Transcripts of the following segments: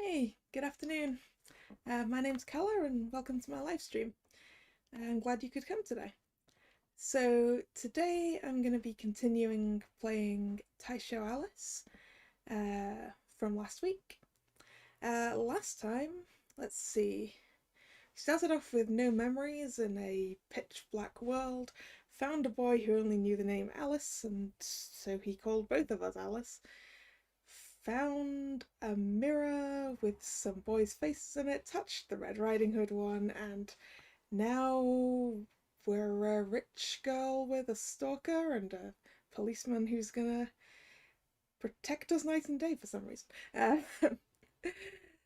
Hey, good afternoon. My name's Kalla and welcome to my live stream. I'm glad you could come today. So today I'm going to be continuing playing Taisho Alice from last week. Last time, let's see, we started off with no memories in a pitch black world, found a boy who only knew the name Alice, and so he called both of us Alice. Found a mirror with some boys' faces in it, touched the Red Riding Hood one, and now we're a rich girl with a stalker and a policeman who's gonna protect us night and day for some reason.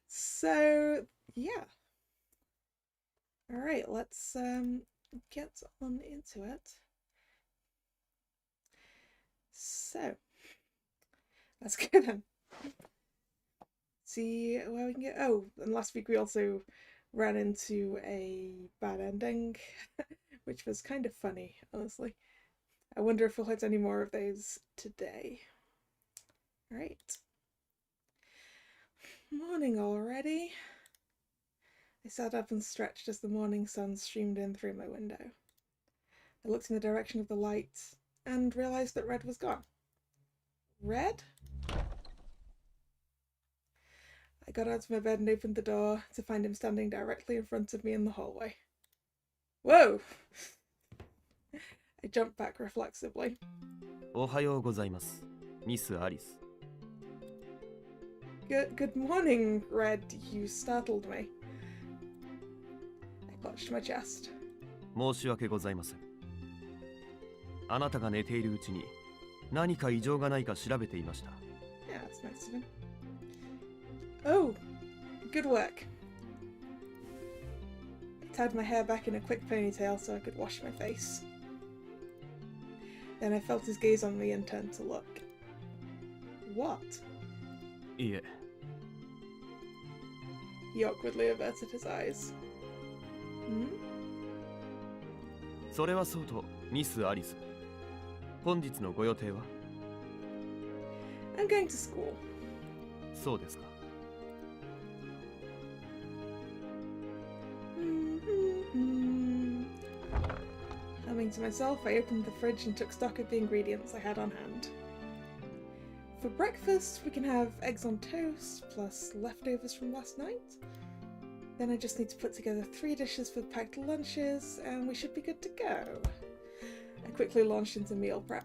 So, yeah. Alright, let's get on into it. So, let's go then. See where we can get. Oh, and last week we also ran into a bad ending, which was kind of funny, honestly. I wonder if we'll hit any more of those today. Alright. Morning already. I sat up and stretched as the morning sun streamed in through my window. I looked in the direction of the light and realised that Red was gone. Red? I got out of my bed and opened the door to find him standing directly in front of me in the hallway. Whoa! I jumped back reflexively. おはようございます、ミス・アリス。Good morning, Red. You startled me. I clutched my chest. 申し訳ございません。あなたが寝ているうちに何か異常がないか調べていました。Yeah, that's nice of him. Oh, good work. I tied my hair back in a quick ponytail so I could wash my face. Then I felt his gaze on me and turned to look. What? いえ。He awkwardly averted his eyes. Hmm? それはそうと、ミス・アリス。本日のご予定は？ I'm going to school. そうですか。Humming to myself, I opened the fridge and took stock of the ingredients I had on hand. For breakfast, we can have eggs on toast, plus leftovers from last night. Then I just need to put together 3 dishes for packed lunches, and we should be good to go. I quickly launched into meal prep.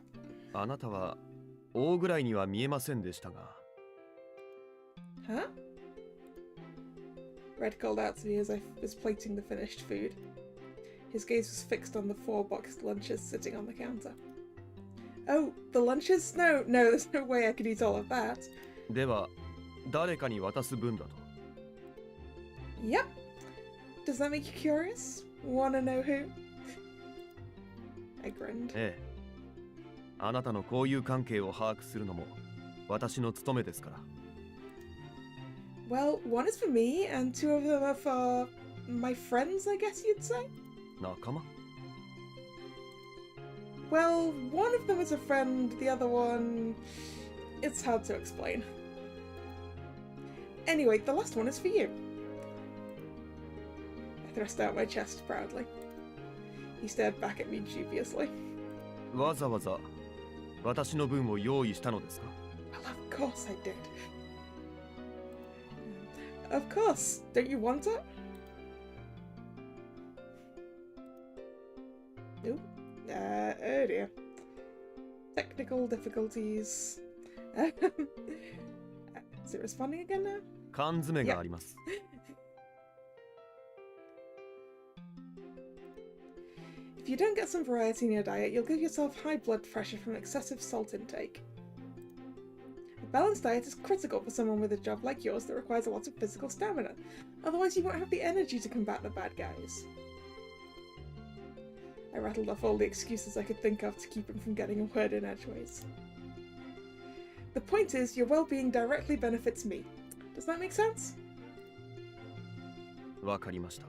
あなたは大ぐらいには見えませんでしたが。Huh? Red called out to me as I was plating the finished food. His gaze was fixed on the 4 boxed lunches sitting on the counter. Oh, the lunches? No, there's no way I could eat all of that. では、誰かに渡す分だと。Yep. Does that make you curious? Wanna know who? I grinned. ええ。あなたの交友関係を把握するのも私の務めですから。Well, 1 is for me, and 2 of them are for my friends, I guess you'd say? 仲間？ Well, 1 of them is a friend, the other one... It's hard to explain. Anyway, the last one is for you. I thrust out my chest proudly. He stared back at me dubiously. わざわざ私の分を用意したのですか？ Well, of course I did. Of course. Don't you want it? Nope. Oh dear. Technical difficulties. Is it responding again now? 缶詰があります。If you don't get some variety in your diet, you'll give yourself high blood pressure from excessive salt intake. A balanced diet is critical for someone with a job like yours that requires a lot of physical stamina. Otherwise, you won't have the energy to combat the bad guys. I rattled off all the excuses I could think of to keep him from getting a word in edgeways. The point is, your well-being directly benefits me. Does that make sense? わかりました。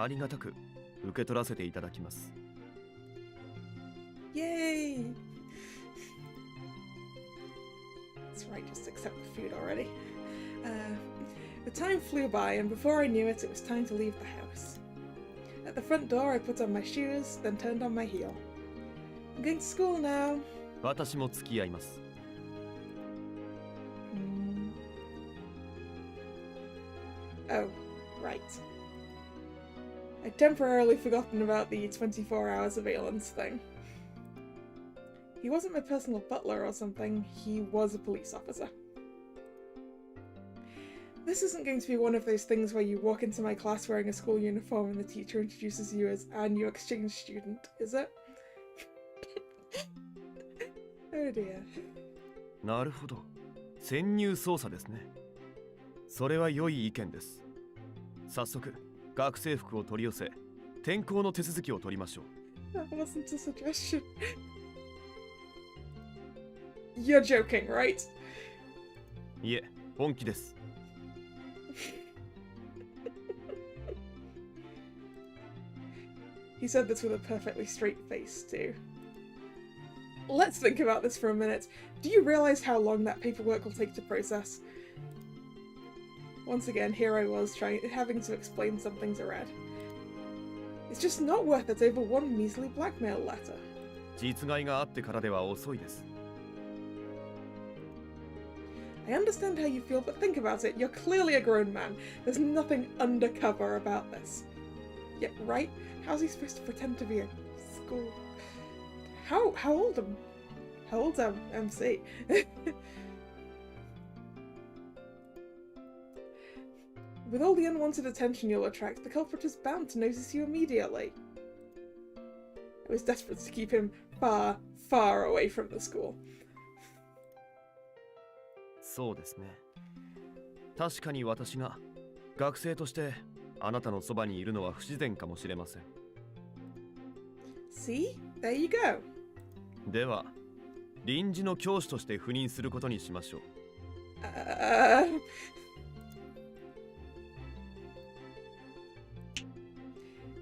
ありがたく受け取らせていただきます。Yay! That's right, just accept the food already. The time flew by, and before I knew it, it was time to leave the house. At the front door, I put on my shoes, then turned on my heel. I'm going to school now. 私も付き合います。Oh, right. I'd temporarily forgotten about the 24-hour surveillance thing. He wasn't my personal butler or something, he was a police officer. This isn't going to be one of those things where you walk into my class wearing a school uniform and the teacher introduces you as a new exchange student, is it? Oh dear. なるほど。潜入捜査ですね。それは良い意見です。早速、学生服を取り寄せ、転校の手続きを取りましょう。That wasn't a suggestion. You're joking, right? いえ、本気です。He said this with a perfectly straight face, too. Let's think about this for a minute. Do you realise how long that paperwork will take to process? Once again, here I was having to explain something to Red. It's just not worth it over one measly blackmail letter. 実害があってからでは遅いです。I understand how you feel, but think about it. You're clearly a grown man. There's nothing undercover about this. Yeah, right? How's he supposed to pretend to be a school? How old's MC? With all the unwanted attention you'll attract, the culprit is bound to notice you immediately. I was desperate to keep him far, far away from the school. そうですね。確かに私が学生としてあなたのそばにいるのは不自然かもしれません。See? There you go. では、臨時の教師として赴任することにしましょう。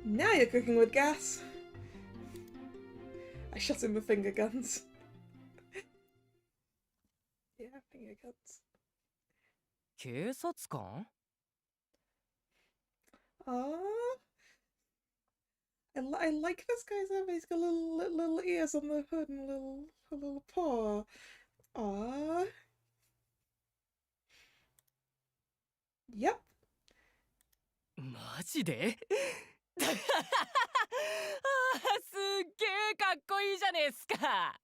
Now you're cooking with gas. I shot him with finger guns. Yeah, finger guns. 警察官 I like this guy's outfit. He's got little ears on the hood and a little paw. Aww. Yep. マジであーすっげえかっこいいじゃねえっすか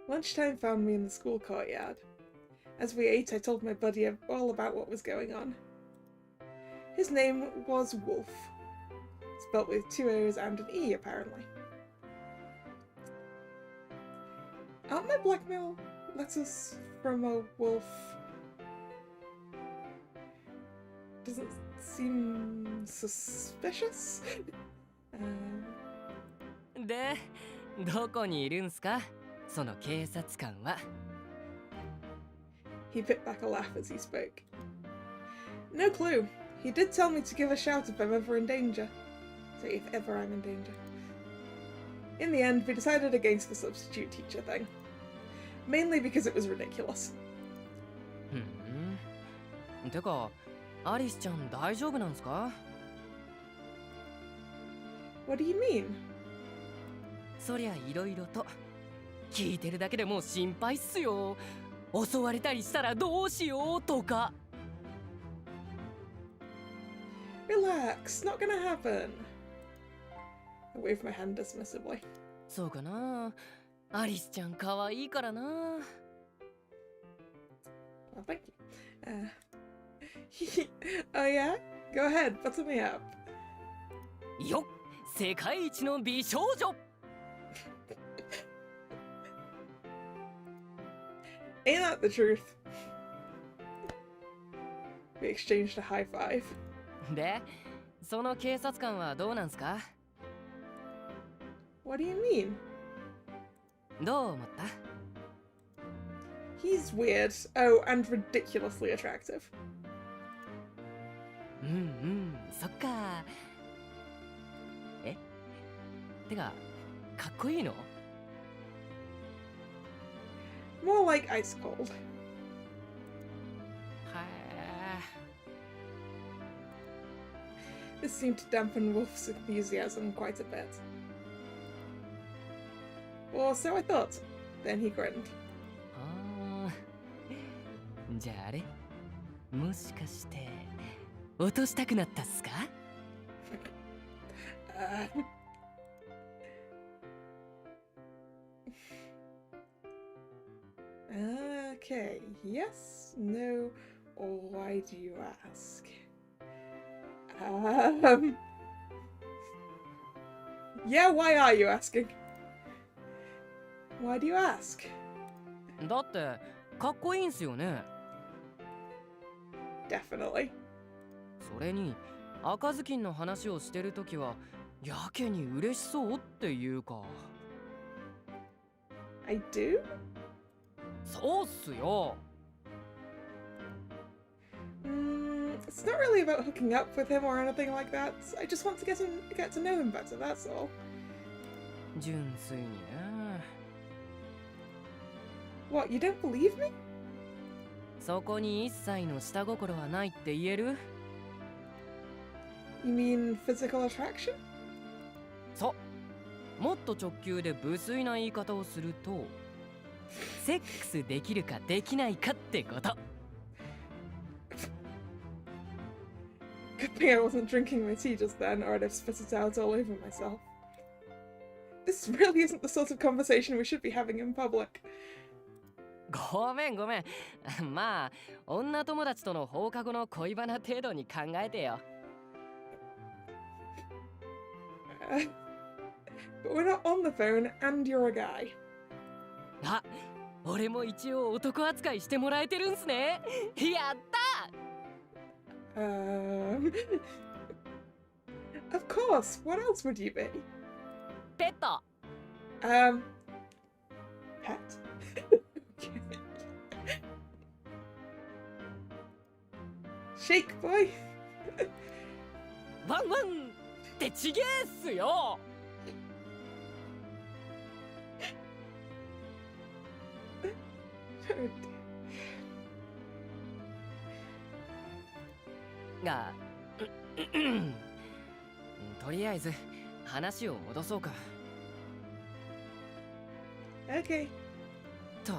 Lunchtime found me in the school courtyard. As we ate, I told my buddy all about what was going on. His name was Wolf, spelt with 2 O's and an E, apparently. Aren't my blackmail letters from a wolf? Doesn't seem suspicious? で、どこにいるんすかその警察官は He bit back a laugh as he spoke. No clue. He did tell me to give a shout if I'm ever in danger. So if ever I'm in danger. In the end, we decided against the substitute teacher thing. Mainly because it was ridiculous. てか、アリスちゃん大丈夫なんすか What do you mean? そりゃいろいろと聞いてるだけでもう心配っすよ襲われたりしたらどうしようとか Relax, not gonna happen. I waved my hand dismissively. そうかなアリスちゃん可愛いからな Well, thank you. Oh yeah? Go ahead, butter me up. よっ世界一の美少女 Ain't that the truth? We exchanged a high five. で、その警察官はどうなんすか What do you mean? どう思った He's weird. Oh, and ridiculously attractive. そっかえてか、かっこいいの More like ice cold. は This seemed to dampen Wolf's enthusiasm quite a bit. Or so I thought. Then he grinned. あーじゃああれもしかして落としたくなったっすか Okay, yes, no, or why do you ask? Yeah, why are you asking? Why do you ask? だってかっこいいんすよね Definitely. それに赤ずきんの話をしてるときはやけに嬉しそうっていうか I do? そうっすよ It's not really about hooking up with him or anything like that. I just want to get to know him better, that's all. 純粋にね What, you don't believe me? そこに一切の下心はないって言える You mean physical attraction? そうもっと直球で無粋な言い方をするとセックスできるかできないかってこと Good thing I wasn't drinking my tea just then, or I'd have spit it out all over myself. This really isn't the sort of conversation we should be having in public. ごめんごめんまあ女友達との放課後の恋バナ程度に考えてよ But we're not on the phone, and you're a guy. あ、俺も一応男扱いしてもらえてるんすねやった Of course, what else would you be? ペット Pet? Okay. Shake, boy! ワンワンってちげえっすよ Oh dear. がとりあえず話を戻そうか Okay. と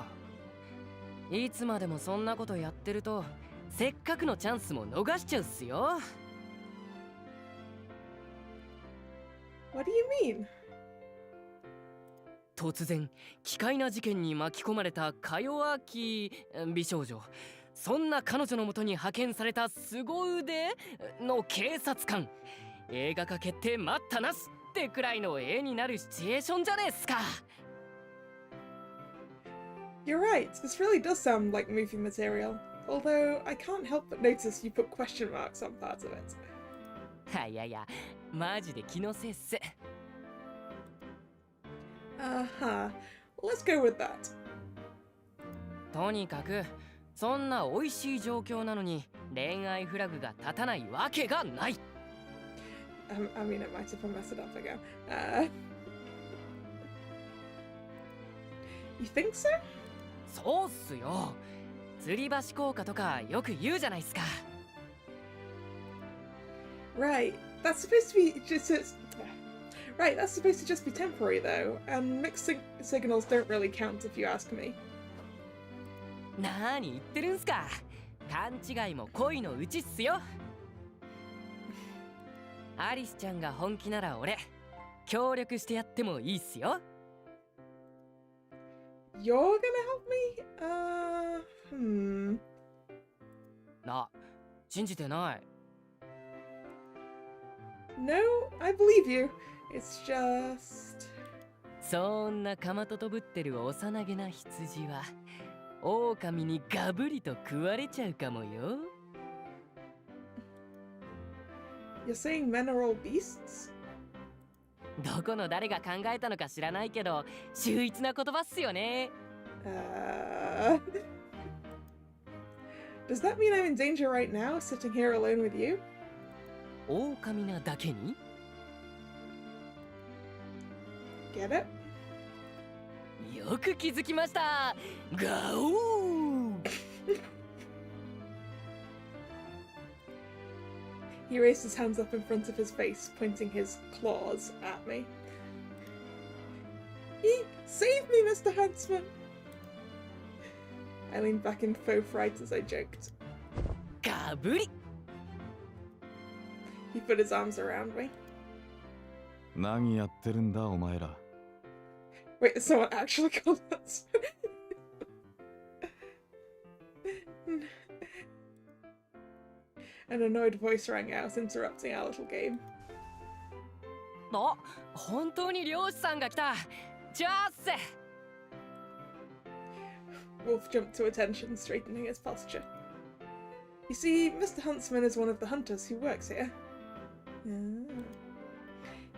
いつまでもそんなことやってるとせっかくのチャンスも逃しちゃうっすよ What do you mean? 突然奇怪な事件に巻き込まれたか弱き美少女そんな彼女のもとに派遣された凄腕の警察官映画化決定待ったなしってくらいの絵になるシチュエーションじゃねえっすか You're right, this really does sound like movie material. Although, I can't help but notice you put question marks on parts of it. いやいやマジで気のせいっす Uh-huh. Let's go with that. とにかくそんな美味しい状況なのに恋愛フラグが立たないわけがない I mean, it might if I mess it up again. You think so? そうっすよ吊り橋効果とかよく言うじゃないっすか Right. That's supposed to be Right, that's supposed to just be temporary though, and mixed signals don't really count if you ask me. なーに言ってるんすか勘違いも恋のうちっすよアリスちゃんが本気なら俺協力してやってもいいっすよ You're gonna help me? な、信じてない No, I believe you. It's just... そんなかまととぶってる幼げな羊は狼にガブリと食われちゃうかもよ You're saying men are all beasts? どこの誰が考えたのか知らないけど秀逸な言葉っすよね Does that mean I'm in danger right now, sitting here alone with you? 狼なだけに Get it? よく気づきました。ガオー。 He raised his hands up in front of his face, pointing his claws at me. Save me, Mr. Huntsman! I leaned back in faux fright as I joked. ガブリ。 He put his arms around me. 何やってるんだお前ら。 Wait, is someone actually called us? An annoyed voice rang out, interrupting our little game. あ、本当に漁師さんが来た。じゃあっせ。 Wolf jumped to attention, straightening his posture. You see, Mr. Huntsman is one of the hunters who works here. Ah.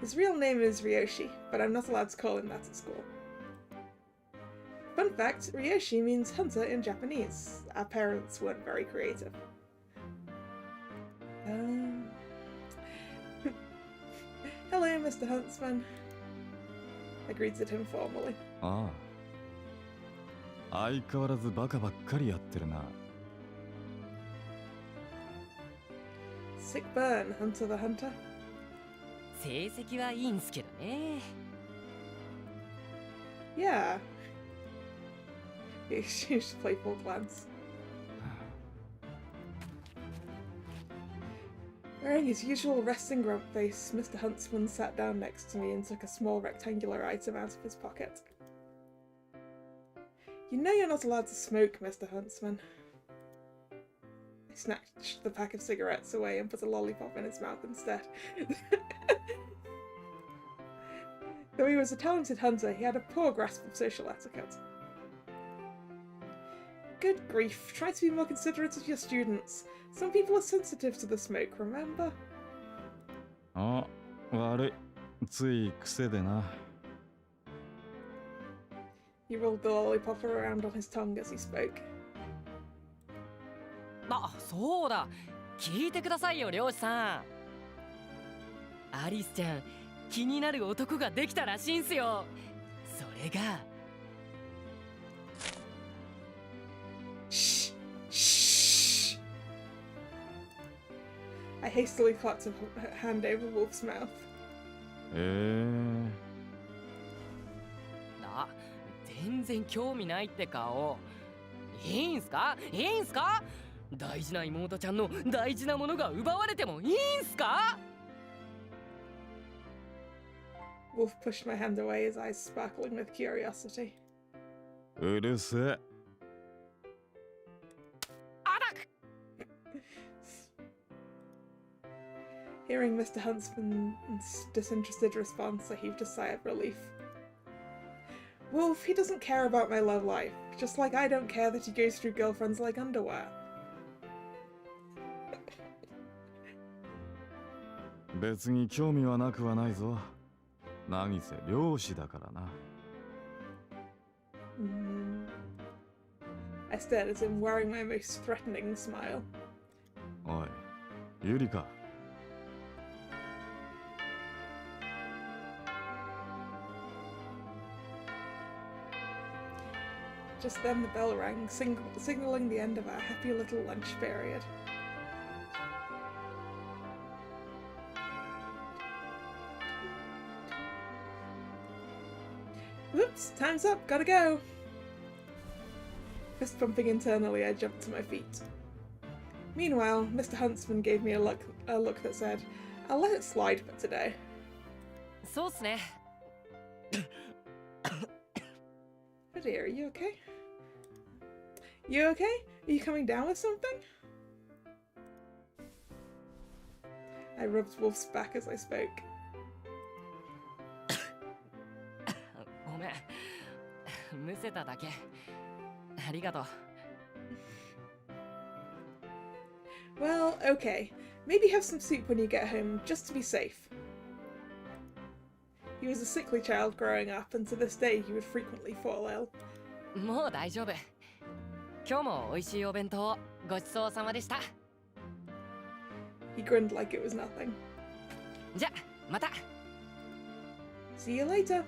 His real name is Ryoshi, but I'm not allowed to call him that at school. Fun fact, Ryoshi means hunter in Japanese. Our parents weren't very creative. Hello, Mr. Huntsman. I greeted him formally. ああ。相変わらずバカばっかりやってるな。 Sick burn, Hunter the Hunter. 成績はいいんすけどね。 Yeah. He exchanged a playful glance. Wearing his usual resting grunt face, Mr. Huntsman sat down next to me and took a small rectangular item out of his pocket. You know you're not allowed to smoke, Mr. Huntsman. I snatched the pack of cigarettes away and put a lollipop in his mouth instead. Though he was a talented hunter, he had a poor grasp of social etiquette. Good grief, try to be more considerate of your students. Some people are sensitive to the smoke, remember? あ、悪い。つい癖でな。 He rolled the lollipop around on his tongue as he spoke. あ、そうだ。聞いてくださいよ、漁師さん。アリスちゃん、気になる男ができたらしいんすよ。それが。 Shh! Shh! I hastily clapped a hand over Wolf's mouth. あ、全然興味ないって顔。いいんすか？いいんすか？大事な妹ちゃんの大事なものが奪われてもいいんすか？ Wolf pushed my hand away, his eyes sparkling with curiosity. うるせえ。 Hearing Mr. Huntsman's disinterested response, I heaved a sigh of relief. Wolf, he doesn't care about my love life, just like I don't care that he goes through girlfriends like underwear. 別に興味はなくはないぞ。何せ漁師だからな。I stared at him, wearing my most threatening smile. おい、ユリか。 Just then the bell rang, signalling the end of our happy little lunch period. Whoops, time's up, gotta go! Fist pumping internally, I jumped to my feet. Meanwhile, Mr. Huntsman gave me a look that said, I'll let it slide for today. そうっすね。 Oh dear, are you okay? You okay? Are you coming down with something? I rubbed Wolf's back as I spoke. ごめん。むせただけ。ありがとう。 Well, okay. Maybe have some soup when you get home, just to be safe. He was a sickly child growing up, and to this day he would frequently fall ill. もう大丈夫。今日も美味しいお弁当ごちそうさまでした。 He grinned like it was nothing. じゃ、また。 See you later.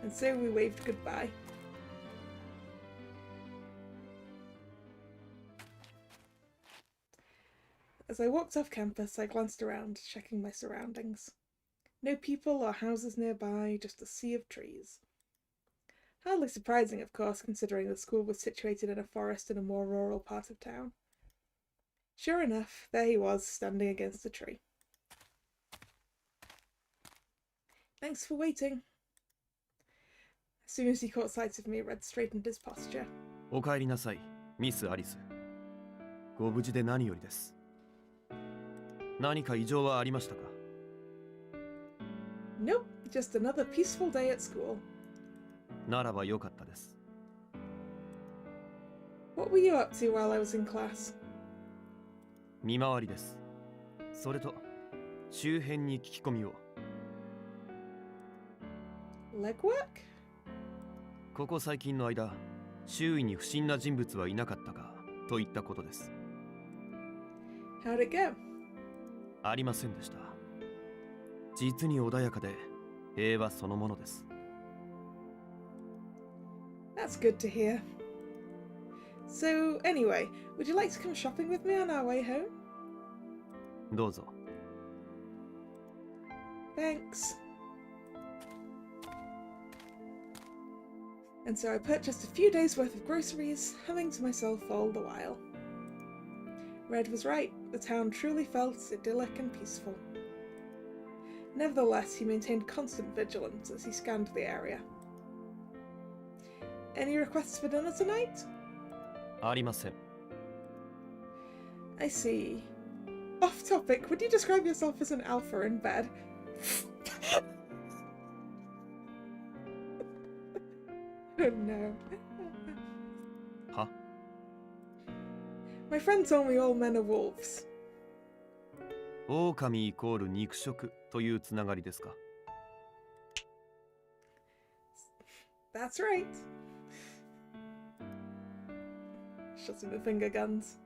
And so we waved goodbye. As I walked off campus, I glanced around, checking my surroundings. No people or houses nearby, just a sea of trees. Hardly surprising, of course, considering the school was situated in a forest in a more rural part of town. Sure enough, there he was, standing against a tree. Thanks for waiting. As soon as he caught sight of me, Red straightened his posture. お帰りなさい、ミス・アリス。ご無事で何よりです。何か異常はありましたか？ Nope, just another peaceful day at school. ならばよかったです。What were you up to while I was in class? 見回りです。それと周辺に聞き込みを。Legwork? ここ最近の間、周囲に不審な人物はいなかったかといったことです。How'd it go? ありませんでした。実に穏やかで平和そのものです。That's good to hear. So, anyway, would you like to come shopping with me on our way home? どうぞ。Thanks. And so I purchased a few days' worth of groceries, humming to myself all the while. Red was right, the town truly felt idyllic and peaceful. Nevertheless, he maintained constant vigilance as he scanned the area. Any requests for dinner tonight? ありません。I see. Off topic, would you describe yourself as an alpha in bed? Oh no. は？ My friend told me all men are wolves. 狼イコール肉食というつながりですか？ That's right. Shooting the finger guns.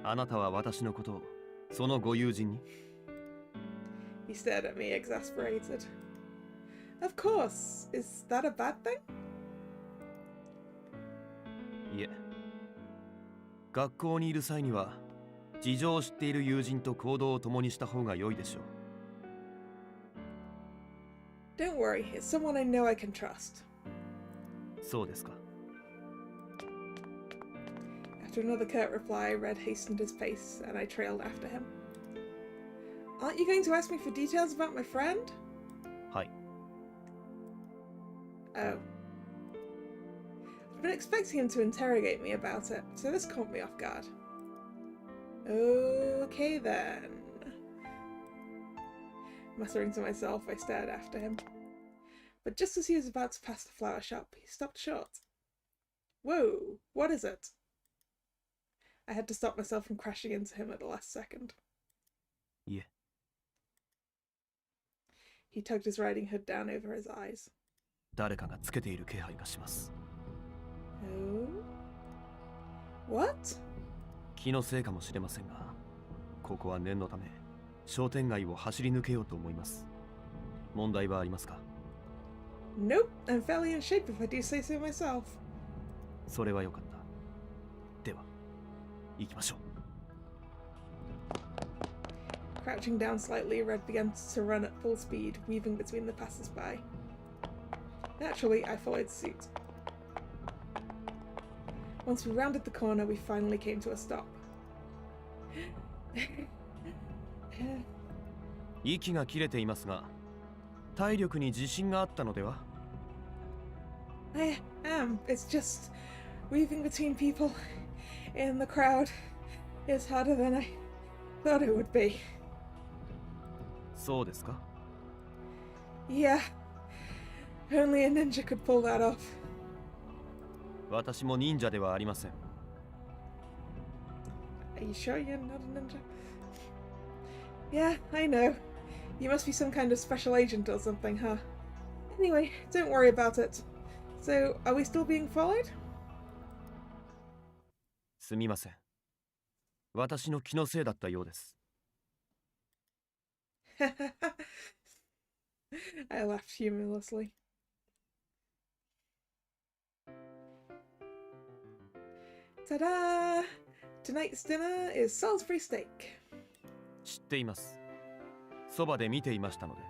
あなたは私のことをそのご友人に？ He stared at me, exasperated. Of course. Is that a bad thing? いえ。学校にいる際には事情を知っている友人と行動を共にした方が良いでしょう。 Don't worry, it's someone I know I can trust. そうですか。 After another curt reply, Red hastened his pace, and I trailed after him. Aren't you going to ask me for details about my friend? はい。 Oh. I've been expecting him to interrogate me about it, so this caught me off guard. Okay then. Muttering to myself, I stared after him. But just as he was about to pass the flower shop, he stopped short. Whoa, what is it? I had to stop myself from crashing into him at the last second. いえ。 He tugged his riding hood down over his eyes. 誰かがつけている気配がします。 Oh? What? 気のせいかもしれませんが、ここは念のため商店街を走り抜けようと思います。問題はありますか？ Nope, I'm fairly in shape if I do say so myself. それはよかった。では、行きましょう。 Crouching down slightly, Red began to run at full speed, weaving between the passers-by. Naturally, I followed suit. Once we rounded the corner, we finally came to a stop. 息が切れていますが、体力に自信があったのでは？ I am. It's just weaving between people in the crowd is harder than I thought it would be. そうですか？ Yeah. Only a ninja could pull that off. 私も忍者ではありません。 Are you sure you're not a ninja? Yeah, I know. You must be some kind of special agent or something, huh? Anyway, don't worry about it. So, are we still being followed? すみません。私の気のせいだったようです。 I laughed humorlessly. Ta-da! Tonight's dinner is Salisbury steak. 知っています。そばで見ていましたので。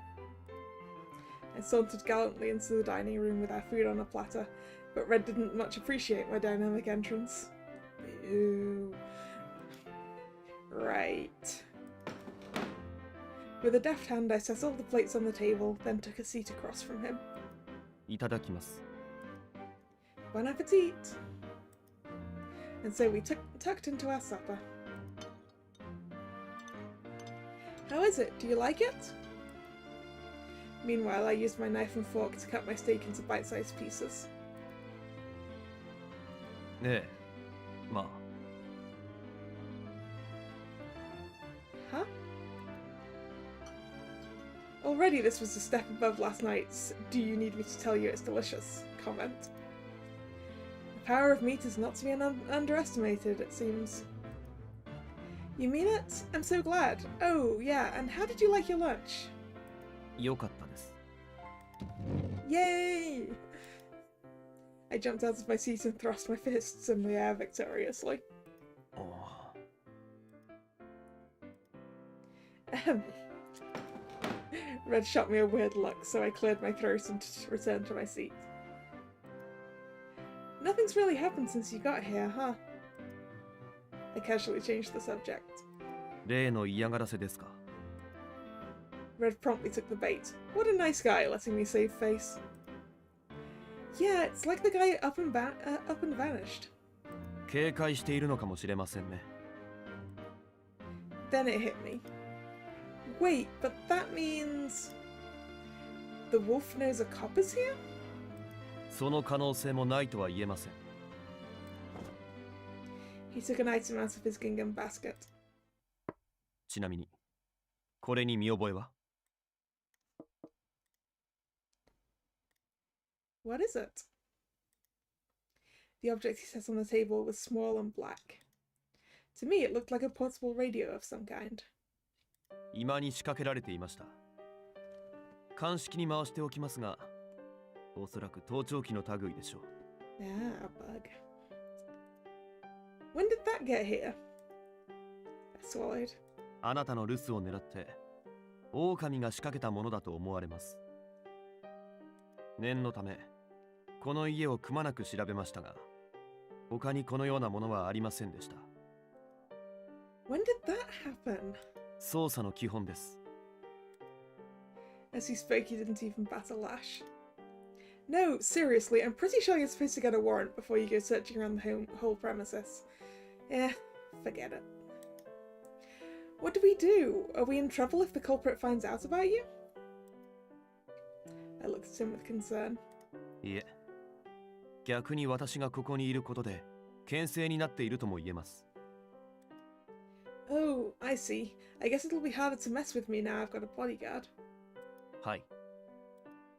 I sauntered gallantly into the dining room with our food on a platter, but Red didn't much appreciate my dynamic entrance. Boo. Right. With a deft hand, I settled the plates on the table, then took a seat across from him. いただきます。 Bon appetit! And so we tucked into our supper. How is it? Do you like it? Meanwhile, I used my knife and fork to cut my steak into bite-sized pieces. ええ、まあ。Huh? Already this was a step above last night's "do you need me to tell you it's delicious" comment. The power of meat is not to be underestimated, it seems. You mean it? I'm so glad. Oh, yeah, and how did you like your lunch? よかったです。 Yay! I jumped out of my seat and thrust my fists in the air victoriously. おお。 Red shot me a weird look, so I cleared my throat and returned to my seat. Nothing's really happened since you got here, huh? I casually changed the subject. 例の嫌がらせですか。 Red promptly took the bait. What a nice guy, letting me save face. Yeah, it's like the guy up and vanished. 警戒しているのかもしれませんね。 Then it hit me. Wait, but that means... the wolf knows a cop is here? その可能性もないとは言えません。 He took an item out of his gingham basket. ちなみに、これに見覚えは？ What is it? The object he set on the table was small and black. To me, it looked like a portable radio of some kind. 居間に仕掛けられていました。鑑識に回しておきますが、おそらく盗聴器の類でしょう。 Ah, a bug. When did that get here? I swallowed. あなたの留守を狙って、狼が仕掛けたものだと思われます。念のため、この家をくまなく調べましたが、他にこのようなものはありませんでした。 When did that happen? 捜査の基本です。 As he spoke, he didn't even bat a lash. No, seriously, I'm pretty sure you're supposed to get a warrant before you go searching around the whole premises. Eh, forget it. What do we do? Are we in trouble if the culprit finds out about you? I looked at him with concern. いえ、逆に私がここにいることで、牽制になっているとも言えます。 Oh, I see. I guess it'll be harder to mess with me now I've got a bodyguard. はい。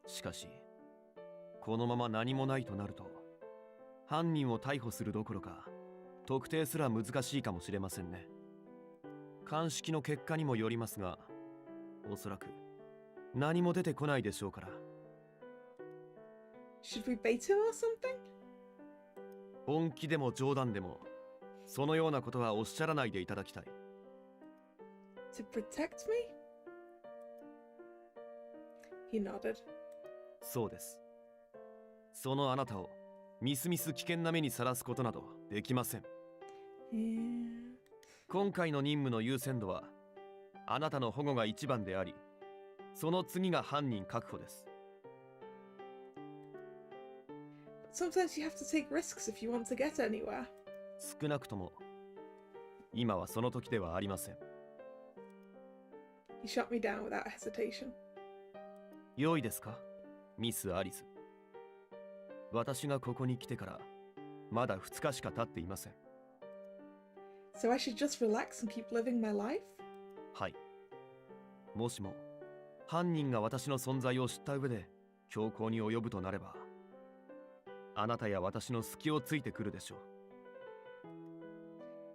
しかし、このまま何もないとなると、犯人を逮捕するどころか、特定すら難しいかもしれませんね。鑑識の結果にもよりますが、おそらく何も出てこないでしょうから。 Should we bait him or something? 本気でも冗談でも、そのようなことはおっしゃらないでいただきたい。 To protect me? He nodded. そうです。そのあなたをみすみす危険な目にさらすことなどできません。Yeah. 今回の任務の優先度はあなたの保護が一番であり、その次が犯人確保です。 Sometimes you have to take risks if you want to get anywhere. 少なくとも今はその時ではありません。 He shot me down without hesitation. 良いですか、ミス・アリス。私がここに来てからまだ2日しか経っていません。 So I should just relax and keep living my life? はい。もしも犯人が私の存在を知った上で強行に及ぶとなれば、あなたや私の隙をついてくるでしょう。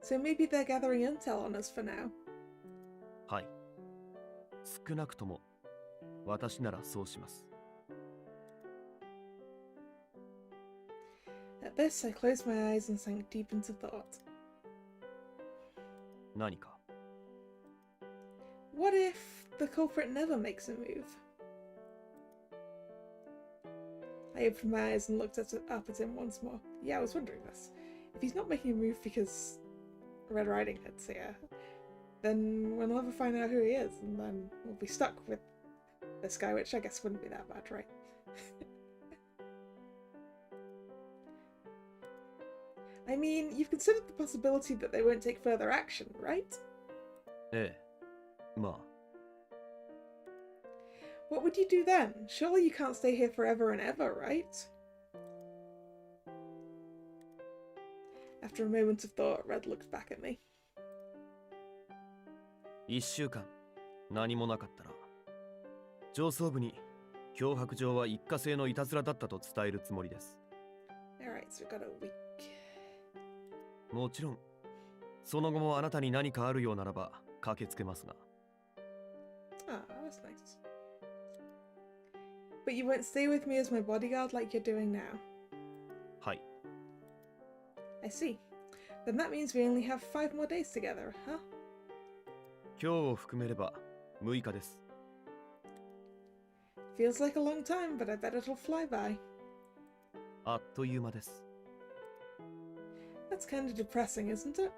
So maybe they're gathering intel on us for now. はい。少なくとも私ならそうします。At this, I closed my eyes and sank deep into thought. 何か What if the culprit never makes a move? I opened my eyes and looked up at him once more. Yeah, I was wondering this. If he's not making a move because Red Riding Hood's here, then we'll never find out who he is, and then we'll be stuck with this guy, which I guess wouldn't be that bad, right? I mean, you've considered the possibility that they won't take further action, right? ええまあ What would you do then? Surely you can't stay here forever and ever, right? After a moment of thought, Red looked back at me. 1週間何もなかったら上層部に脅迫状は一過性のいたずらだったと伝えるつもりです。 Alright, so we've got a week. もちろんその後もあなたに何かあるようならば駆けつけますが Ah, that's nice. But you won't stay with me as my bodyguard like you're doing now. はい I see. Then that means we only have 5 more days together, huh? 今日を含めれば6日です。 Feels like a long time, but I bet it'll fly by. あっという間です。 That's kind of depressing, isn't it?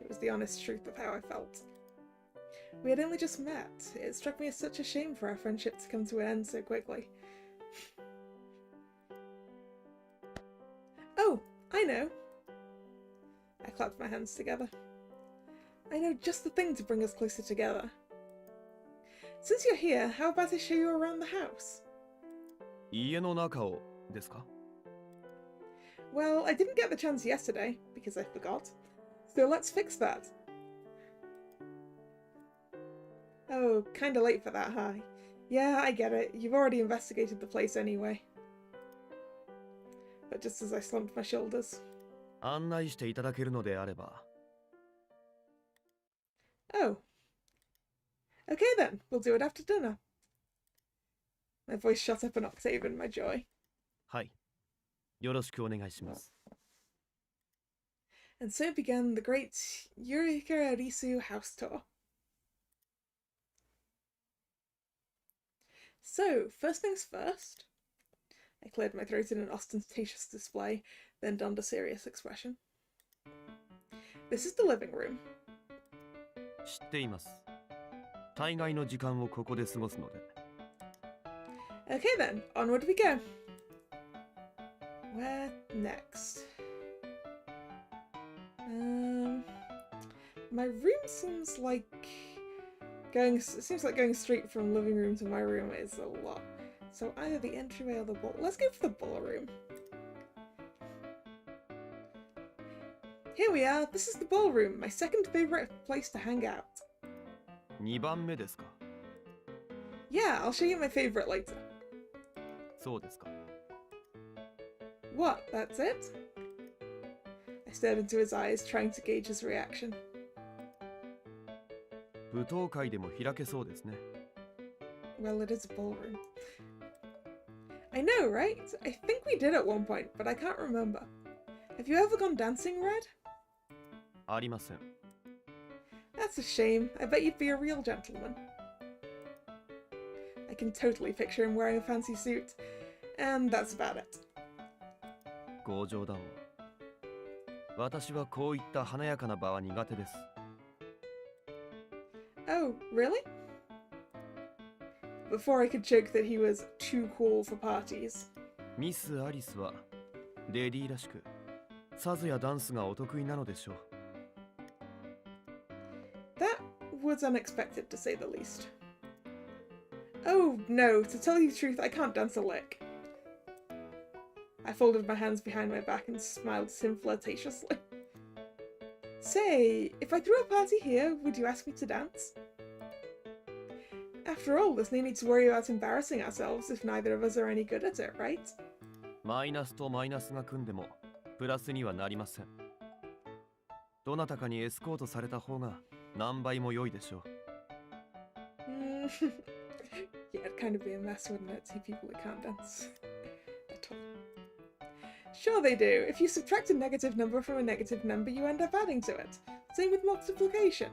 It was the honest truth of how I felt. We had only just met. It struck me as such a shame for our friendship to come to an end so quickly. Oh, I know! I clapped my hands together. I know just the thing to bring us closer together. Since you're here, how about I show you around the house? 家の中をですか Well, I didn't get the chance yesterday, because I forgot. So let's fix that. Oh, kinda late for that, huh? Yeah, I get it. You've already investigated the place anyway. But just as I slumped my shoulders. 案内していただけるのであれば Oh. Okay then, we'll do it after dinner. My voice shot up an octave in my joy. はいよろしくお願いします。 And so began the great Yurika Arisu house tour. So, first things first. I cleared my throat in an ostentatious display, then donned a serious expression. This is the living room. 知っています。大概の時間をここで過ごすので Okay then, onward we go. Where next? My room seems like going straight from living room to my room is a lot. So either the entryway or the ball. Let's go for the ballroom. Here we are. This is the ballroom, my second favorite place to hang out. 2番目ですか Yeah, I'll show you my favorite later. そうですか What? That's it? I stared into his eyes, trying to gauge his reaction. 舞踏会でも開けそうですね Well, it is a ballroom. I know, right? I think we did at one point, but I can't remember. Have you ever gone dancing, Red? ありません That's a shame. I bet you'd be a real gentleman. I can totally picture him wearing a fancy suit. And that's about it. ご冗談を私はこういった華やかな場は苦手です Oh, really? Before I could joke that he was too cool for parties. ミス・アリスはレディーらしくサズやダンスがお得意なのでしょう That was unexpected, to say the least. Oh, no, to tell you the truth, I can't dance a lick. I folded my hands behind my back and smiled at him flirtatiously. Say, if I threw a party here, would you ask me to dance? After all, there's no need to worry about embarrassing ourselves if neither of us are any good at it, right? マイナスとマイナスが組んでもプラスにはなりませんどなたかにエスコートされた方が何倍も良いでしょう Yeah, it'd kind of be a mess, wouldn't it? Two people that can't dance at all. Sure they do. If you subtract a negative number from a negative number, you end up adding to it. Same with multiplication.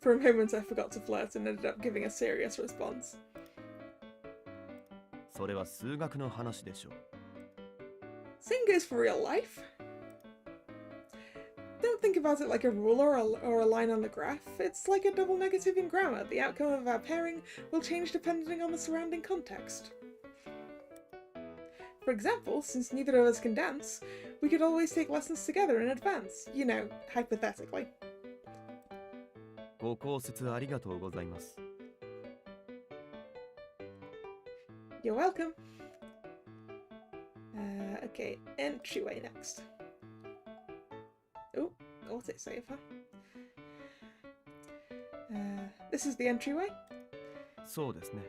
For a moment I forgot to flirt and ended up giving a serious response. それは数学の話でしょう。 Same goes for real life. Don't think about it like a ruler or a line on a graph. It's like a double negative in grammar. The outcome of our pairing will change depending on the surrounding context. For example, since neither of us can dance, we could always take lessons together in advance. You know, hypothetically. ご考説ありがとうございます。 You're welcome. Okay, entryway next. Oh, what's it say of her? This is the entryway. そうですね。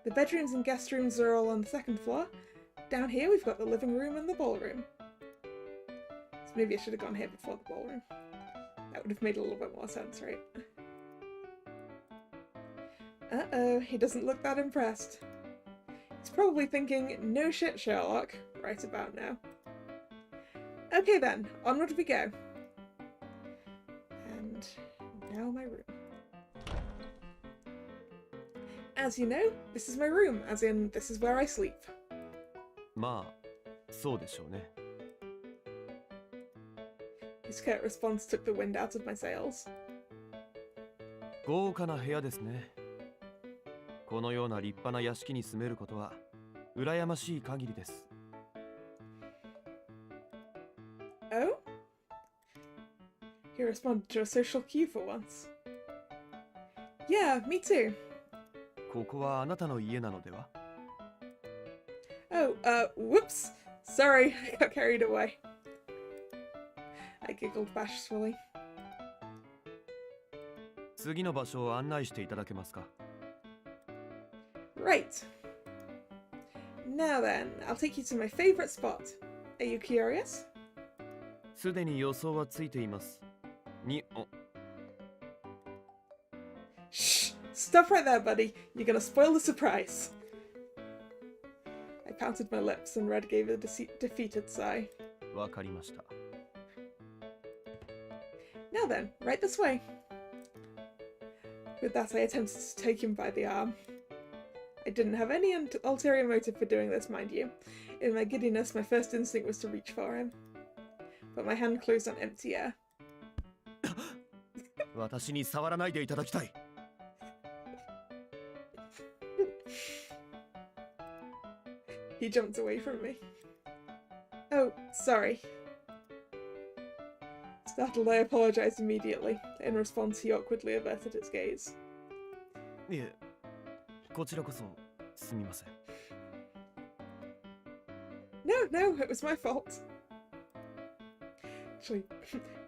The bedrooms and guest rooms are all on the second floor. Down here we've got the living room and the ballroom. So maybe I should have gone here before the ballroom. That would have made a little bit more sense, right? Uh-oh, he doesn't look that impressed. He's probably thinking, no shit, Sherlock, right about now. Okay then, onward we go. And now my room. As you know, this is my room, as in, this is where I sleep. まあ、そうでしょうね。 His curt response took the wind out of my sails. 豪華な部屋ですね。このような立派な屋敷に住めることは羨ましい限りです。 Oh? He responded to a social cue for once. Yeah, me too. ここはあなたの家なのでは？ Oh, whoops! Sorry, I got carried away. I giggled bashfully. 次の場所を案内していただけますか？ Right. Now then, I'll take you to my favourite spot. Are you curious? すでに予想はついています。Shh! Stop right there, buddy. You're gonna spoil the surprise. I pouted my lips and Red gave a defeated sigh. わかりました。 Now then, right this way. With that, I attempted to take him by the arm. I didn't have any ulterior motive for doing this, mind you. In my giddiness, my first instinct was to reach for him. But my hand closed on empty air. 私に触らないでいただきたい。 He jumped away from me. Oh, sorry. Startled, I apologised immediately. In response, he awkwardly averted his gaze. いえ、こちらこそすみません。 No, it was my fault. Actually,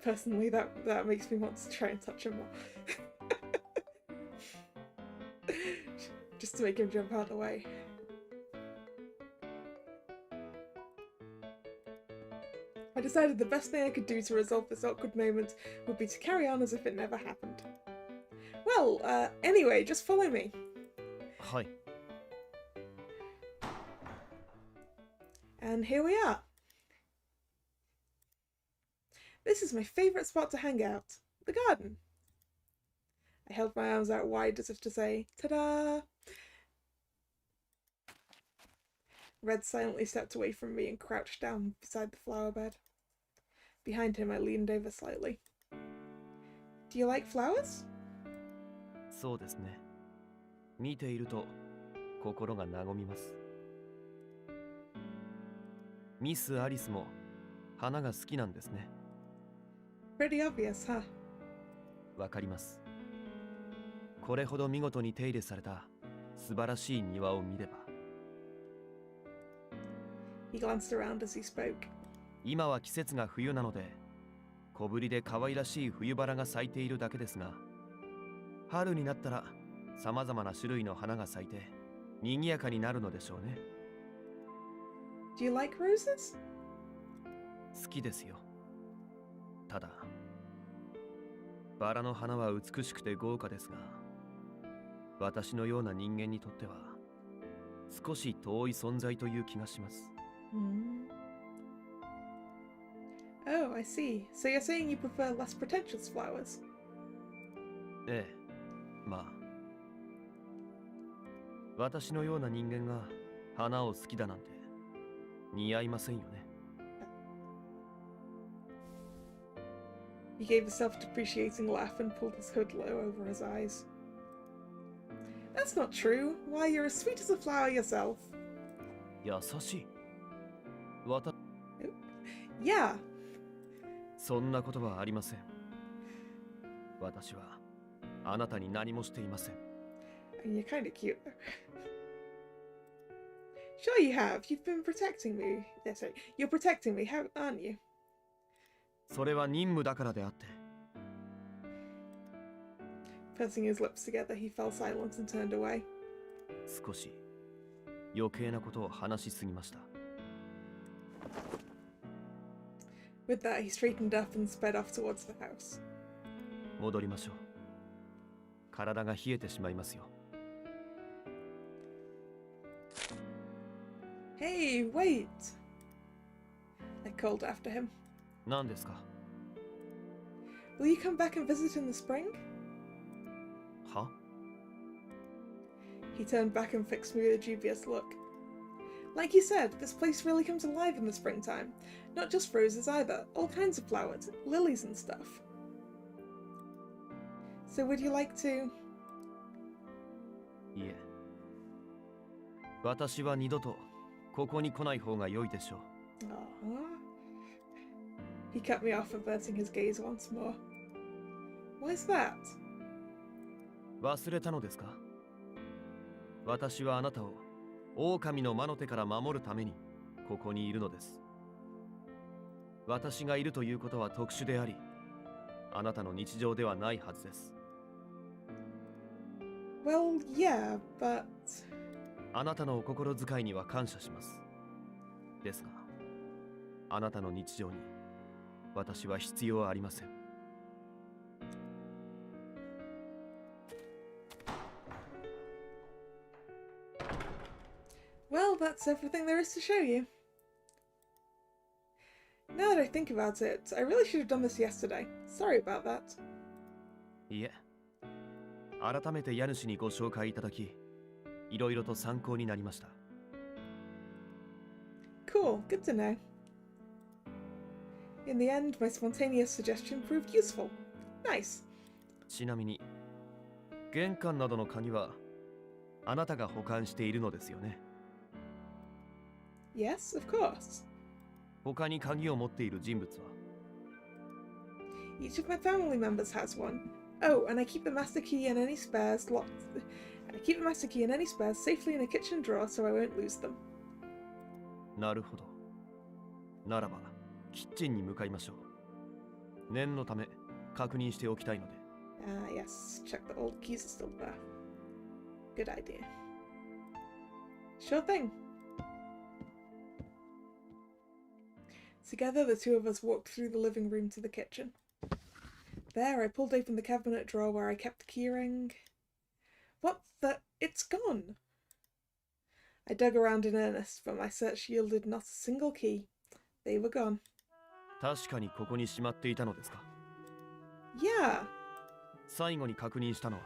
personally, that makes me want to try and touch him more. Just to make him jump out of the way. I decided the best thing I could do to resolve this awkward moment would be to carry on as if it never happened. Well, anyway, just follow me. はい。 And here we are. This is my favourite spot to hang out, the garden. I held my arms out wide as if to say, ta-da! Red silently stepped away from me and crouched down beside the flower bed. Behind him, I leaned over slightly. Do you like flowers? そうですね。見ていると心が和みます。ミス・アリスも花が好きなんですね。Pretty obvious, huh? わかります。これほど見事に手入れされた素晴らしい庭を見れば。He glanced around as he spoke. 今は季節が冬なので、小ぶりで可愛らしい冬バラが咲いているだけですが、春になったら様々な種類の花が咲いて賑やかになるのでしょうね。Do you like roses? 好きですよ。ただ、バラの花は美しくて豪華ですが、私のような人間にとっては少し遠い存在という気がします。Hmm. Oh, I see. So you're saying you prefer less pretentious flowers? ええ、まあ私のような人間が花を好きだなんて似合いませんよね。He gave a self-depreciating laugh and pulled his hood low over his eyes. That's not true. Why, you're as sweet as a flower yourself. 優しい。Yeah. そんなことはありません。私はあなたに何もしていません。And you're kind of cute. Sure you have. You've been protecting me. Yeah, sorry. You're protecting me, aren't you? それは任務だからであって。Pressing his lips together, he fell silent and turned away. 少し余計なことを話しすぎました。With that, he straightened up and sped off towards the house. 戻りましょう。体が冷えてしまいますよ。Hey, wait! I called after him. 何ですか？ Will you come back and visit in the spring? は？ He turned back and fixed me with a dubious look. Like you said, this place really comes alive in the springtime. Not just roses either, all kinds of flowers, lilies and stuff. So would you like to... いえ。私は二度とここに来ない方が良いでしょう。Aww. He cut me off, averting his gaze once more. Why's that? 忘れたのですか？私はあなたを狼の魔の手から守るためにここにいるのです。私がいるということは特殊であり、あなたの日常ではないはずです。Well, yeah, but... あなたのお心遣いには感謝します。ですが、あなたの日常に私は必要ありません。Well, that's everything there is to show you. Now that I think about it, I really should have done this yesterday. Sorry about that. いえ、改めて家主にご紹介いただき、いろいろと参考になりました。Cool, good to know. In the end, my spontaneous suggestion proved useful. Nice. ちなみに、玄関などの鍵はあなたが保管しているのですよね。Yes, of course. 他に鍵を持っている人物は？ Each of my family members has one. Oh, and I keep the master key and any spares locked. I keep the master key and any spares safely in a kitchen drawer so I won't lose them. なるほど。ならば、キッチンに向かいましょう。念のため、確認しておきたいので。Yes, check the old keys are still there. Good idea. Sure thing. Together, the two of us walked through the living room to the kitchen. There, I pulled open the cabinet drawer where I kept the keyring. What the? It's gone! I dug around in earnest, but my search yielded not a single key. They were gone. 確かにここにしまっていたのですか？ Yeah! 最後に確認したのは？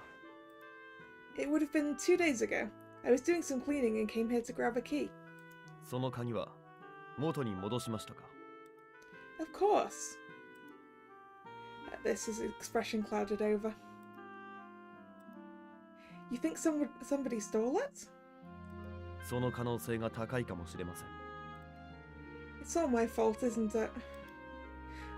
It would have been 2 days ago. I was doing some cleaning and came here to grab a key. その鍵は元に戻しましたか？ Of course. At this, his expression clouded over. You think somebody stole it? その可能性が高いかもしれません。It's all my fault, isn't it?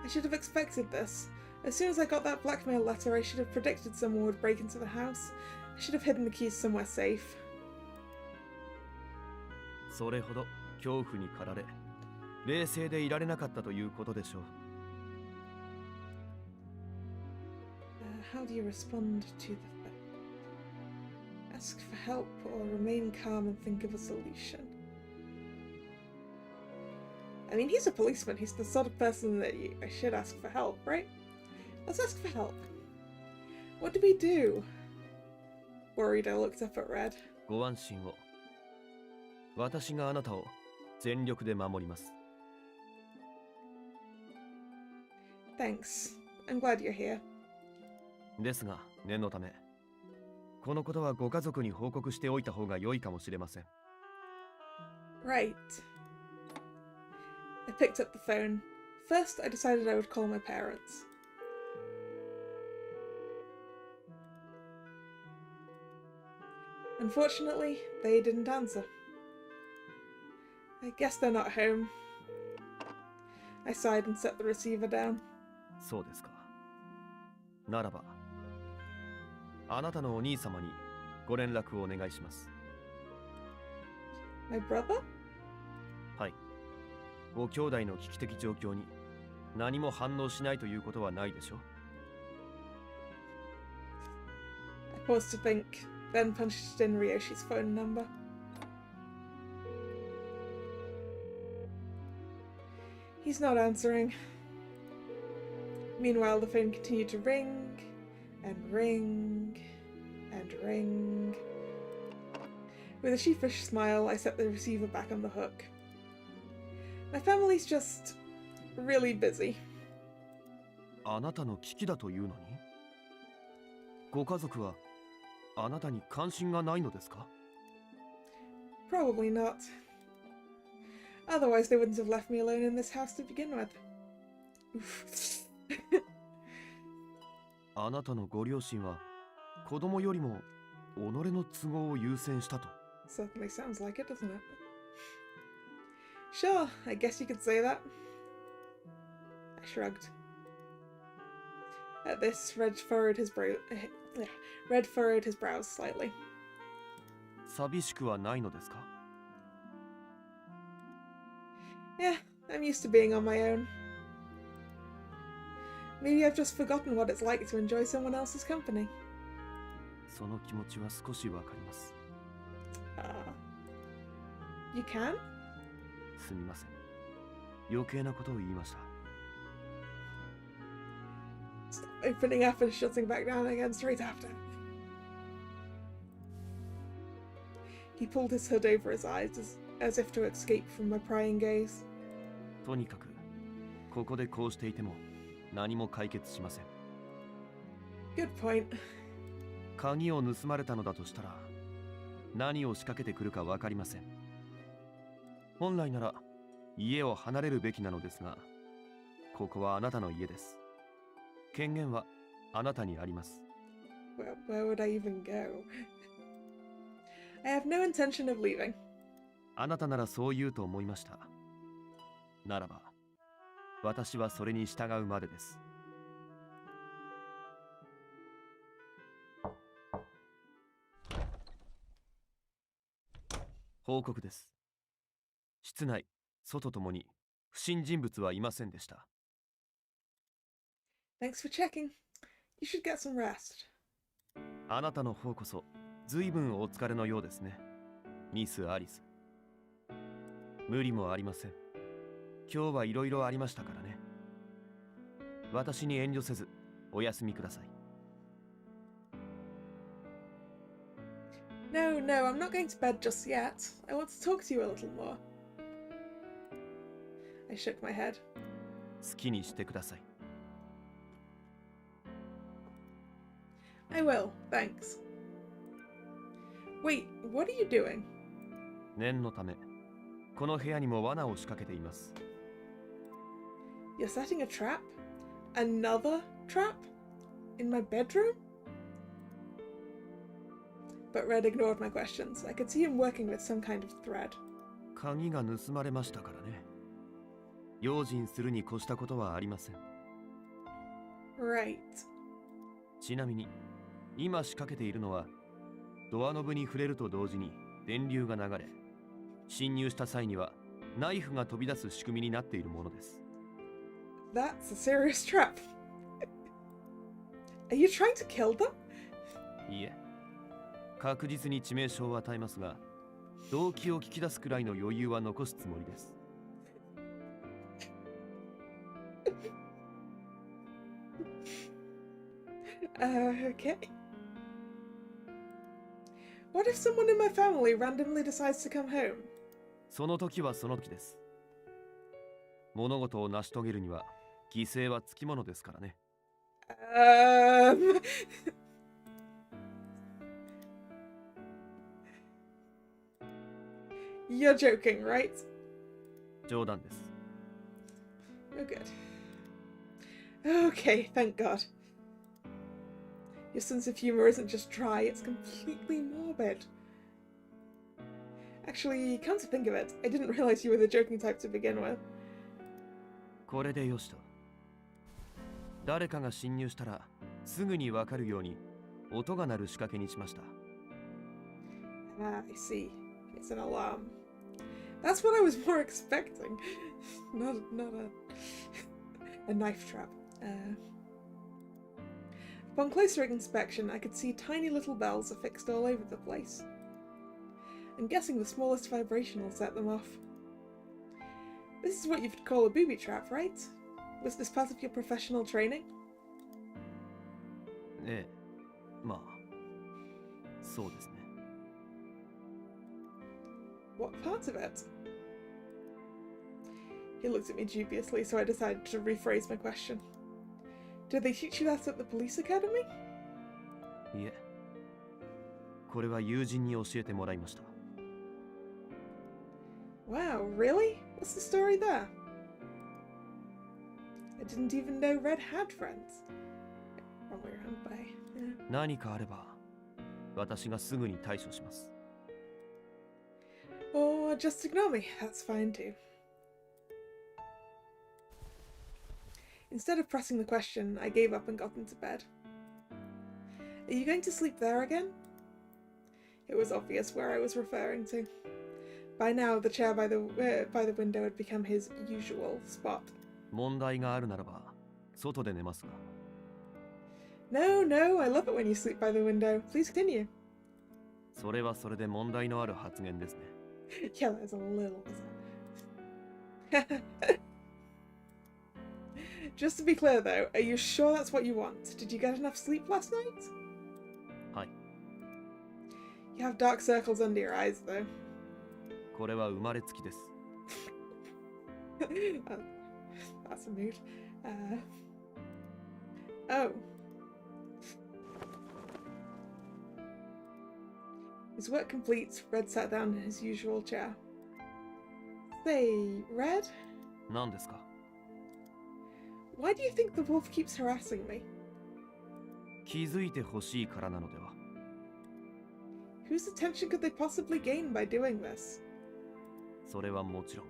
I should have expected this. As soon as I got that blackmail letter, I should have predicted someone would break into the house. I should have hidden the keys somewhere safe. それほど恐怖に駆られ、冷静でいられなかったということでしょう。How do you respond to the ask for help or remain calm and think of a solution? I mean, he's a policeman. He's the sort of person that I should ask for help, right? Let's ask for help. What do we do? Worried, I looked up at Red. ご安心を。私があなたを全力で守ります。 Thanks. I'm glad you're here. ですが念のためこのことはご家族に報告しておいた方が良いかもしれません。 Right. I picked up the phone. First, I decided I would call my parents. Unfortunately, they didn't answer. I guess they're not home. I sighed and set the receiver down. そうですか。ならばあなたのお兄様にご連絡をお願いします。 My brother? はい。ご兄弟の危機的状況に何も反応しないということはないでしょう。 I paused to think, then punched in Ryoshi's phone number. He's not answering. Meanwhile, the phone continued to ring, and ring, and ring. With a sheepish smile, I set the receiver back on the hook. My family's just really busy. あなたの危機だというのにご家族はあなたに関心がないのですか？ Probably not. Otherwise, they wouldn't have left me alone in this house to begin with. あなたのご両親は子供よりも己の都合を優先したと。 Certainly sounds like it, doesn't it? Sure, I guess you could say that. I shrugged. At this, Red furrowed his brows slightly. 寂しくはないのですか？ Yeah, I'm used to being on my own. Maybe I've just forgotten what it's like to enjoy someone else's company. その気持ちは少しわかります。 You can? すみません。余計なことを言いました。 Stop opening up and shutting back down again straight after. He pulled his hood over his eyes as if to escape from my prying gaze. とにかくここでこうしていても何も解決しません。 Good point. 鍵を盗まれたのだとしたら何を仕掛けてくるかわかりません。本来なら家を離れるべきなのですが、ここはあなたの家です。権限はあなたにあります。 Where would I even go? I have no intention of leaving. あなたならそう言うと思いました。ならば私はそれに従うまでです。報告です。室内、外ともに不審人物はいませんでした。 Thanks for checking. You should get some rest. あなたの方こそ随分お疲れのようですね、ミス・アリス。無理もありません。今日はいろいろありましたからね。私に遠慮せずお休みください。 No, I'm not going to bed just yet. I want to talk to you a little more. I shook my head. 好きにしてください。 I will, thanks. Wait, what are you doing? 念のためこの部屋にも罠を仕掛けています。 You're setting a trap? Another trap? In my bedroom? But Red ignored my questions. I could see him working with some kind of thread. 鍵が盗まれましたからね。用心するに越したことはありません。 Right. ちなみに今仕掛けているのはドアノブに触れると同時に電流が流れ、侵入した際にはナイフが飛び出す仕組みになっているものです。 That's a serious trap. Are you trying to kill them? いいえ、確実に致命傷を与えますが、動機を聞き出すくらいの余裕は残すつもりです。 Okay. What if someone in my family randomly decides to come home? その時はその時です。物事を成し遂げるには犠牲はつきものですからね。You're joking, right? 冗談です。Oh, good. Okay, thank God. Your sense of humor isn't just dry, it's completely morbid. Actually, come to think of it, I didn't realize you were the joking type to begin with. これでよしと。誰かが侵入したらすぐにわかるように音が鳴る仕掛けにしました。Ah, I see. It's an alarm. That's what I was more expecting. Not a knife trap. Upon closer inspection, I could see tiny little bells affixed all over the place. I'm guessing the smallest vibration will set them off. This is what you'd call a booby trap, right? Was this part of your professional training? ええ、まあ、そうですね。What part of it? He looked at me dubiously, so I decided to rephrase my question. Did they teach you that at the police academy? いえ、これは友人に教えてもらいました。Wow, really? What's the story there? I didn't even know Red had friends. Wrong way around, but yeah. 何かあれば、私がすぐに対処します。Or just ignore me, that's fine too. Instead of pressing the question, I gave up and got into bed. Are you going to sleep there again? It was obvious where I was referring to. By now, the chair by the window had become his usual spot. 問題があるならば、外で寝ますが。No, no, I love it when you sleep by the window. Please continue. それはそれで問題のある発言ですね。Yeah, that's a little bizarre. Just to be clear though, are you sure that's what you want? Did you get enough sleep last night? はい。You have dark circles under your eyes though. これは生まれつきです。That's a mood. Oh. His work complete, Red sat down in his usual chair. Say, Red? 何ですか？ Why do you think the wolf keeps harassing me? 気づいてほしいからなのでは。Whose attention could they possibly gain by doing this? それはもちろん、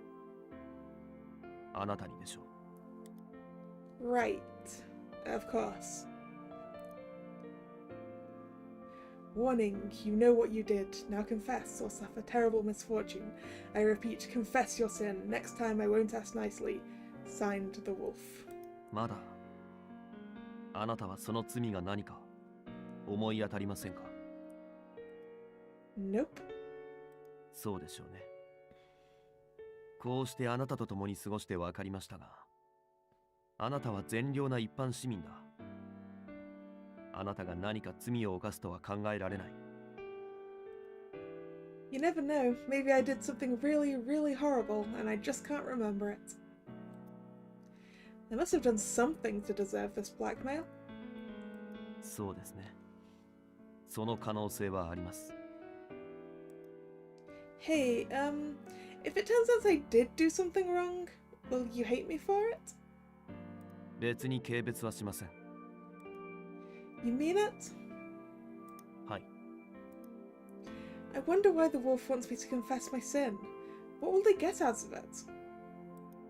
あなたにでしょう。Right. Of course. Warning, you know what you did. Now confess or suffer terrible misfortune. I repeat, confess your sin. Next time I won't ask nicely. Signed, the wolf. まだ、あなたはその罪が何か思い当たりませんか？ Nope. そうでしょうね。こうしてあなたと共に過ごして分かりましたが、あなたは善良な一般市民だ。あなたが何か罪を犯すとは考えられない。You never know. Maybe I did something really, really horrible and I just can't remember it. I must have done something to deserve this blackmail. そうですね。その可能性はあります。Hey, if it turns out I did do something wrong, will you hate me for it? 別に軽蔑はしません。You mean it? はい。I wonder why the wolf wants me to confess my sin. What will they get out of it?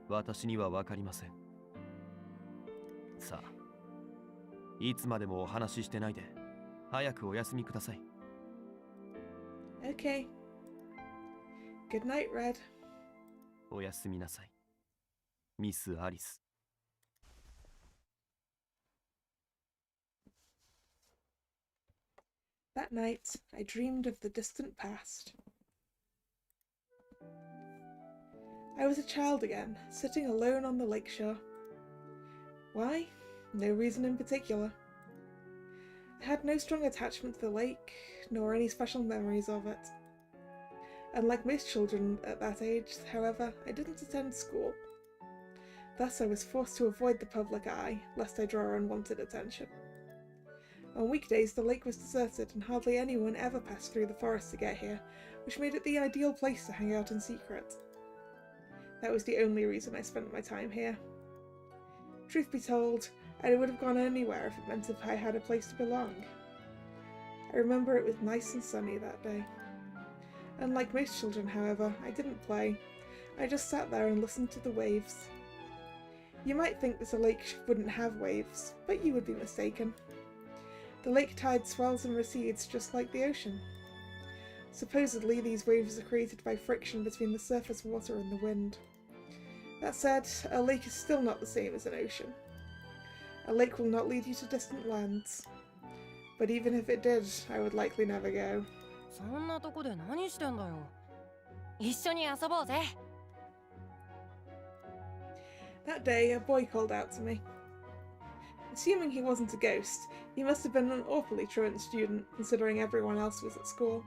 私には分かりません。さあ、いつまでもお話ししてないで、早くお休みください。Okay. Good night, Red. おやすみなさい、ミス・アリス。That night, I dreamed of the distant past. I was a child again, sitting alone on the lakeshore. Why? No reason in particular. I had no strong attachment to the lake, nor any special memories of it. Unlike most children at that age, however, I didn't attend school. Thus I was forced to avoid the public eye, lest I draw unwanted attention. On weekdays the lake was deserted and hardly anyone ever passed through the forest to get here, which made it the ideal place to hang out in secret. That was the only reason I spent my time here. Truth be told, I would have gone anywhere if it meant if I had a place to belong. I remember it was nice and sunny that day. Unlike most children, however, I didn't play. I just sat there and listened to the waves. You might think that a lake wouldn't have waves, but you would be mistaken. The lake tide swells and recedes just like the ocean. Supposedly, these waves are created by friction between the surface water and the wind. That said, a lake is still not the same as an ocean. A lake will not lead you to distant lands. But even if it did, I would likely never go. そんなとこで何してんだよ。一緒に遊ぼうぜ。That day, a boy called out to me. Assuming he wasn't a ghost, he must have been an awfully truant student, considering everyone else was at school.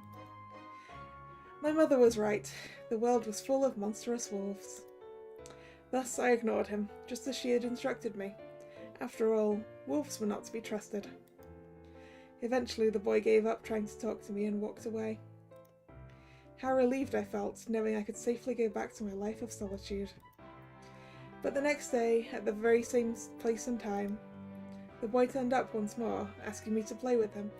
My mother was right. The world was full of monstrous wolves. Thus I ignored him, just as she had instructed me. After all, wolves were not to be trusted. Eventually the boy gave up trying to talk to me and walked away. How relieved I felt, knowing I could safely go back to my life of solitude. But the next day, at the very same place and time, the boy turned up once more, asking me to play with him.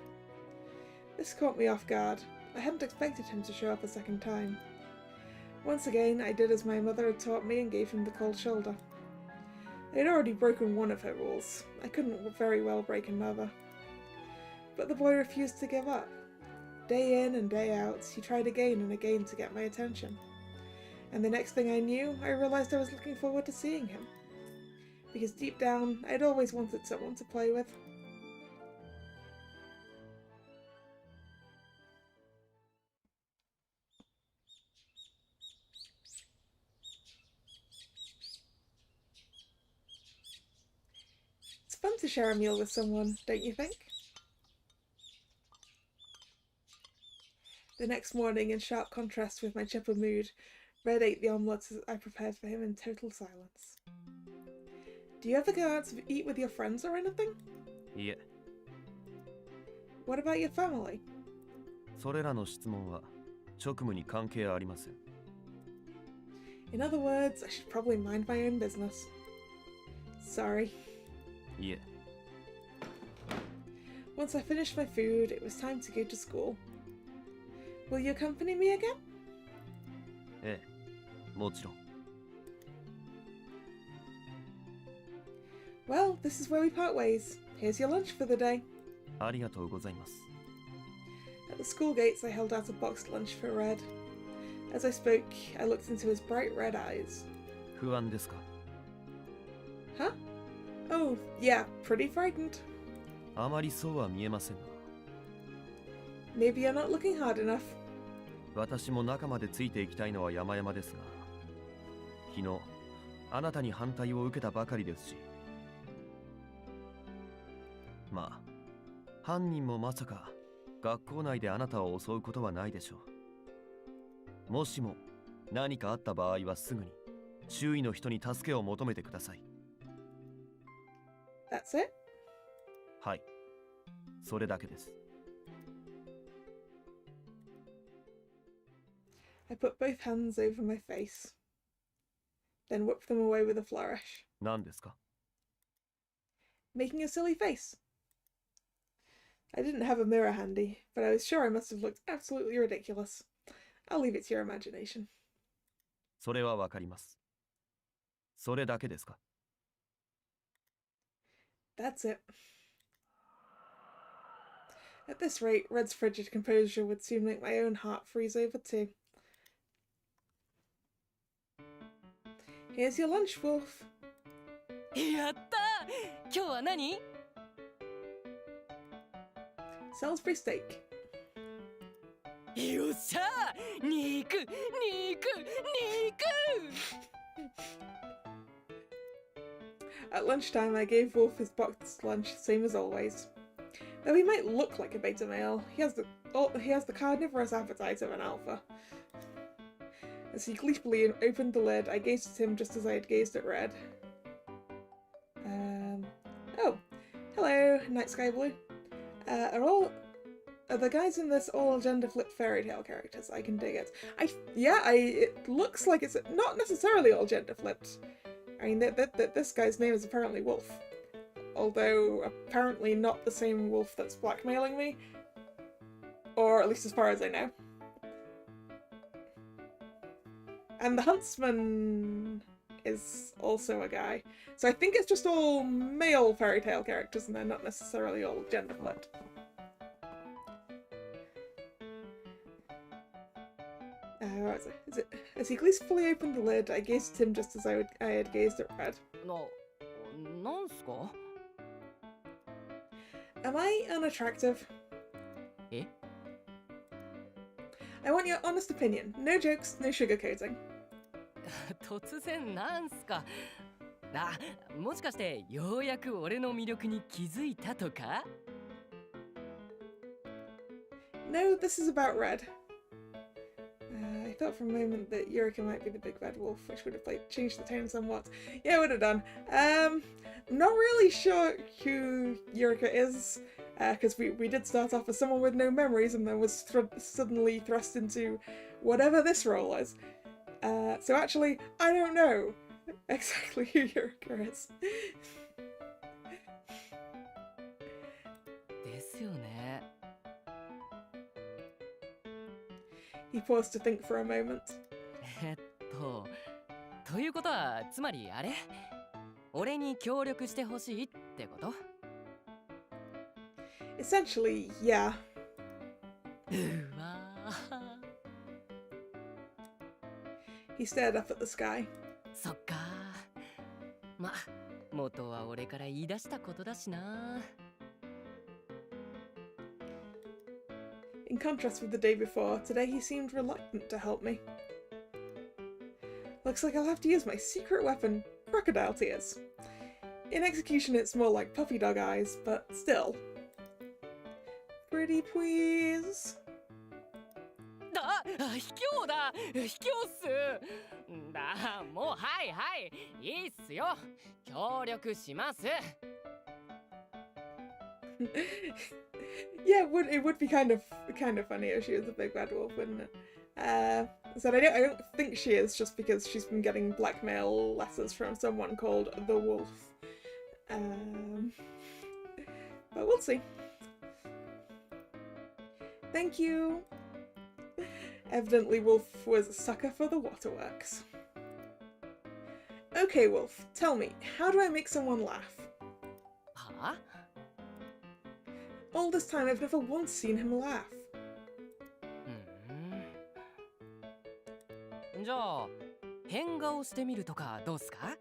This caught me off guard. I hadn't expected him to show up a second time. Once again, I did as my mother had taught me and gave him the cold shoulder. I had already broken one of her rules. I couldn't very well break another. But the boy refused to give up. Day in and day out, he tried again and again to get my attention. And the next thing I knew, I realised I was looking forward to seeing him. Because deep down, I'd always wanted someone to play with. It's fun to share a meal with someone, don't you think? The next morning, in sharp contrast with my chipper mood, Red ate the omelettes I prepared for him in total silence. Do you ever go out to eat with your friends or anything? いえ、 What about your family? それらの質問は職務に関係ありません。 In other words, I should probably mind my own business. Sorry. いえ、 Once I finished my food, it was time to go to school. Will you accompany me again? ええ、もちろん。 Well, this is where we part ways. Here's your lunch for the day. ありがとうございます。 At the school gates, I held out a boxed lunch for Red. As I spoke, I looked into his bright red eyes. 不安ですか？ Huh? Oh, yeah, pretty frightened. あまりそうは見えませんが。 Maybe you're not looking hard enough. 私も中までついていきたいのは山々ですが、昨日あなたに反対を受けたばかりですし、まあ犯人もまさか学校内であなたを襲うことはないでしょう。もしも何かあった場合はすぐに周囲の人に助けを求めてください。 That's it? はい、それだけです。 I put both hands over my face, then whipped them away with a flourish. 何ですか？ Making a silly face. I didn't have a mirror handy, but I was sure I must have looked absolutely ridiculous. I'll leave it to your imagination. それはわかります。それだけですか？ That's it. At this rate, Red's frigid composure would soon make my own heart freeze over too. Here's your lunch, Wolf. やったー。今日は何？ Salisbury steak. よっしゃー。肉肉肉。 At lunchtime, I gave Wolf his boxed lunch, same as always. Though he might look like a beta male, he has the carnivorous appetite of an alpha. As he gleefully opened the lid, I gazed at him just as I had gazed at Red. Oh, hello, Night Sky Blue. Are the guys in this all gender-flipped fairy tale characters? I can dig it. It looks like it's not necessarily all gender-flipped. I mean, this guy's name is apparently Wolf. Although, apparently not the same Wolf that's blackmailing me. Or at least as far as I know. And the Huntsman is also a guy. So I think it's just all male fairy tale characters and they're not necessarily all gender-flipped. Is it? As he gleefully opened the lid, I gazed at him just as I had gazed at Red.なんすか? Am I unattractive? Eh? I want your honest opinion. No jokes, no sugarcoating. 突然なんすか? もしかしてようやく俺の魅力に気づいたとか? No, this is about Red. I thought for a moment that Eureka might be the big bad wolf, which would have changed the tone somewhat. Yeah, it would have done. Not really sure who Eureka is, because we did start off as someone with no memories and then was suddenly thrust into whatever this role is. So actually, I don't know exactly who Eureka is. ですよね. He paused to think for a moment. ということはつまりあれ? 俺に協力してほしいってこと? Essentially, yeah. うわー. He stared up at the sky. そっかー。ま、元は俺から言い出したことだしな。In contrast with the day before, today he seemed reluctant to help me. Looks like I'll have to use my secret weapon, crocodile tears. In execution it's more like puppy dog eyes, but still. Pretty please. 卑怯だ卑怯っすだもうはいはいいいっすよ協力します Yeah, it would be kind of funny if she was a big bad wolf, wouldn't it? So I don't think she is, just because she's been getting blackmail letters from someone called the Wolf. But we'll see. Thank you. Evidently Wolf was a sucker for the waterworks. Okay, Wolf, tell me, how do I make someone laugh? Huh? All this time I've never once seen him laugh. じゃあ変顔してみるとかどうすか?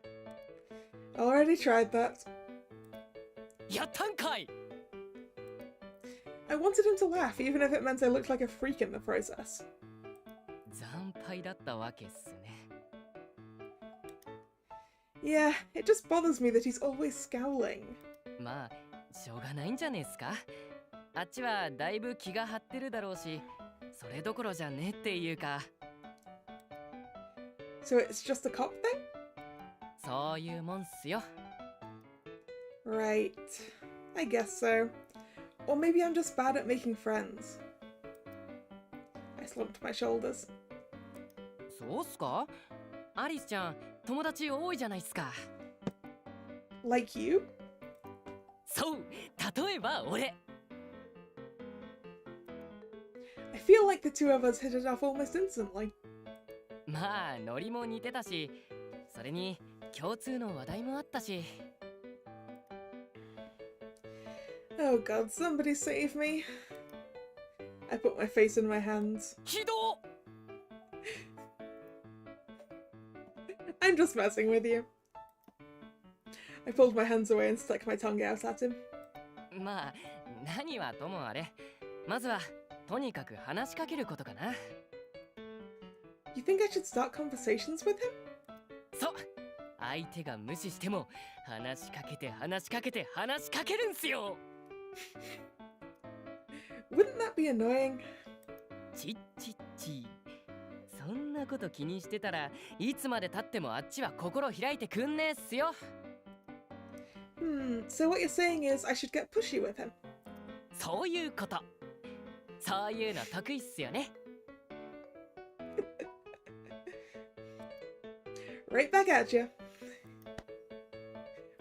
Already tried that. やったんかい! I wanted him to laugh, even if it meant I looked like a freak in the process. 惨敗だったわけっすね. Yeah, it just bothers me that he's always scowling. まあしょうがないんじゃねえっすか? あっちはだいぶ気が張ってるだろうし、それどころじゃねえっていうか。So it's just a cop thing? そういうもんっすよ。Right. I guess so. Or maybe I'm just bad at making friends. I slumped my shoulders. そうっすか? アリスちゃん、友達多いじゃないっすか。Like you? そう、例えば俺。I feel like the two of us hit it off almost instantly. まあ、ノリも似てたし、それに共通の話題もあったし。Oh god, somebody save me. I put my face in my hands. ひど! I'm just messing with you. I pulled my hands away and stuck my tongue out at him. まあ、何はともあれ。まずは、とにかく話しかけることかな。You think I should start conversations with him? そう! 相手が無視しても、話しかけて話しかけて話しかけるんすよ! Wouldn't that be annoying? ちっちっち。そそんなこと気にしてたらいつまで経ってもあっちは心開いてくんねえっすよ。So what you're saying is I should get pushy with him. そういうこと。そういうの得意っすよね。Right back at you.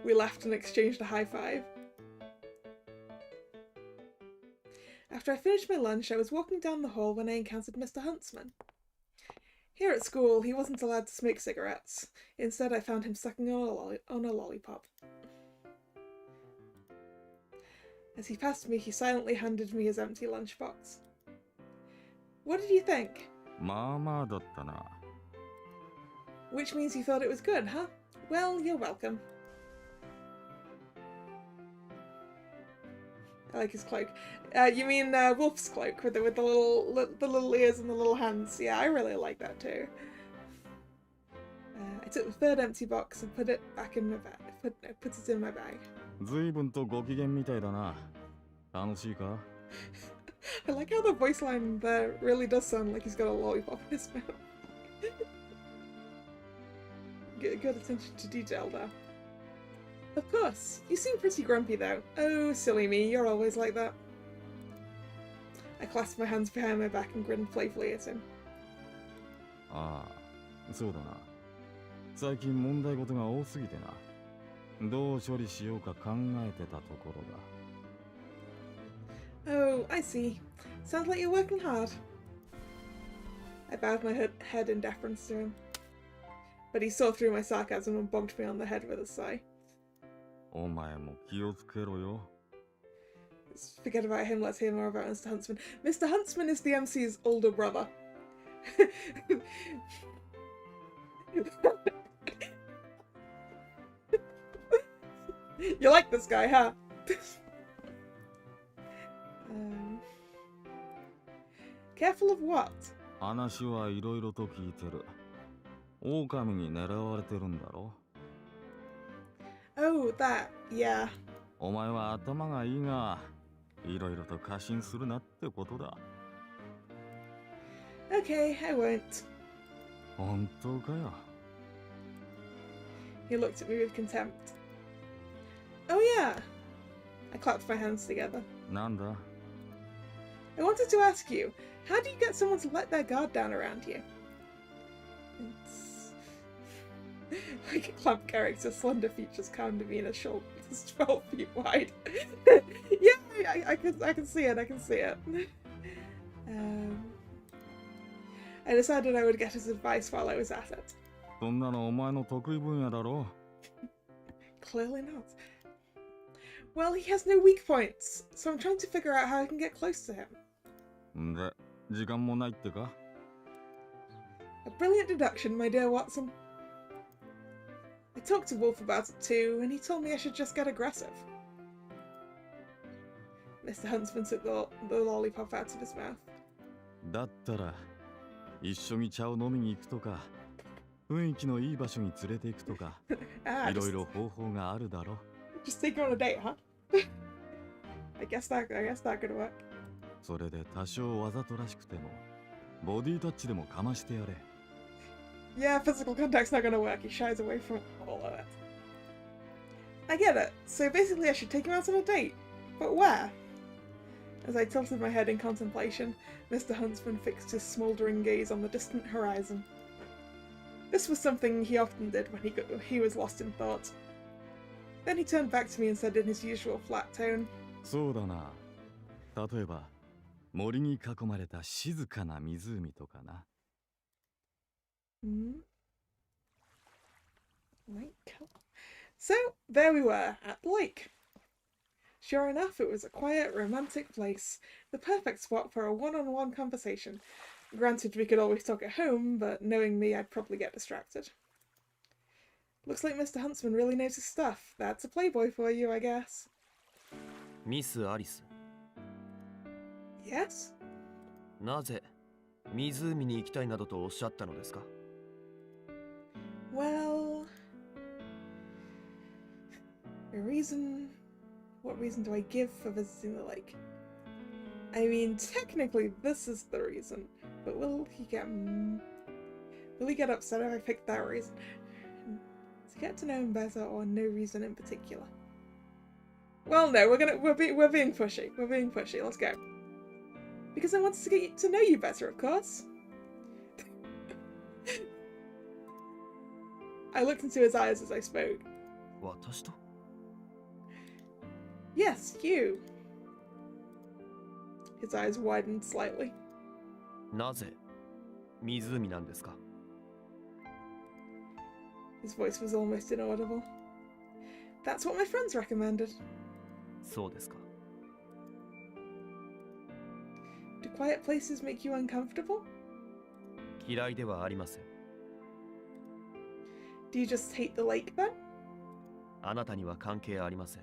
We laughed and exchanged a high five. After I finished my lunch, I was walking down the hall when I encountered Mr. Huntsman. Here at school, he wasn't allowed to smoke cigarettes. Instead, I found him sucking on a lollipop. As he passed me, he silently handed me his empty lunchbox. What did you think? まあまあだったな。 Which means you thought it was good, huh? Well, you're welcome. I like his cloak. You mean Wolf's cloak with the little ears and the little hands? Yeah, I really like that too. I took the third empty box and put it back in my bag. Put it in my bag. 随分とご機嫌みたいだな。楽しいか？ I like how the voice line there really does sound like he's got a lollipop in his mouth. Good attention to detail there. Of course, you seem pretty grumpy though. Oh, silly me, you're always like that. I clasped my hands behind my back and grinned playfully at him. ああ、そうだな。最近問題事が多すぎてな。どう処理しようか考えてたところだ。 Oh, I see. Sounds like you're working hard. I bowed my head in deference to him. But he saw through my sarcasm and bonked me on the head with a sigh. お前も気をつけろよ。 Let's forget about him, let's hear more about Mr. Huntsman. Mr. Huntsman is the MC's older brother. You like this guy, huh? Careful of what? 話はいろいろと聞いてる。狼に狙われてるんだろ？ Oh, that, yeah. お前は頭がいいが、いろいろと過信するなってことだ。 Okay, I won't. 本当かよ。 He looked at me with contempt. Oh yeah! I clapped my hands together. なんだ？ I wanted to ask you, how do you get someone to let their guard down around you? It's... like a clump character, slender features, calm demeanor, shoulders 12 feet wide. Yeah, I can see it, I can see it. I decided I would get his advice while I was at it. そんなのお前の得意分野だろ？ Clearly not. Well, he has no weak points, so I'm trying to figure out how I can get close to him. んで、時間もないってか？ A brilliant deduction, my dear Watson. I talked to Wolf about it too, and he told me I should just get aggressive. Mr. Huntsman took the lollipop out of his mouth. だったら、一緒に茶を飲みに行くとか、雰囲気のいい場所に連れて行くとか、いろいろ方法があるだろ。 Just take her on a date, huh? I guess that could work. それで多少わざとらしくても、ボディタッチでもかましてやれ。 Yeah, physical contact's not gonna work. He shies away from all of it. I get it. So basically I should take him out on a date. But where? As I tilted my head in contemplation, Mr. Huntsman fixed his smouldering gaze on the distant horizon. This was something he often did when he was lost in thought. Then he turned back to me and said in his usual flat tone, そうだな。例えば、森に囲まれた静かな湖とかな。 Lake. So, there we were, at the lake. Sure enough, it was a quiet, romantic place, the perfect spot for a one-on-one conversation. Granted, we could always talk at home, but knowing me, I'd probably get distracted. Looks like Mr. Huntsman really knows his stuff. That's a playboy for you, I guess. ミス・アリス、 Yes? なぜ湖に行きたいなどとおっしゃったのですか？ Well... What reason do I give for visiting the lake? I mean, technically this is the reason, but will he get Will he get upset if I pick that reason? To get to know him better, or no reason in particular? Well, no, we're being pushy. We're being pushy. Let's go. Because I wanted to get to know you better, of course. I looked into his eyes as I spoke. 私と Yes, you. His eyes widened slightly. なぜ湖なんですか His voice was almost inaudible. That's what my friends recommended. そうですか Do quiet places make you uncomfortable? 嫌いではありません Do you just hate the lake then? あなたには関係ありません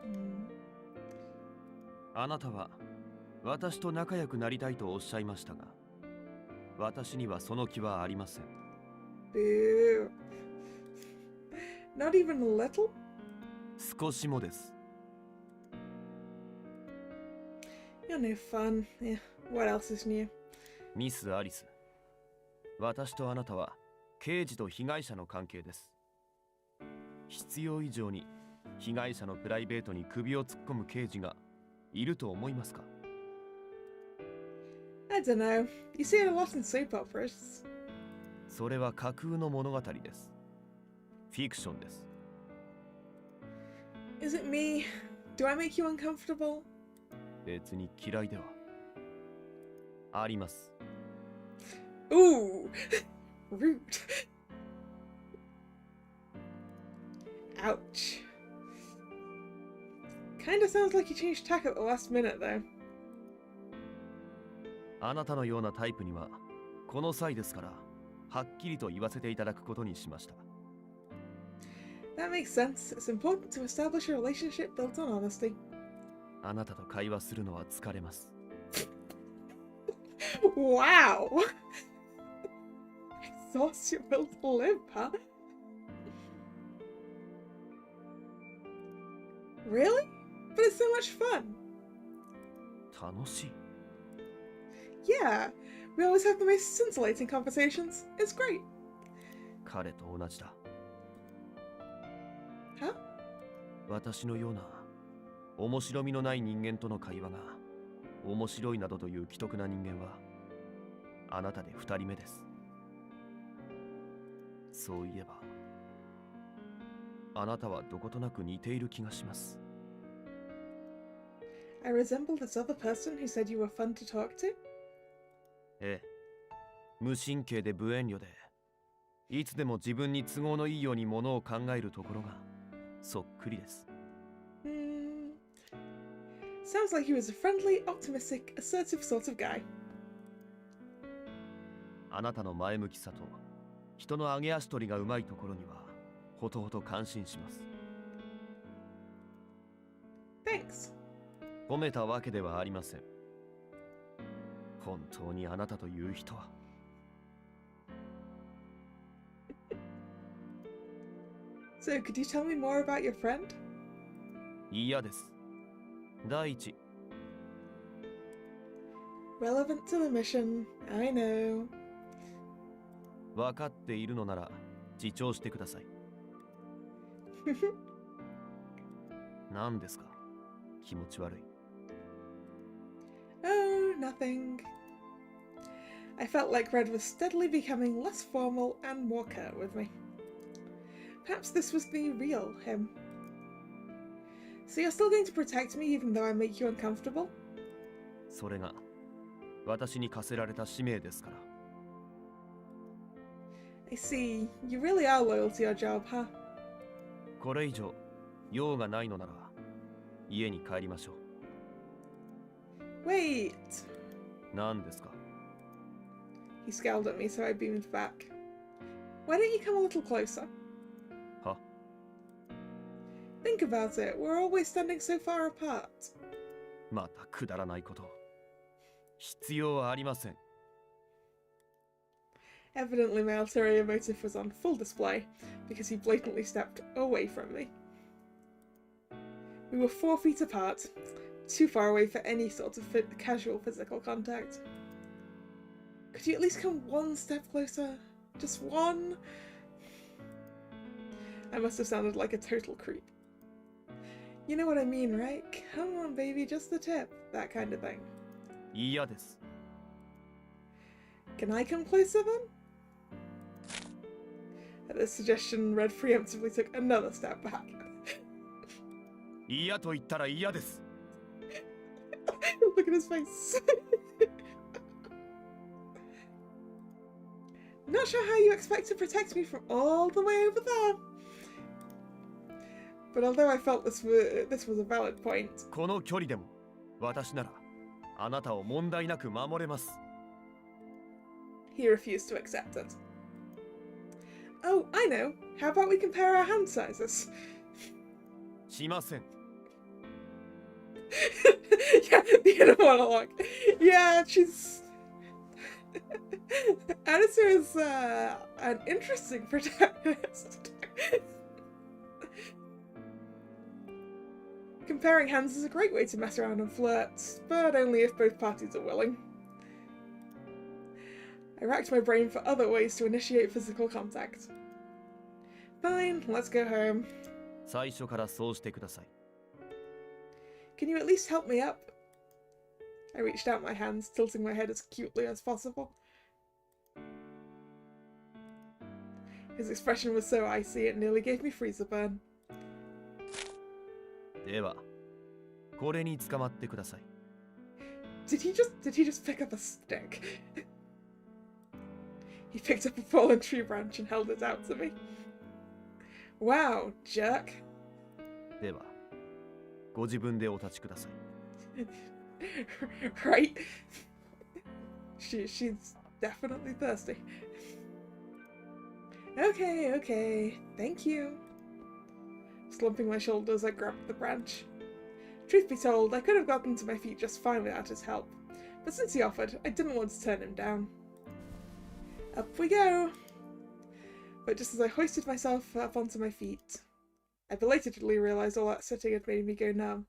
Hmm. あなたは私と仲良くなりたいとおっしゃいましたが私にはその気はありません Boo. Not even a little? 少しもです You're no fun. Yeah, what else is new? ミス・アリス私とあなたは刑事と被害者の関係です必要以上に被害者のプライベートに首を突っ込む刑事がいると思いますか I don't know. You see it a lot in soap operas. それは架空の物語ですフィクションです Is it me? Do I make you uncomfortable? 別に嫌いではあります Ooh! Rude. Ouch. Kinda sounds like you changed tack at the last minute, though. あなたのようなタイプにはこの際ですからはっきりと言わせていただくことにしました That makes sense. It's important to establish a relationship built on honesty. あなたと会話するのは疲れます Wow! Exhaust your will to live, huh? Really? But it's so much fun. 楽しい Yeah, we always have the most scintillating conversations. It's great. 彼と同じだ Huh? 私のような面白みのない人間との会話が面白いなどという奇特な人間はあなたで2人目ですそういえばあなたはどことなく似ている気がします I resemble this other person who said you were fun to talk to? ええ無神経で無遠慮でいつでも自分に都合のいいようにものを考えるところがそっくりです Sounds like he was a friendly, optimistic, assertive sort of guy. あなたの前向きさと人の上げ足取りがうまいところにはほとほと感心します Thanks. 褒めたわけではありません本当にあなたという人は So, could you tell me more about your friend? 嫌です第一 Relevant to the mission, I know. 分かっているのなら自重してください何ですか気持ち悪い Oh, nothing. I felt like Red was steadily becoming less formal and more curt with me. Perhaps this was the real him. So you're still going to protect me even though I make you uncomfortable? それが私に課せられた使命ですから I see. You really are loyal to your job, huh? これ以上用がないのなら家に帰りましょう Wait! 何ですか He scowled at me, so I beamed back. Why don't you come a little closer? は Think about it. We're always standing so far apart. またくだらないことを必要はありません Evidently, my ulterior motive was on full display because he blatantly stepped away from me. We were 4 feet apart, too far away for any sort of casual physical contact. Could could you at least come one step closer? Just one? I must have sounded like a total creep. You know what I mean, right? Come on, baby, just the tip. That kind of thing. 嫌です。 Can I come closer then? At this suggestion, Red preemptively took another step back. 嫌と言ったら嫌です。 Look at his face. Not sure how you expect to protect me from all the way over there. But although I felt this was a valid point, この距離でも私ならあなたを問題なく守れます。 he refused to accept it. Oh, I know. How about we compare our hand sizes? しません。 Yeah, the inner monologue. Yeah, she's... Anissa is an interesting protagonist. Comparing hands is a great way to mess around and flirt, but only if both parties are willing. I racked my brain for other ways to initiate physical contact. Fine, let's go home. 最初からそうしてください。 Can you at least help me up? I reached out my hands, tilting my head as cutely as possible. His expression was so icy it nearly gave me freezer burn. では、これに捕まってください。 Did he just pick up a stick? He picked up a fallen tree branch and held it out to me. Wow, jerk. では、ご自分でお立ちください。 Right? She's definitely thirsty. Okay, okay. Thank you. Slumping my shoulders, I grabbed the branch. Truth be told, I could have gotten to my feet just fine without his help, but since he offered, I didn't want to turn him down. Up we go! But just as I hoisted myself up onto my feet, I belatedly realised all that sitting had made me go numb.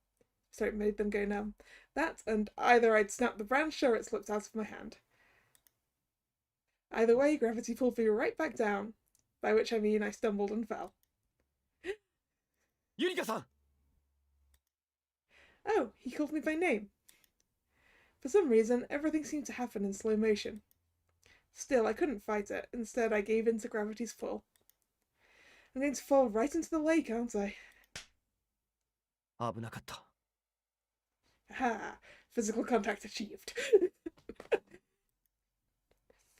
Sorry, made them go numb. That, and either I'd snapped the branch or it slipped out of my hand. Either way, gravity pulled me right back down, by which I mean I stumbled and fell. ゆりかさん Oh, he called me by name. For some reason, everything seemed to happen in slow motion. Still, I couldn't fight it. Instead, I gave in to gravity's pull. I'm going to fall right into the lake, aren't I? 危なかった。 Ha! Physical contact achieved.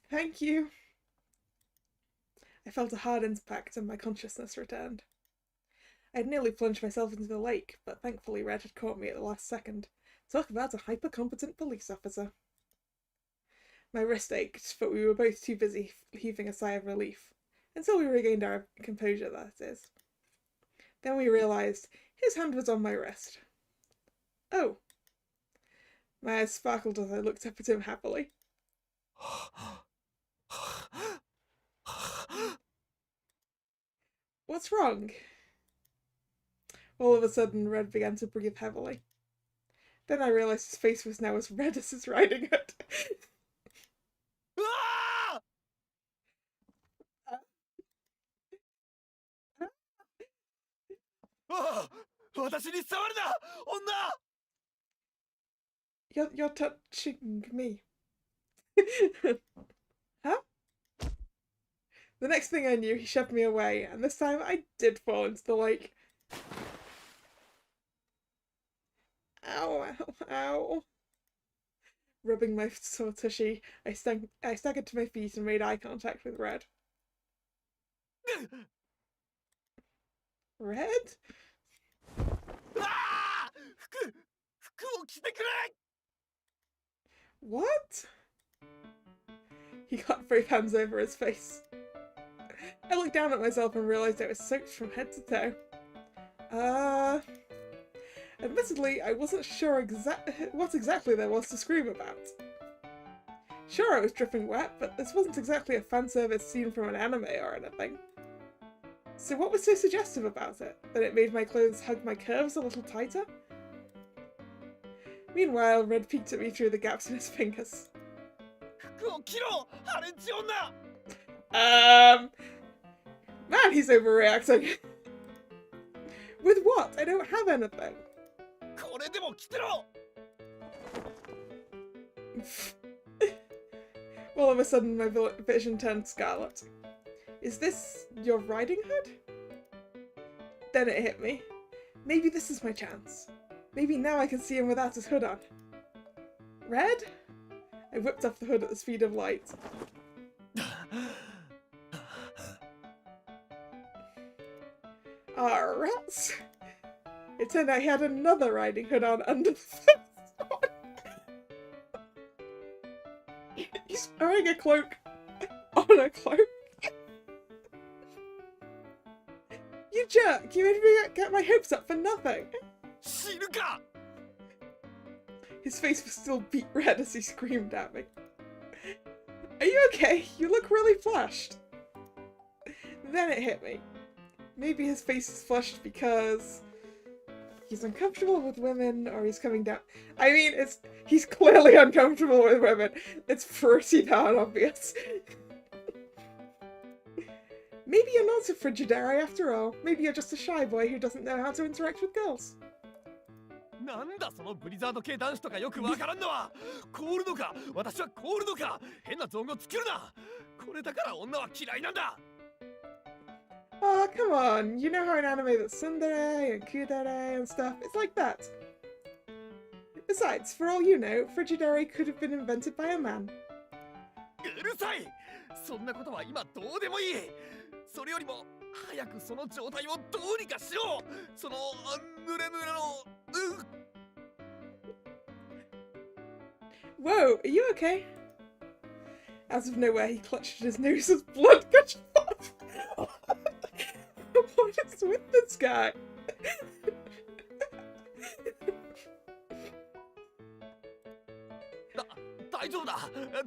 Thank you. I felt a hard impact and my consciousness returned. I had nearly plunged myself into the lake, but thankfully Red had caught me at the last second. Talk about a hyper-competent police officer. My wrist ached, but we were both too busy heaving a sigh of relief. Until we regained our composure, that is. Then we realised his hand was on my wrist. Oh. My eyes sparkled as I looked up at him happily. What's wrong? All of a sudden, Red began to breathe heavily. Then I realised his face was now as red as his riding hood. うわあああ私に触るな女 You're touching me. Huh? The next thing I knew, he shoved me away, and this time I did fall into the lake. Ow, ow, ow. Rubbing my sore tushy, I staggered to my feet and made eye contact with Red. Red? ああ服を着てくれ What? He got both hands over his face. I looked down at myself and realised I was soaked from head to toe. Admittedly, I wasn't sure what exactly there was to scream about. Sure, I was dripping wet, but this wasn't exactly a fan service scene from an anime or anything. So what was so suggestive about it? That it made my clothes hug my curves a little tighter? Meanwhile, Red peeked at me through the gaps in his fingers. 服を着ろハレンチ女 Man, he's overreacting. With what? I don't have anything. これでも着てろ All of a sudden, my vision turned scarlet. Is this your riding hood? Then it hit me. Maybe this is my chance. Maybe now I can see him without his hood on. Red? I whipped off the hood at the speed of light. Ah, rats! It turned out he had another riding hood on under the first one. He's wearing a cloak on a cloak. You jerk! You made me get my hopes up for nothing! 死ぬか His face was still beet red as he screamed at me. Are you okay? You look really flushed. Then it hit me. Maybe his face is flushed because he's uncomfortable with women, or he's coming down. I mean, he's clearly uncomfortable with women. It's pretty darn obvious. Maybe you're not a Frigidary after all. Maybe you're just a shy boy who doesn't know how to interact with girls. なんだそのブリザード系男子とかよくわからんのは凍るのか私は凍るのか変な造語つけるなこれだから女は嫌いなんだ Oh, come on. You know how in anime that's tsundere and kudere and stuff? It's like that. Besides, for all you know, Frigidary could have been invented by a man. うるさいそんなことは今どうでもいいそれよりも早くその状態をどうにかしようその濡れ濡れのWhoa, are you okay? Out of nowhere, he clutched at his nose as blood gushed off. What is with this guy? 大丈夫だ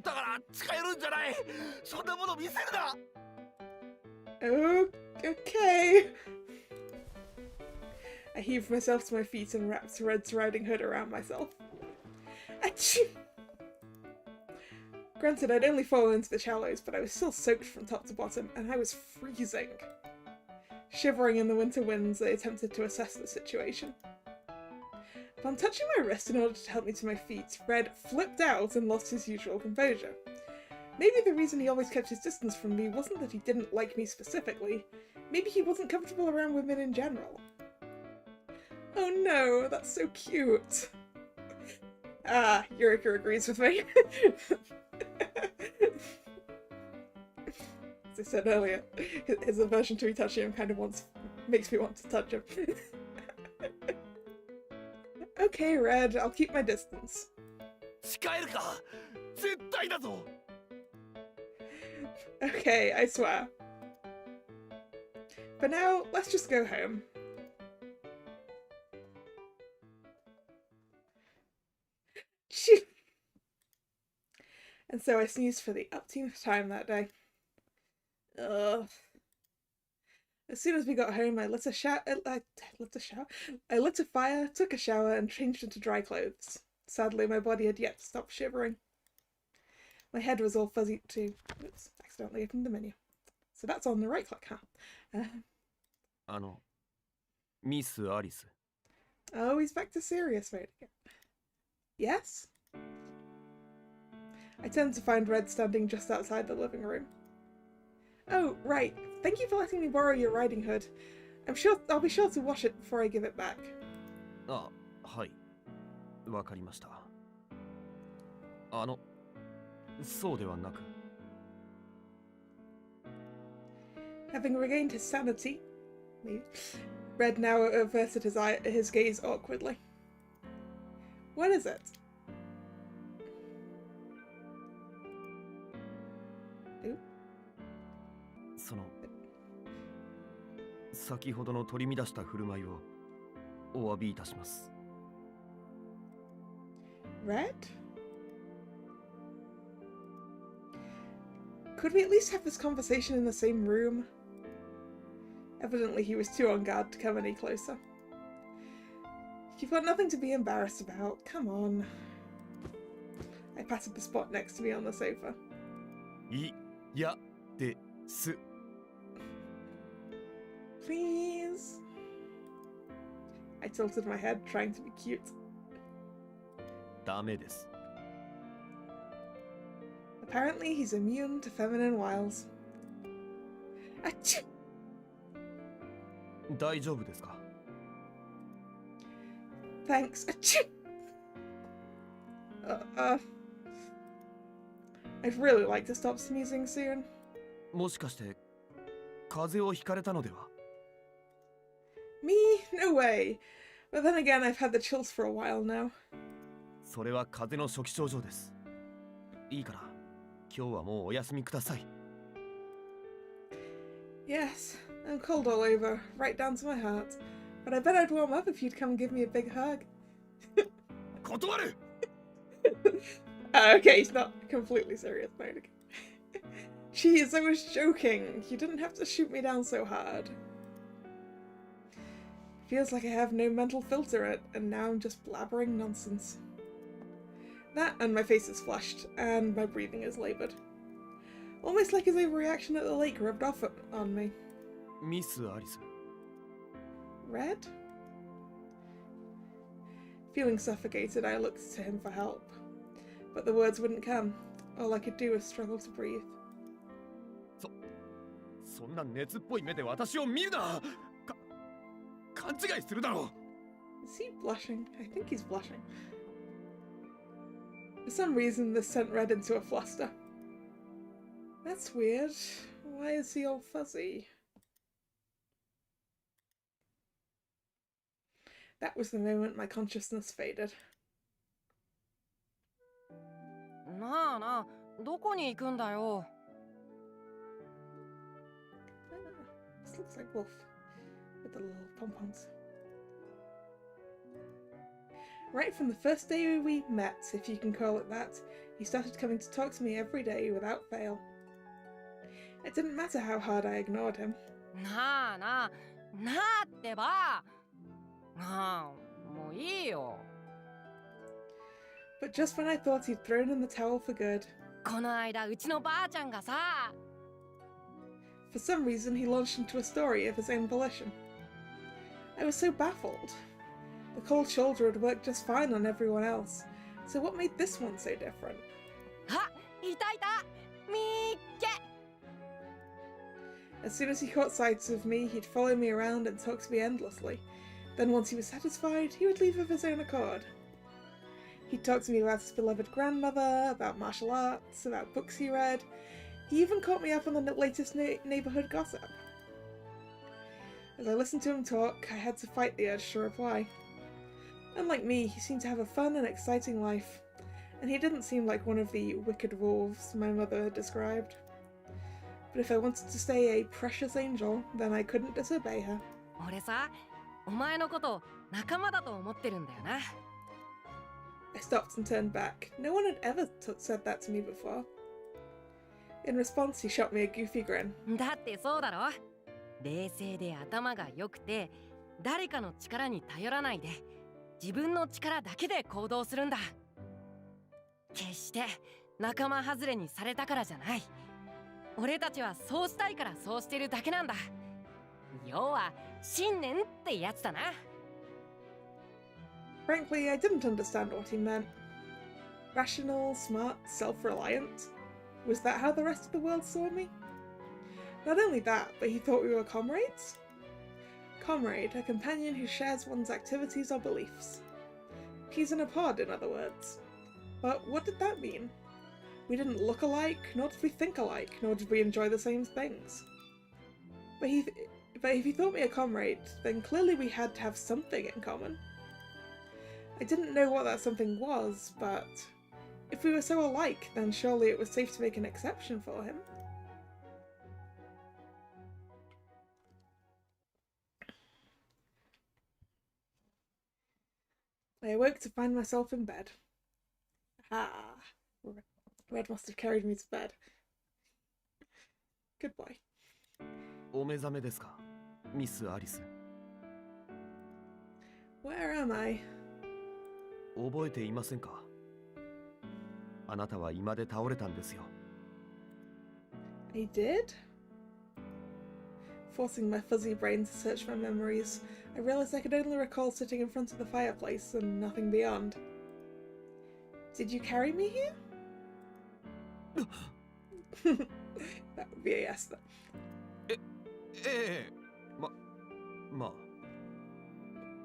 だから近寄るんじゃないそんなもの見せるな Okay. I heaved myself to my feet and wrapped Red's riding hood around myself. Achoo! Granted, I'd only fallen into the shallows, but I was still soaked from top to bottom, and I was freezing. Shivering in the winter winds, I attempted to assess the situation. Upon touching my wrist in order to help me to my feet, Red flipped out and lost his usual composure. Maybe the reason he always kept his distance from me wasn't that he didn't like me specifically. Maybe he wasn't comfortable around women in general. Oh no, that's so cute. Ah, Yurika agrees with me. As I said earlier, his aversion to me touching him kind of makes me want to touch him. Okay, Red, I'll keep my distance. 近えるか絶対だぞ Okay, I swear. For now, let's just go home. And so I sneezed for the upteenth time that day. Ugh. As soon as we got home, I lit a fire, took a shower, and changed into dry clothes. Sadly, my body had yet to stop shivering. My head was all fuzzy too. Oops, accidentally opened the menu. So that's on the right click, huh? Miss Alice. Oh, he's back to serious mode again. Yes? I turned to find Red standing just outside the living room. Oh, right. Thank you for letting me borrow your riding hood. I'll be sure to wash it before I give it back. あ、はい。わかりました。そうではなく。Having regained his sanity, Red now averted his gaze awkwardly. What is it? Ooh. 先ほどの取り乱した振る舞いをお詫びいたします。Red? Could we at least have this conversation in the same room? Evidently he was too on guard to come any closer. You've got nothing to be embarrassed about. Come on. I patted the spot next to me on the sofa. いやです。 Please. I tilted my head, trying to be cute. ダメです。 Apparently, he's immune to feminine wiles. Achoo! 大丈夫ですか？ Thanks. Achoo! I'd really like to stop sneezing soon. もしかして風邪をひかれたのでは？ Me? No way. But then again, I've had the chills for a while now. それは風邪の初期症状です。いいから今日はもうお休みください。 Yes, I'm cold all over, right down to my heart. But I bet I'd warm up if you'd come give me a big hug. 断る。 Okay, he's not completely serious about it. Jeez, I was joking. You didn't have to shoot me down so hard. Feels like I have no mental filter and now I'm just blabbering nonsense. That and my face is flushed, and my breathing is laboured. Almost like his overreaction at the lake rubbed off on me. ミス・アリス。 Red? Feeling suffocated, I looked to him for help. But the words wouldn't come. All I could do was struggle to breathe. そんな熱っぽい目で私を見るな。勘違いするだろう。 Is he blushing? I think he's blushing. For some reason, this sent Red into a fluster. That's weird. Why is he all fuzzy? That was the moment my consciousness faded. なあなあ、どこに行くんだよ。This looks like Wolf with the little pom-poms. Right from the first day we met, if you can call it that, he started coming to talk to me every day without fail. It didn't matter how hard I ignored him. なあなあ、なあってば。ああ、もういいよ。 But just when I thought he'd thrown in the towel for good, この間うちのばあちゃんがさ。 for some reason he launched into a story of his own volition. I was so baffled. The cold shoulder had worked just fine on everyone else, so what made this one so different? あ、いたいた。みーっけ。 As soon as he caught sight of me, he'd follow me around and talk to me endlessly. Then once he was satisfied, he would leave of his own accord. He'd talk to me about his beloved grandmother, about martial arts, about books he read. He even caught me up on the latest neighbourhood gossip. As I listened to him talk, I had to fight the urge to reply. Unlike me, he seemed to have a fun and exciting life, and he didn't seem like one of the wicked wolves my mother had described. But if I wanted to stay a precious angel, then I couldn't disobey her. 俺さ、お前のこと仲間だと思ってるんだよな。 I stopped and turned back. No one had ever said that to me before. In response, he shot me a goofy grin. だってそうだろ。冷静で頭が良くて、誰かの力に頼らないで、自分の力だけで行動するんだ。決して仲間外れにされたからじゃない。俺たちはそうしたいからそうしてるだけなんだ。要は信念ってやつだな。 Frankly, I didn't understand what he meant. Rational, smart, self-reliant? Was that how the rest of the world saw me? Not only that, but he thought we were comrades? Comrade, a companion who shares one's activities or beliefs. Peas in a pod, in other words. But what did that mean? We didn't look alike, nor did we think alike, nor did we enjoy the same things. But if he thought me a comrade, then clearly we had to have something in common. I didn't know what that something was, but if we were so alike, then surely it was safe to make an exception for him. I awoke to find myself in bed. Ah, Red must have carried me to bed. Good boy. お目覚めですか、ミス・アリス。 Where am I? 覚えていませんか？あなたは居間で倒れたんですよ。 I did? Forcing my fuzzy brain to search my memories, I realized I could only recall sitting in front of the fireplace and nothing beyond. Did you carry me here? That would be a yes then. ええ、まあ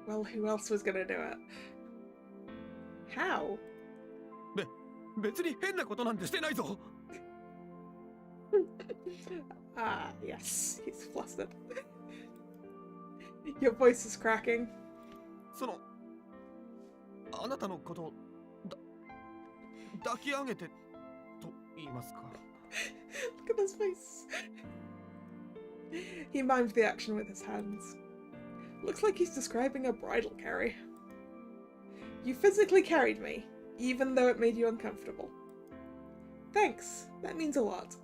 Well, who else was gonna do it? How? 別に変なことなんてしてないぞ。 Ah, yes, he's flustered. Your voice is cracking. そのあなたのことを抱き上げてと言いますか。 Look at his face. He mimed the action with his hands. Looks like he's describing a bridal carry. You physically carried me, even though it made you uncomfortable. Thanks, that means a lot.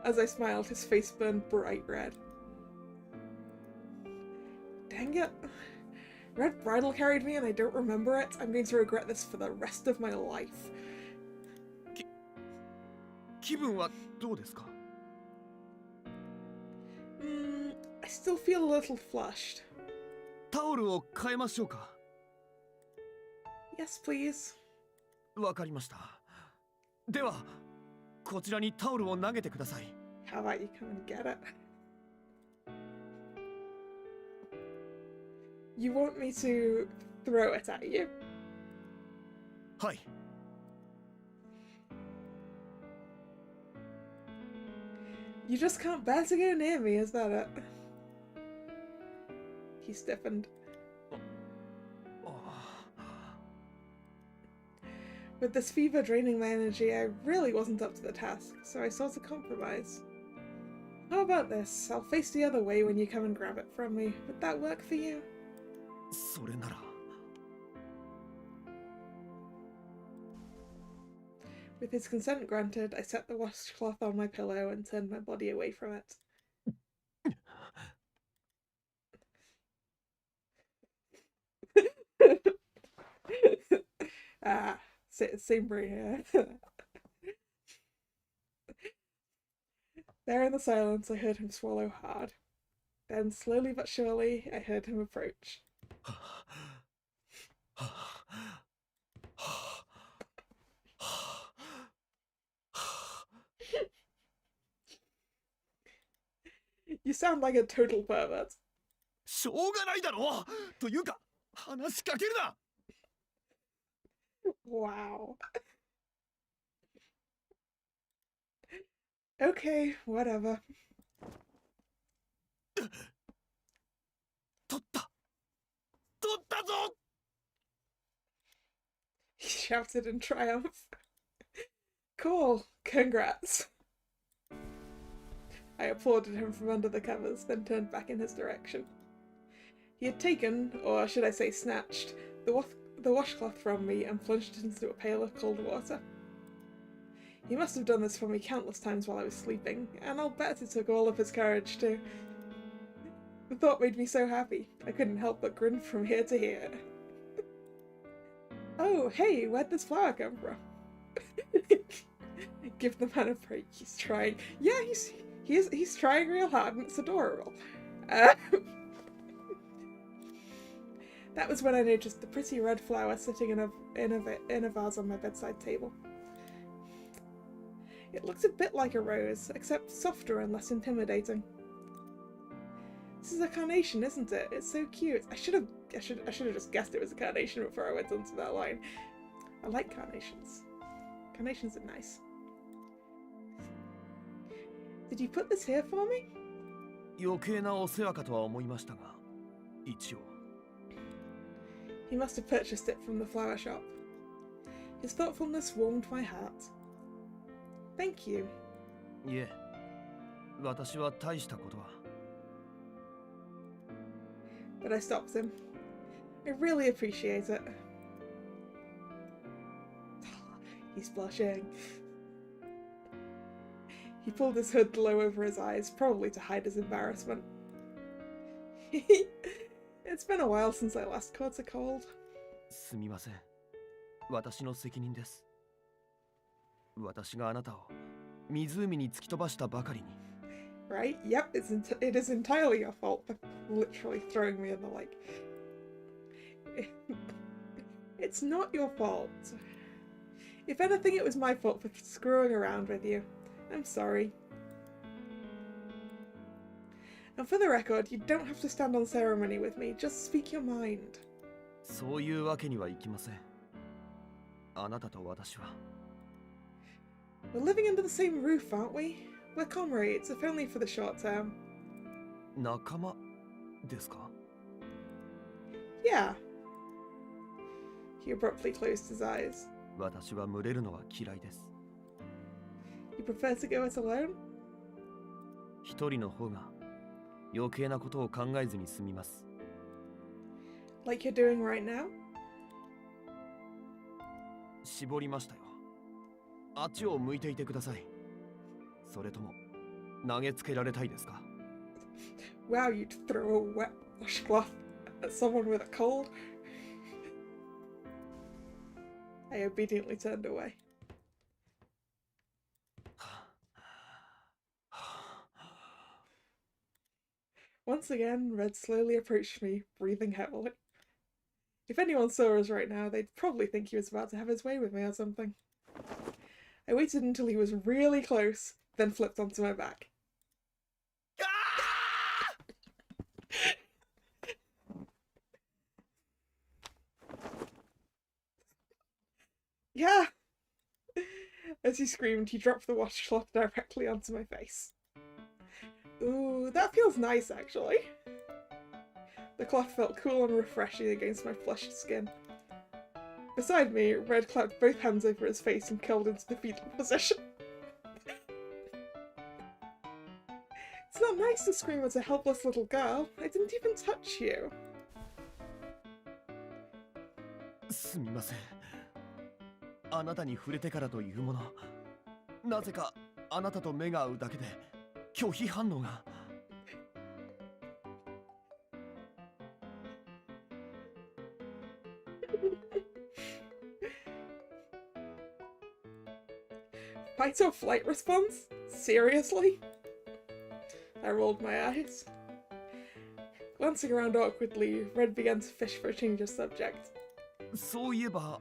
As I smiled, his face burned bright red. Dang it. Red bridal carried me and I don't remember it. I'm going to regret this for the rest of my life. 気分はどうですか？ I still feel a little flushed. タオルを変えましょうか。 Yes, please. わかりました。ではこちらにタオルを投げてください。 How about you come and get it? You want me to throw it at you? はい。 You just can't bear to go near me, is that it? He stiffened. With this fever draining my energy, I really wasn't up to the task, so I sought a compromise. How about this? I'll face the other way when you come and grab it from me. Would that work for you? それなら。 With his consent granted, I set the washcloth on my pillow and turned my body away from it. Same brain here. There in the silence, I heard him swallow hard. Then, slowly but surely, I heard him approach. You sound like a total pervert. しょうがないだろう。というか話しかけるな。 Wow. Okay, whatever. 取ったぞ。 He shouted in triumph. Cool, congrats. I applauded him from under the covers, then turned back in his direction. He had taken, or should I say snatched, the washcloth from me and plunged it into a pail of cold water. He must have done this for me countless times while I was sleeping, and I'll bet it took all of his courage too. The thought made me so happy, I couldn't help but grin from ear to ear. Oh, hey, where'd this flower come from? Give the man a break, he's trying. Yeah, he's trying real hard and it's adorable. That was when I noticed the pretty red flower sitting in a vase on my bedside table. It looked a bit like a rose, except softer and less intimidating. This is a carnation, isn't it? It's so cute. I should have just guessed it was a carnation before I went onto that line. I like carnations. Carnations are nice. Did you put this here for me? 余計なお世話かとは思いましたが、一応。 He must have purchased it from the flower shop. His thoughtfulness warmed my heart. Thank you. いえ、私は大したことは。 But I stopped him. I really appreciate it. He's blushing. He pulled his hood low over his eyes, probably to hide his embarrassment. It's been a while since I last caught a cold. すみません。私の責任です。私があなたを湖に突き飛ばしたばかりに。Right? Yep, it is entirely your fault for literally throwing me in the lake. It's not your fault. If anything, it was my fault for screwing around with you. I'm sorry. And for the record, you don't have to stand on ceremony with me. Just speak your mind. そういうわけにはいきません。あなたと私は。We're living under the same roof, aren't we? We're comrades, if only for the short term. 仲間ですか? Yeah. He abruptly closed his eyes. 私は群れるのは嫌いです。You prefer to go it alone? 一人の方が余計なことを考えずに済みます。Like you're doing right now? 絞りましたよ。あっちを向いていてください。それとも投げつけられたいですか? Wow, you'd throw a wet washcloth at someone with a cold? I obediently turned away. Once again, Red slowly approached me, breathing heavily. If anyone saw us right now, they'd probably think he was about to have his way with me or something. I waited until he was really close, then flipped onto my back. Yeah! As he screamed, he dropped the washcloth directly onto my face. Ooh, that feels nice, actually. The cloth felt cool and refreshing against my flushed skin. Beside me, Red clapped both hands over his face and curled into the fetal position. It's not nice to scream at a helpless little girl. I didn't even touch you. すみません。あなたに触れてからというもの、なぜかあなたと目が合うだけで拒否反応が。Fight or flight response? Seriously? I rolled my eyes. Glancing around awkwardly, Red began to fish for a change of subject. そういえば。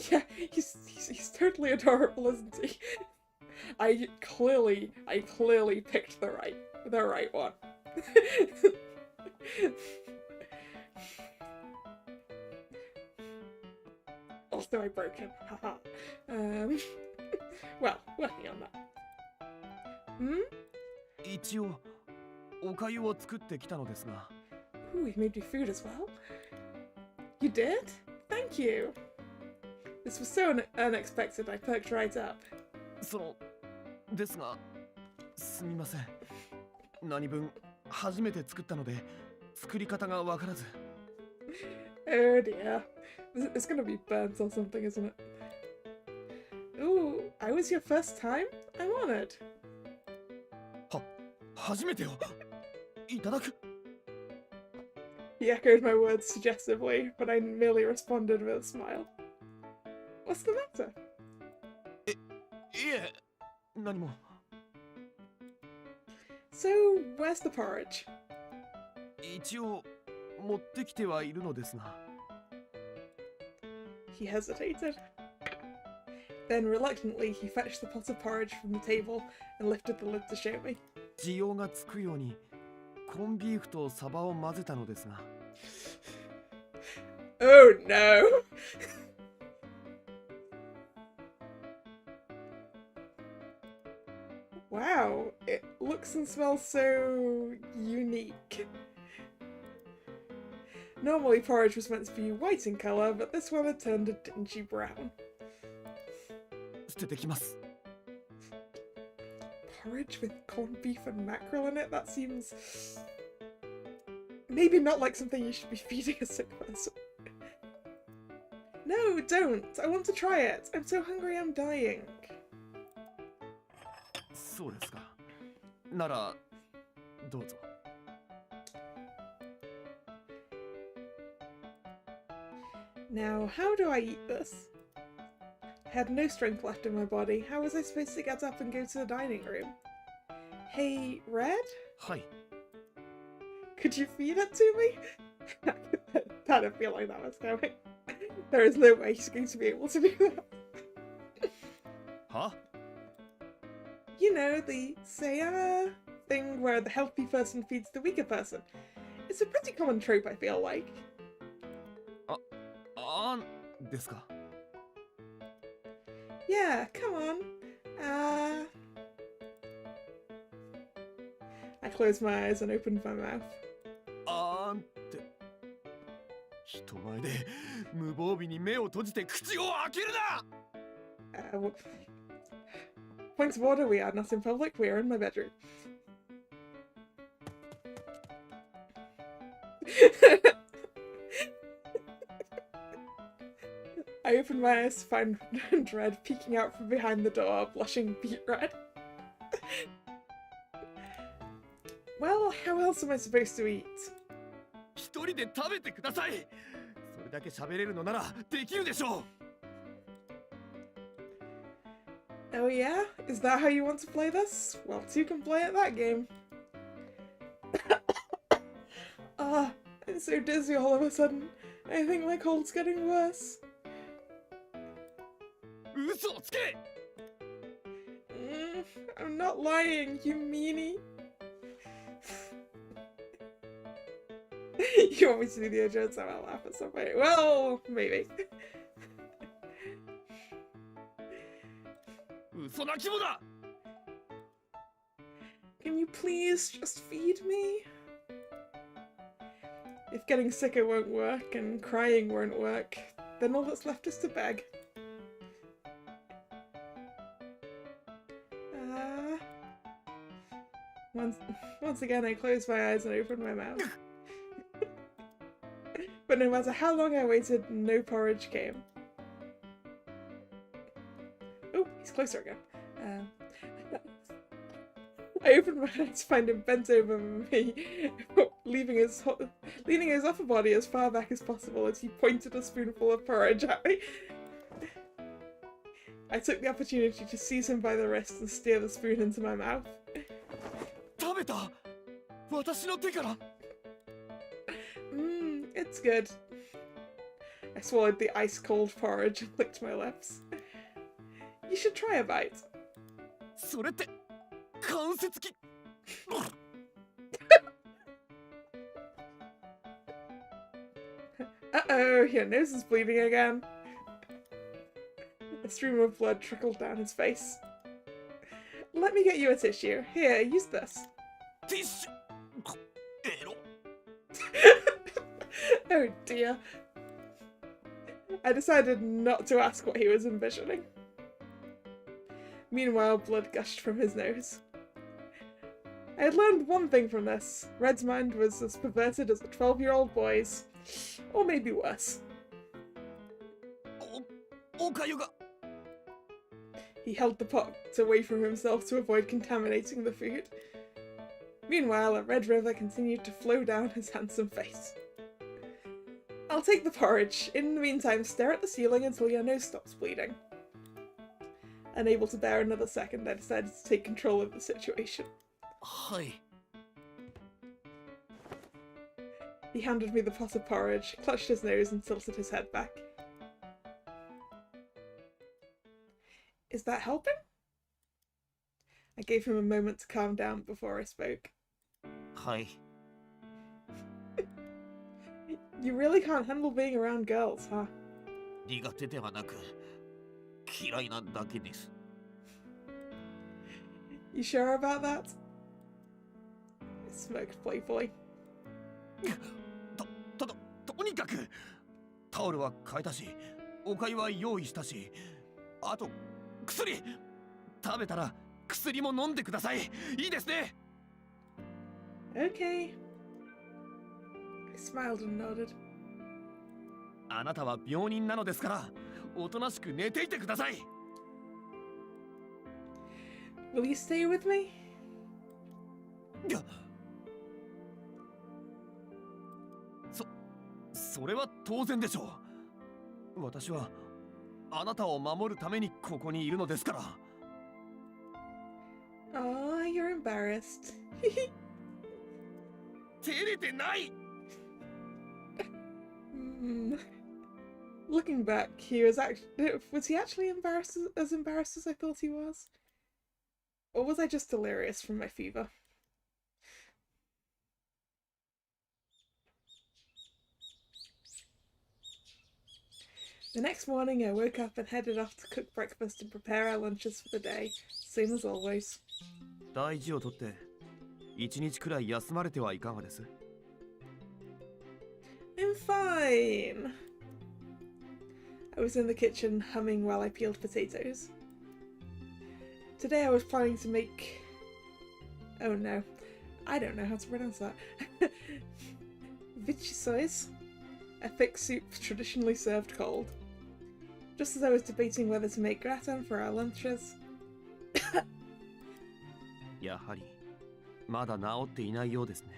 Yeah, he's totally adorable, isn't he? I clearly picked the right one. Also, I broke him. Haha. Well, working on that. Hmm? 一応お粥を作ってきたのですが。Ooh, he made me food as well. You did? Thank you. This was so unexpected, I perked right up. ですが、すみません。何分初めて作ったので作り方がわからず。Oh dear. It's gonna be burnt or something, isn't it? Ooh, I was your first time? I'm honored. 初めてよ。いただく。He echoed my words suggestively, but I merely responded with a smile. What's the matter? いえ、何も。So, where's the porridge? 一応持ってきてはいるのですが。He hesitated. Then reluctantly he fetched the pot of porridge from the table and lifted the lid to show me. 需要がつくようにコンビーフとサバを混ぜたのですが。Oh no! Wow, it looks and smells so unique. Normally porridge was meant to be white in colour, but this one had turned a dingy brown. 捨ててきます。Porridge with corned beef and mackerel in it? That seems... maybe not like something you should be feeding a sick person. No, don't! I want to try it! I'm so hungry I'm dying. そうですか。なら、どうぞ。Now, how do I eat this? I had no strength left in my body. How was I supposed to get up and go to the dining room? Hey, Red? はい。 Could you feed it to me? I had a feeling that was coming. There is no way he's going to be able to do that. は You know, the say thing where the healthy person feeds the weaker person. It's a pretty common trope, I feel like. あんですか Yeah, come on. I closed my eyes and opened my mouth. あんって。人前で無防備に目を閉じて口を開けるな Points of order, we are not in public, we are in my bedroom. I opened my eyes to find Red peeking out from behind the door, blushing beet red. Well, how else am I supposed to eat? 一人で食べてくださいそれだけ喋れるのならできるでしょう Oh yeah? Is that how you want to play this? Well, two can play at that game. Ah, I'm so dizzy all of a sudden. I think my cold's getting worse. 嘘をつけ I'm not lying, you meanie. You want me to do the intro so I'll laugh at something? Well, maybe. 嘘泣きもだ Can you please just feed me? If getting sicker won't work and crying won't work, then all that's left is to beg. Once again, I closed my eyes and opened my mouth. But no matter how long I waited, no porridge came. Oh, he's closer again. I opened my eyes to find him bent over me, leaning his upper body as far back as possible as he pointed a spoonful of porridge at me. I took the opportunity to seize him by the wrist and steer the spoon into my mouth. 食べた私の手から It's good. I swallowed the ice-cold porridge and licked my lips. You should try a bite. それって関節キ Uh-oh, your nose is bleeding again. A stream of blood trickled down his face. Let me get you a tissue. Here, use this. ティッシュエロ Oh dear. I decided not to ask what he was envisioning. Meanwhile, blood gushed from his nose. I had learned one thing from this. Red's mind was as perverted as a 12-year-old boy's. Or maybe worse. おかゆが He held the pot away from himself to avoid contaminating the food. Meanwhile, a red river continued to flow down his handsome face. I'll take the porridge. In the meantime, stare at the ceiling until your nose stops bleeding. Unable to bear another second, I decided to take control of the situation. はい He handed me the pot of porridge, clutched his nose and tilted his head back. Is that helping? I gave him a moment to calm down before I spoke. はい You really can't handle being around girls, huh? 苦手ではなく嫌いなだけです You sure about that? I smirked playfully. とにかくタオルは変えたしおかゆは用意したしあと薬食べたら薬も飲んでくださいいいですね Okay. I smiled and nodded. あなたは病人なのですからおとなしく寝ていてください Will you stay with me? それは当然でしょう私はあなたを守るためにここにいるのですから。Oh, you're embarrassed. 照れてない。Looking back, was he actually embarrassed as I thought he was? Or was I just delirious from my fever? The next morning I woke up and headed off to cook breakfast and prepare our lunches for the day, same as always. 大事をとって一日くらい休まれてはいかがです？ I'm fine. I was in the kitchen humming while I peeled potatoes. Today I was planning to make... Oh no, I don't know how to pronounce that. Vichyssoise, a thick soup traditionally served cold. Just as I was debating whether to make gratin for our lunches... やはりまだ治っていないようですね。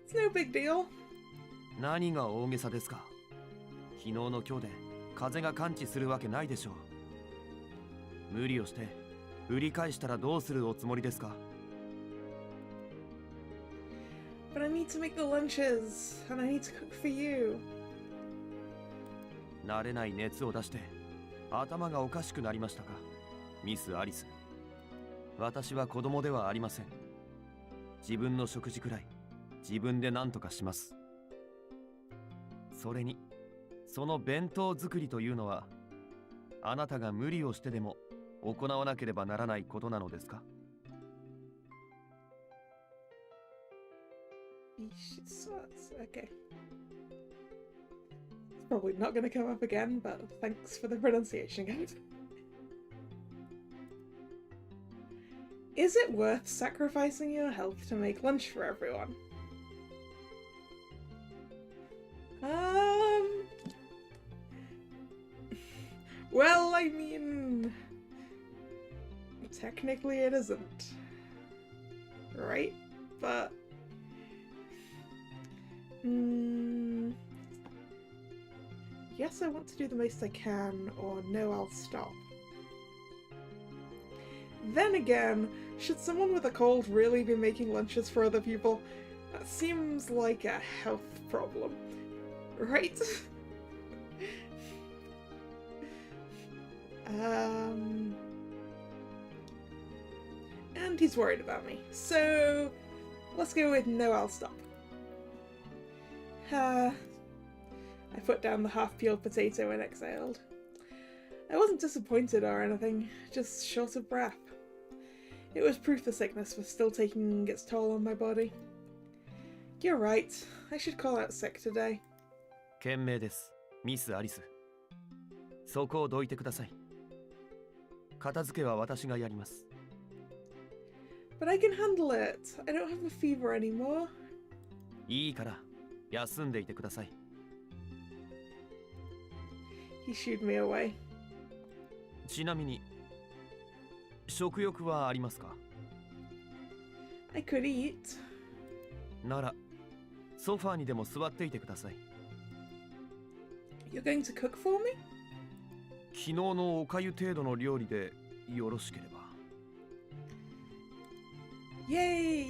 It's no big deal. 何が大げさですか。昨日の今日で風が感知するわけないでしょう。無理をして売り返したらどうするおつもりですか。 But I need to make the lunches, and I need to cook for you. 慣れない熱を出して頭がおかしくなりましたか、ミス・アリス。私は子供ではありません。自分の食事くらい自分で何とかします。それにその弁当作りというのはあなたが無理をしてでも行わなければならないことなのですか。 Okay. It's probably not going to come up again, but thanks for the pronunciation, guys. Is it worth sacrificing your health to make lunch for everyone? Well, I mean, technically it isn't, right? But yes, I want to do the most I can, or no, I'll stop. Then again, should someone with a cold really be making lunches for other people? That seems like a health problem, right? And he's worried about me, so let's go with no, I'll stop. I put down the half-peeled potato and exhaled. I wasn't disappointed or anything, just short of breath. It was proof the sickness was still taking its toll on my body. You're right, I should call out sick today. 賢明です、ミス・アリス。そこをどいてください。片付けは私がやります。 But I can handle it. I don't have a fever anymore. いいから休んでいてください。 He shooed me away. ちなみに食欲はありますか？ I could eat. ならソファーにでも座っていてください。 You're going to cook for me? 昨日のおかゆ程度の料理でよろしければ。 Yay!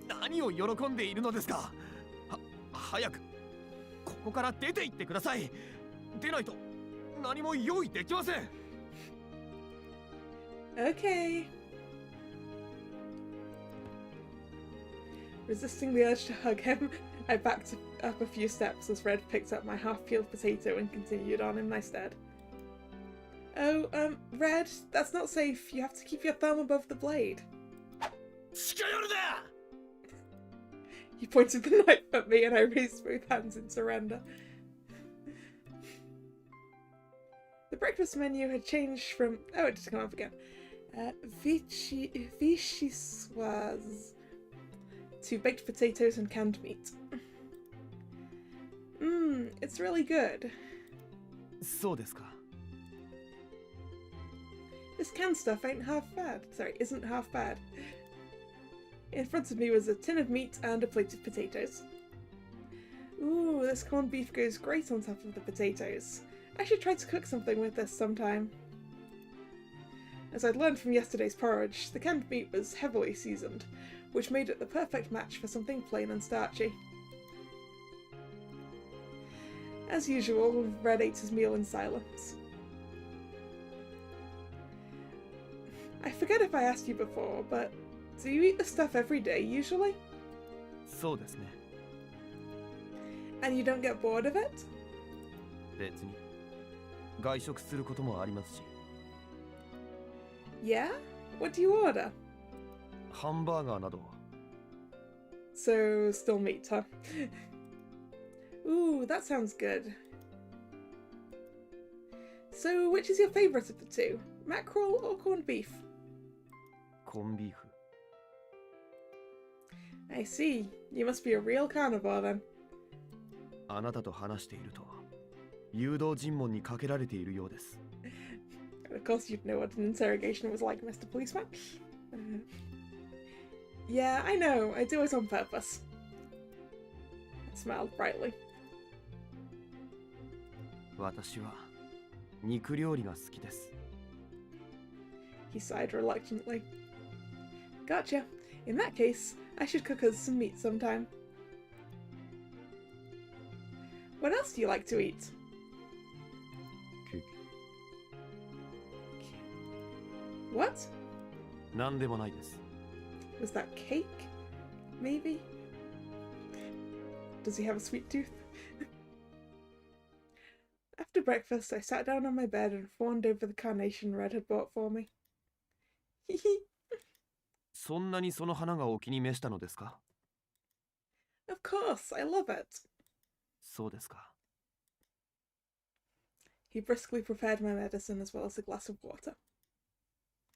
何を喜んでいるのですか。早くここから出て行ってください。出ないと何も用意できません。 Okay. Resisting the urge to hug him, I backed up a few steps as Red picked up my half-peeled potato and continued on in my stead. Oh, Red, that's not safe. You have to keep your thumb above the blade. 近寄るな! He pointed the knife at me and I raised both hands in surrender. The breakfast menu had changed from... Oh, it just came up again. Vichyssoise to baked potatoes and canned meat. It's really good. そうですか。 This canned stuff ain't half bad. Sorry, isn't half bad. In front of me was a tin of meat and a plate of potatoes. Ooh, this corned beef goes great on top of the potatoes. I should try to cook something with this sometime. As I'd learned from yesterday's porridge, the canned meat was heavily seasoned, which made it the perfect match for something plain and starchy. As usual, Red ate his meal in silence. I forget if I asked you before, but do you eat the stuff every day usually? そうですね。 And you don't get bored of it? 別に外食することもありますし、 Yeah? What do you order? ハンバーガーなど。 So, still meat, huh? Ooh, that sounds good. So, which is your favourite of the two? Mackerel or corned beef? コンビーフ。 I see. You must be a real carnivore then. あなたと話していると誘導尋問にかけられているようです。 Of course you'd know what an interrogation was like, Mr. Policeman. Yeah, I know. I do it on purpose. I smiled brightly. 私は肉料理が好きです。 He sighed reluctantly. Gotcha. In that case, I should cook us some meat sometime. What else do you like to eat? ケーキ What? 何でもないです。 Was that cake? Maybe? Does he have a sweet tooth? After breakfast, I sat down on my bed and fawned over the carnation Red had bought for me. そんなにその花がお気に召したのですか？ Of course, I love it. そうですか。 He briskly prepared my medicine as well as a glass of water.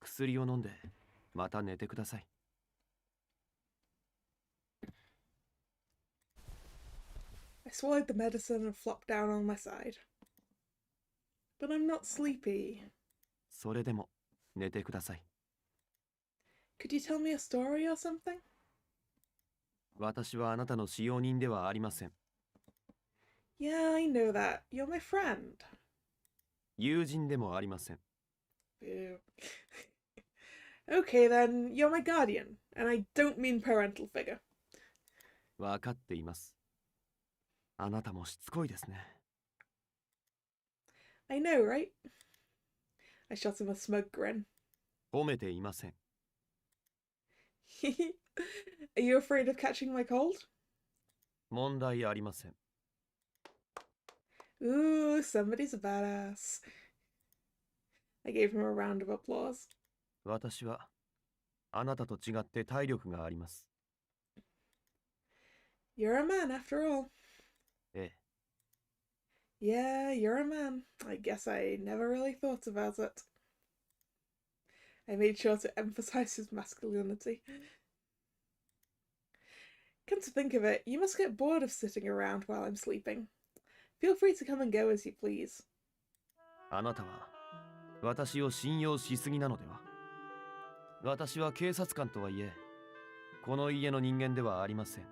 薬を飲んでまた寝てください。 I swallowed the medicine and flopped down on my side. But I'm not sleepy. それでも寝てください。 Could you tell me a story or something? 私はあなたの使用人ではありません。 Yeah, I know that. You're my friend. 友人でもありません。 Boo. Okay then, you're my guardian, and I don't mean parental figure. わかっています。あなたもしつこいですね。 I know, right? I shot him a smug grin. 褒めていません。 Are you afraid of catching my cold? 問題ありません。 Ooh, somebody's a badass. I gave him a round of applause. 私はあなたと違って体力があります。 You're a man after all. ええ。 Yeah, you're a man. I guess I never really thought about it. I made sure to emphasize his masculinity. Come to think of it, you must get bored of sitting around while I'm sleeping. Feel free to come and go as you please. あなたは私を信用しすぎなのでは？私は警察官とはいえ、この家の人間ではありません。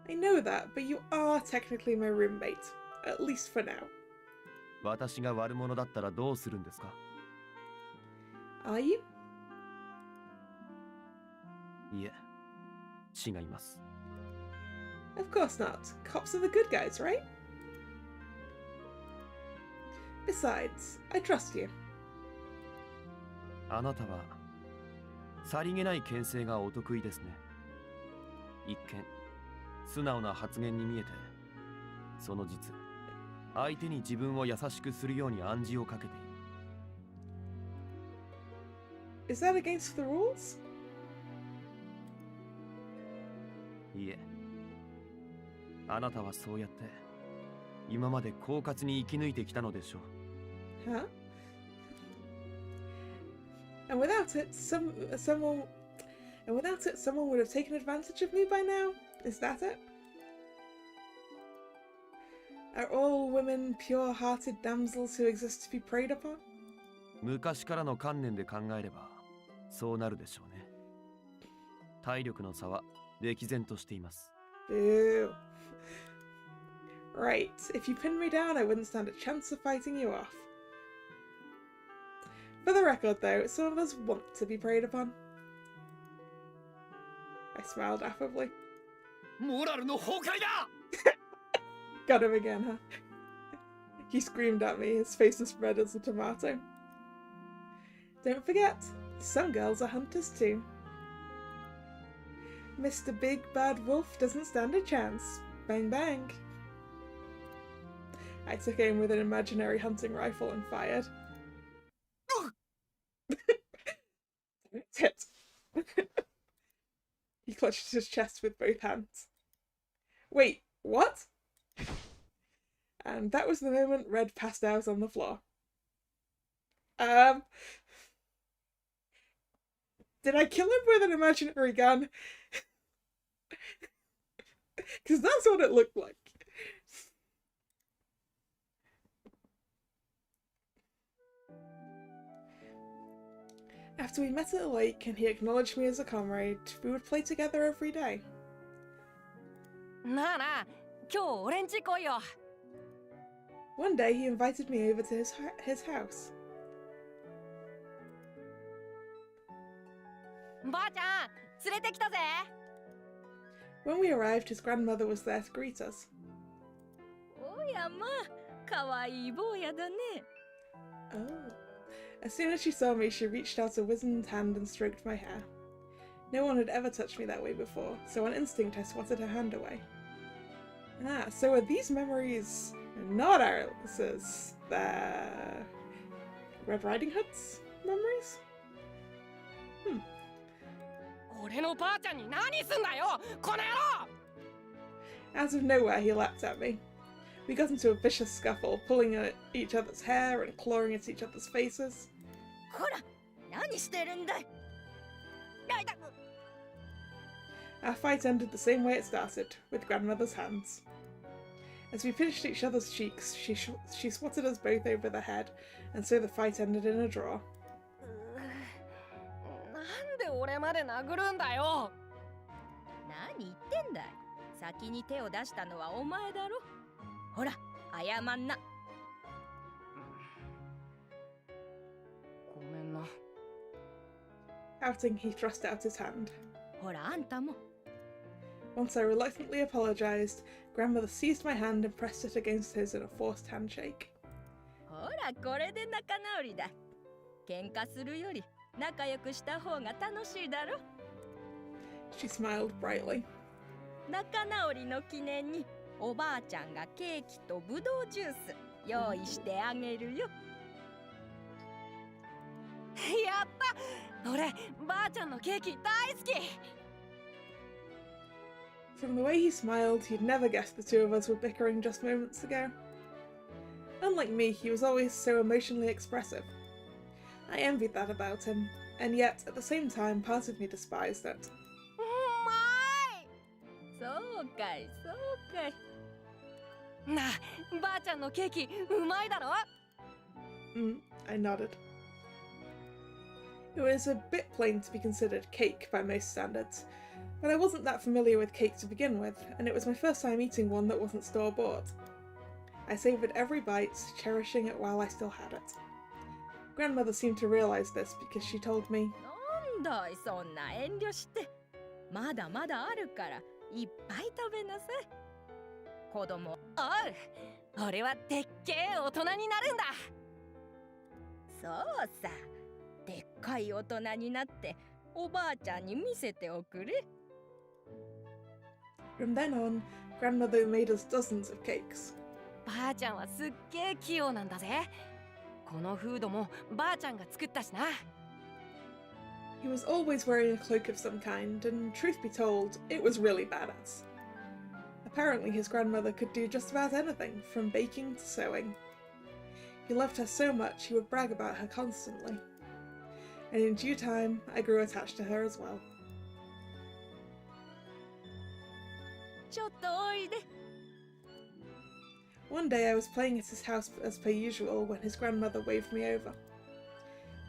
I know that, but you are technically my roommate. At least for now. 私が悪者だったらどうするんですか？ Are you? いえ、違います。 Of course not. Cops are the good guys, right? Besides, I trust you. あなたはさりげない牽制がお得意ですね。一見素直な発言に見えて、その実相手に自分を優しくするように暗示をかけている。 Is that against the rules? いえ、あなたはそうやって今まで狡猾に生き抜いてきたのでしょう。 Huh? And without it, someone would have taken advantage of me by now? Is that it? Are all women pure-hearted damsels who exist to be preyed upon? 昔からの観念で考えればそうなるでしょうね。体力の差は歴然としています。Boo. Right, if you pinned me down, I wouldn't stand a chance of fighting you off. For the record, though, some of us want to be preyed upon. I smiled affably. Got him again, huh? He screamed at me, his face as red as a tomato. Don't forget, some girls are hunters too. Mr. Big Bad Wolf doesn't stand a chance. Bang bang. I took aim with an imaginary hunting rifle and fired. It's hit. He clutched his chest with both hands. Wait, what? And that was the moment Red passed out on the floor. Did I kill him with an imaginary gun? Because that's what it looked like. After we met at a lake and he acknowledged me as a comrade, we would play together every day. なあなあ、今日俺んち来いよ。 One day he invited me over to his house. ばあちゃん、連れてきたぜ。 When we arrived, his grandmother was there to greet us. おやまあ、かわいい坊やだね。 Oh. As soon as she saw me, she reached out a wizened hand and stroked my hair. No one had ever touched me that way before, so on instinct I swatted her hand away. Ah, so are these memories not Alice's? Red Riding Hood's memories? 俺のばあちゃんに何すんだよこの野郎 Out of nowhere, he leapt at me. We got into a vicious scuffle, pulling at each other's hair and clawing at each other's faces. ほら、何してるんだい。痛い。 Our fight ended the same way it started, with grandmother's hands. As we pinched each other's cheeks, she swatted us both over the head, and so the fight ended in a draw. なんで俺まで殴るんだよ。何言ってんだい。先に手を出したのはお前だろ。ほら、謝んな。ごめんな。Pouting, he thrust out his hand. ほら、あんたも。 Once I reluctantly apologized, grandmother seized my hand and pressed it against his in a forced handshake. ほら、これで仲直りだ。喧嘩するより仲良くした方が楽しいだろ。 She smiled brightly. 仲直りの記念におばあちゃんがケーキとぶどうジュース用意してあげるよ。やった俺ばあちゃんのケーキ大好き From the way he smiled, you'd never guessed the two of us were bickering just moments ago. Unlike me, he was always so emotionally expressive. I envied that about him, and yet, at the same time, part of me despised it. うまいそうかい、そうかい。なあばあちゃんのケーキうまいだろ I nodded. It was a bit plain to be considered cake by most standards, but I wasn't that familiar with cake to begin with, and it was my first time eating one that wasn't store-bought. I savoured every bite, cherishing it while I still had it. Grandmother seemed to realise this because she told me, なんだい、そんな遠慮して。まだまだあるからいっぱい食べなさい。子供。おう俺はでっけえ大人になるんだそうさ。でっかい大人になっておばあちゃんに見せておくれ。 From then on, grandmother made us dozens of cakes. ばあちゃんはすっげえ器用なんだぜこのフードもばあちゃんが作ったしな He was always wearing a cloak of some kind, and truth be told, it was really badass. Apparently his grandmother could do just about anything, from baking to sewing. He loved her so much he would brag about her constantly. And in due time, I grew attached to her as well. ちょっとおいで。 One day I was playing at his house as per usual when his grandmother waved me over.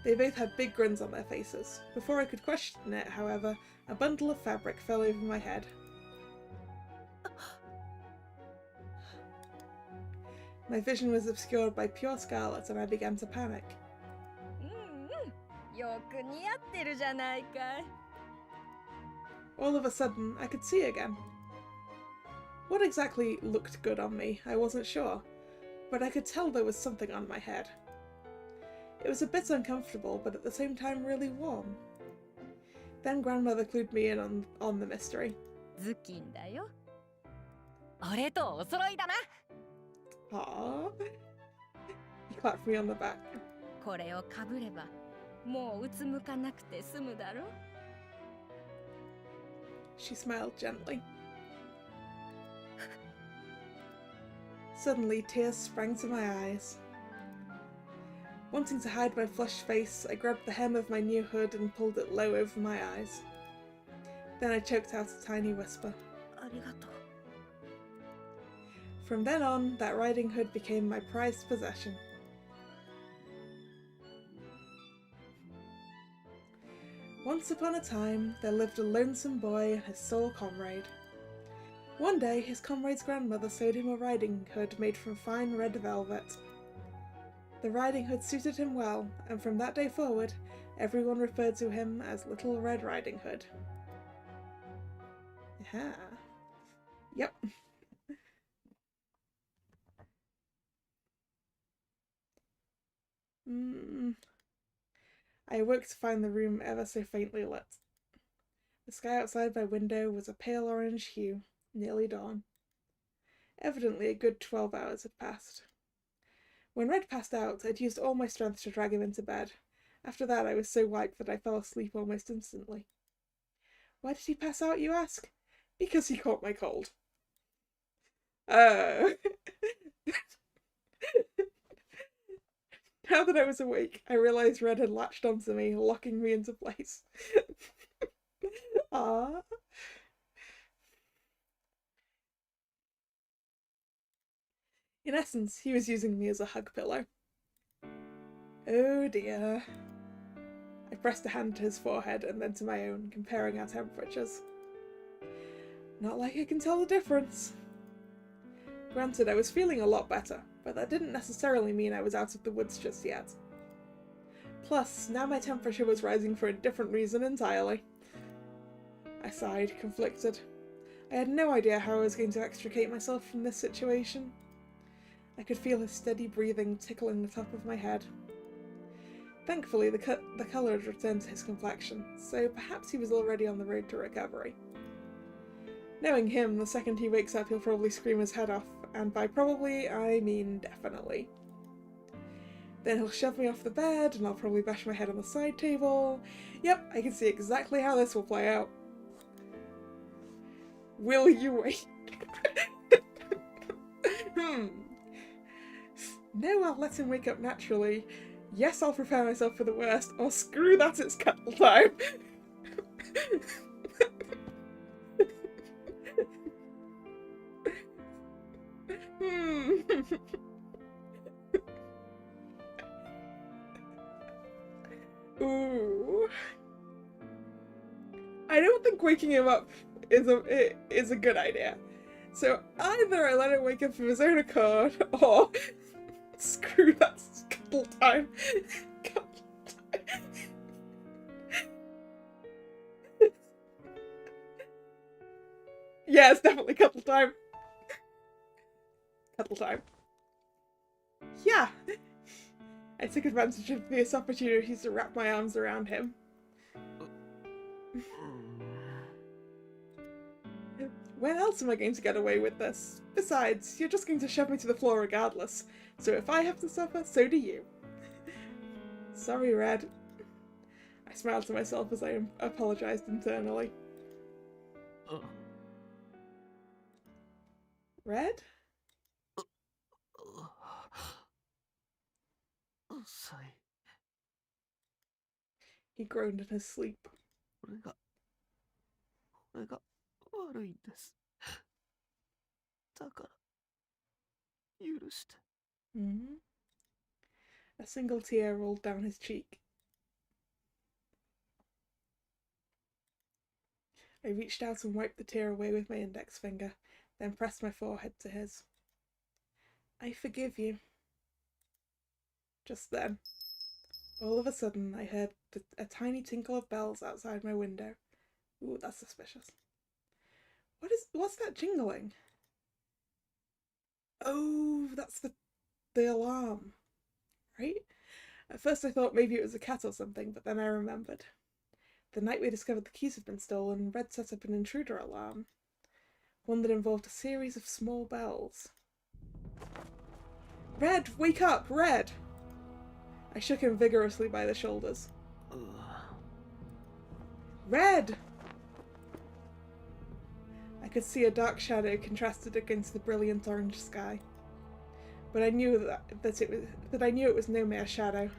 They both had big grins on their faces. Before I could question it, however, a bundle of fabric fell over my head. My vision was obscured by pure scarlet and I began to panic. よく似合ってるじゃないかい。 All of a sudden, I could see again. What exactly looked good on me, I wasn't sure, but I could tell there was something on my head. It was a bit uncomfortable, but at the same time really warm. Then grandmother clued me in on the mystery. 頭巾だよ。俺とお揃いだな。 Aww. He clapped me on the back. これをかぶれば、もううつむかなくて済むだろ。 She smiled gently. Suddenly, tears sprang to my eyes. Wanting to hide my flushed face, I grabbed the hem of my new hood and pulled it low over my eyes. Then I choked out a tiny whisper. ありがとう。 From then on, that riding hood became my prized possession. Once upon a time, there lived a lonesome boy and his sole comrade. One day, his comrade's grandmother sewed him a riding hood made from fine red velvet. The riding hood suited him well, and from that day forward, everyone referred to him as Little Red Riding Hood. Yeah. Yep. I awoke to find the room ever so faintly lit. The sky outside my window was a pale orange hue, nearly dawn. Evidently a good 12 hours had passed. When Red passed out, I'd used all my strength to drag him into bed. After that, I was so wiped that I fell asleep almost instantly. Why did he pass out, you ask? Because he caught my cold. Now that I was awake, I realised Red had latched onto me, locking me into place. Ah. In essence, he was using me as a hug pillow. Oh dear. I pressed a hand to his forehead and then to my own, comparing our temperatures. Not like I can tell the difference. Granted, I was feeling a lot better, but that didn't necessarily mean I was out of the woods just yet. Plus, now my temperature was rising for a different reason entirely. I sighed, conflicted. I had no idea how I was going to extricate myself from this situation. I could feel his steady breathing tickling the top of my head. Thankfully, the colour had returned to his complexion, so perhaps he was already on the road to recovery. Knowing him, the second he wakes up he'll probably scream his head off, and by probably, I mean definitely. Then he'll shove me off the bed, and I'll probably bash my head on the side table. Yep, I can see exactly how this will play out. Will you wait? No, I'll let him wake up naturally. Yes, I'll prepare myself for the worst, or screw that, it's cuddle time. Ooh. I don't think waking him up is a good idea. So either I let him wake up of his own accord, or screw that, cuddle time. Cuddle time. Yeah, it's definitely cuddle time. Cuddle time. Yeah. I took advantage of this opportunity to wrap my arms around him. Where else am I going to get away with this? Besides, you're just going to shove me to the floor regardless, so if I have to suffer, so do you. Sorry, Red. I smiled to myself as I apologised internally. Red? He groaned in his sleep. A single tear rolled down his cheek. I reached out and wiped the tear away with my index finger, then pressed my forehead to his. I forgive you. Just then, all of a sudden, I heard a tiny tinkle of bells outside my window. Ooh, that's suspicious. What's that jingling? Oh, that's the alarm, right? At first I thought maybe it was a cat or something, but then I remembered. The night we discovered the keys had been stolen, Red set up an intruder alarm. One that involved a series of small bells. Red, wake up, Red! I shook him vigorously by the shoulders. Red! I could see a dark shadow contrasted against the brilliant orange sky. But I knew that it was no mere shadow.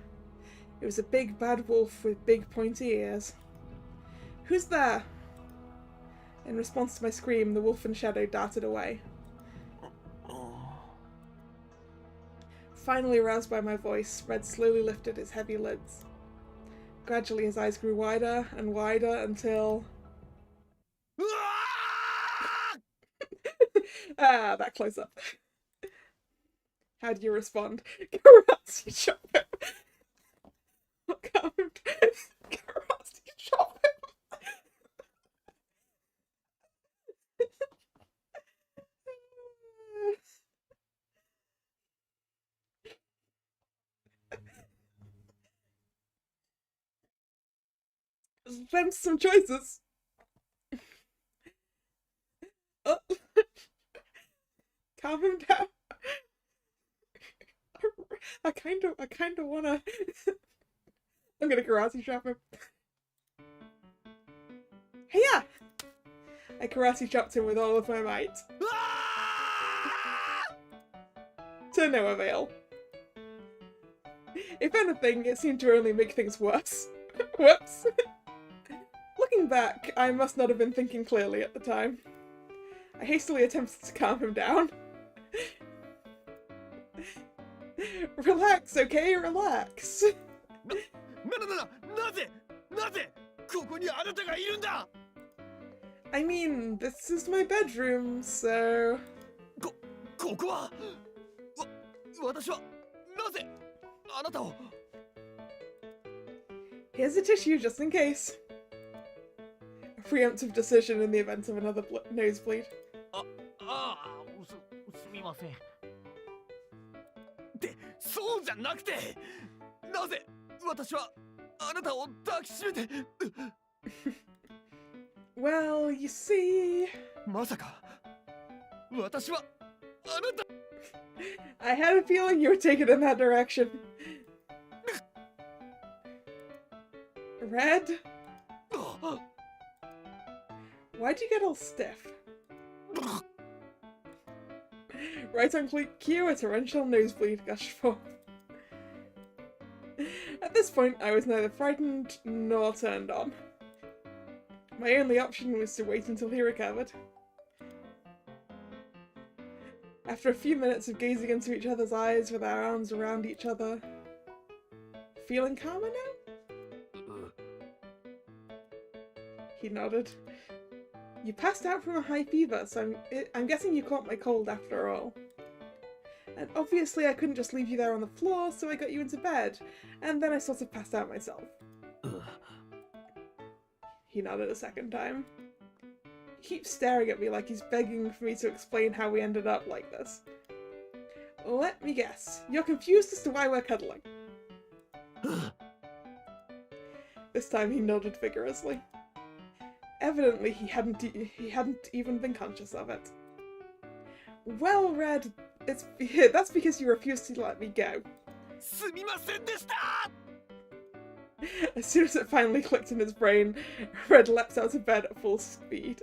It was a big bad wolf with big pointy ears. Who's there? In response to my scream, the wolf in shadow darted away. Finally roused by my voice, Red slowly lifted his heavy lids. Gradually his eyes grew wider and wider until... that close up. How do you respond? Karate chop him. Karate chop him. Them some choices. Oh. Calm him down. I kind of wanna. I'm gonna karate chop him. Hey-ya! I karate chopped him with all of my might. To no avail. If anything, it seemed to only make things worse. Whoops. Looking back, I must not have been thinking clearly at the time. I hastily attempted to calm him down. Relax, okay? Relax. I mean, this is my bedroom, so... Here's a tissue just in case. A preemptive decision in the event of another nosebleed. Well, you see... I had a feeling you were taken in that direction. Red? Why'd you get all stiff? Right on cue, a torrential nosebleed gushed forth. At this point, I was neither frightened nor turned on. My only option was to wait until he recovered. After a few minutes of gazing into each other's eyes with our arms around each other... Feeling calmer now? He nodded. You passed out from a high fever, so I'm guessing you caught my cold after all. And obviously I couldn't just leave you there on the floor, so I got you into bed, and then I sort of passed out myself. He nodded a second time. He keeps staring at me like he's begging for me to explain how we ended up like this. Let me guess. You're confused as to why we're cuddling. This time he nodded vigorously. Evidently he hadn't even been conscious of it. Well, Red, that's because you refused to let me go. As soon as it finally clicked in his brain, Red leapt out of bed at full speed.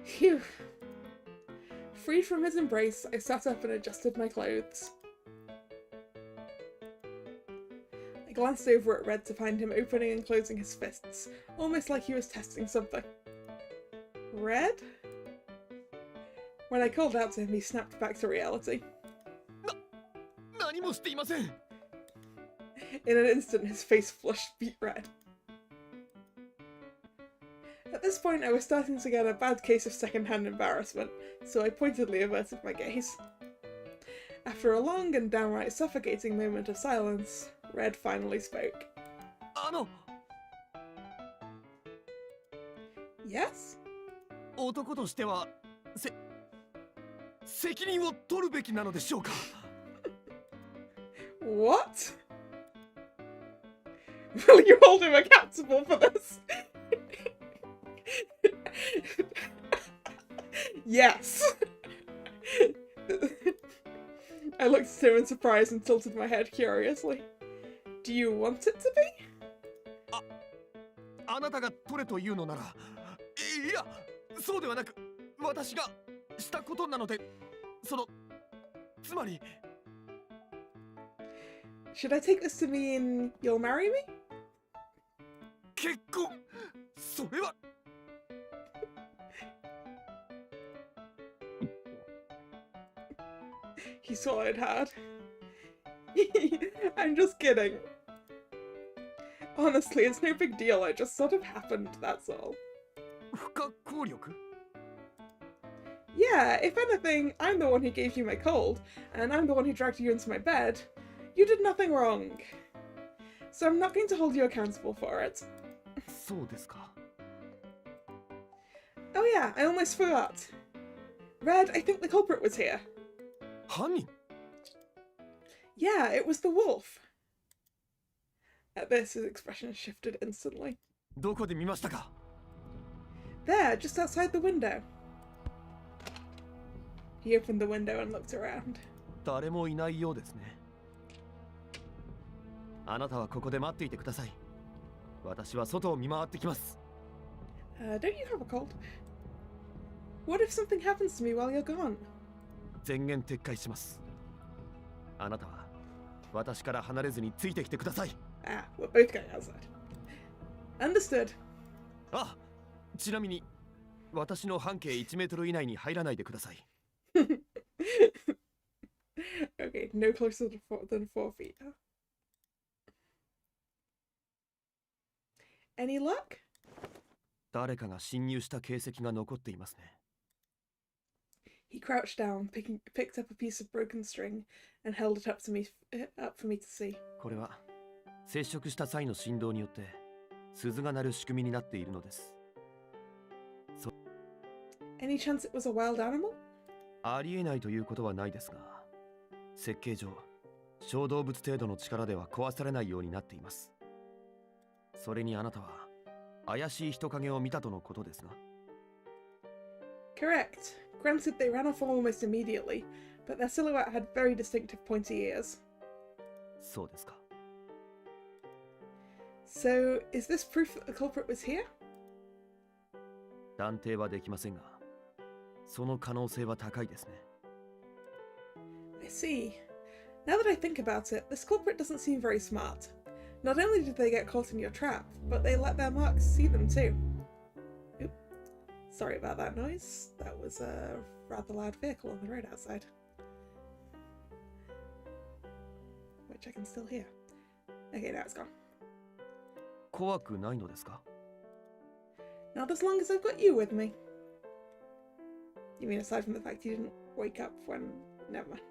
Phew. Freed from his embrace, I sat up and adjusted my clothes. I glanced over at Red to find him opening and closing his fists, almost like he was testing something. Red? When I called out to him, he snapped back to reality. In an instant, his face flushed beet red. At this point, I was starting to get a bad case of second-hand embarrassment, so I pointedly averted my gaze. After a long and downright suffocating moment of silence, Red finally spoke. Yes? 男としては責任を取るべきなのでしょうか What? Will you hold him accountable for this? Yes. I looked at him in surprise and tilted my head curiously. Do you want it to be? あなたが取れというのなら、いや、そうではなく、私がしたことなので、つまり。Should I take this to mean you'll marry me? 結婚、それは。He swallowed hard. I'm just kidding. Honestly, it's no big deal. It just sort of happened, that's all. 不可抗力 Yeah, if anything, I'm the one who gave you my cold, and I'm the one who dragged you into my bed. You did nothing wrong. So I'm not going to hold you accountable for it. そうですか。 Oh yeah, I almost forgot. Red, I think the culprit was here. 犯人 Yeah, it was the wolf. At this, his expression shifted instantly. どこで見ましたか There, just outside the window. He opened the window and looked around. 誰もいないようですね。あなたはここで待っていてください。私は外を見回ってきます。Don't you have a cold? What if something happens to me while you're gone? 全言撤回します。あなたは私から離れずについてきてください。Ah, we're both going outside. Understood. あ、ちなみに私の半径1メートル以内に入らないでください。Okay, no closer than 4 feet. Any luck? 誰かが侵入した形跡が残っていますね。He crouched down, picked up a piece of broken string, and held it up for me to see. これは接触した際の振動によって鈴が鳴る仕組みになっているのです。Any chance it was a wild animal? ありえないということはないですが、設計上小動物程度の力では壊されないようになっています。それにあなたは怪しい人影を見たとのことですが。 Correct. Granted, they ran off almost immediately, but their silhouette had very distinctive pointy ears. そうですか。 So, is this proof that the culprit was here? 断定はできませんが、その可能性は高いですね。 I see. Now that I think about it, this culprit doesn't seem very smart. Not only did they get caught in your trap, but they let their marks see them too. Oop. Sorry about that noise. That was a rather loud vehicle on the road outside. Which I can still hear. Okay, now it's gone. 怖くないのですか Not as long as I've got you with me. You mean aside from the fact you didn't wake up when... Never mind.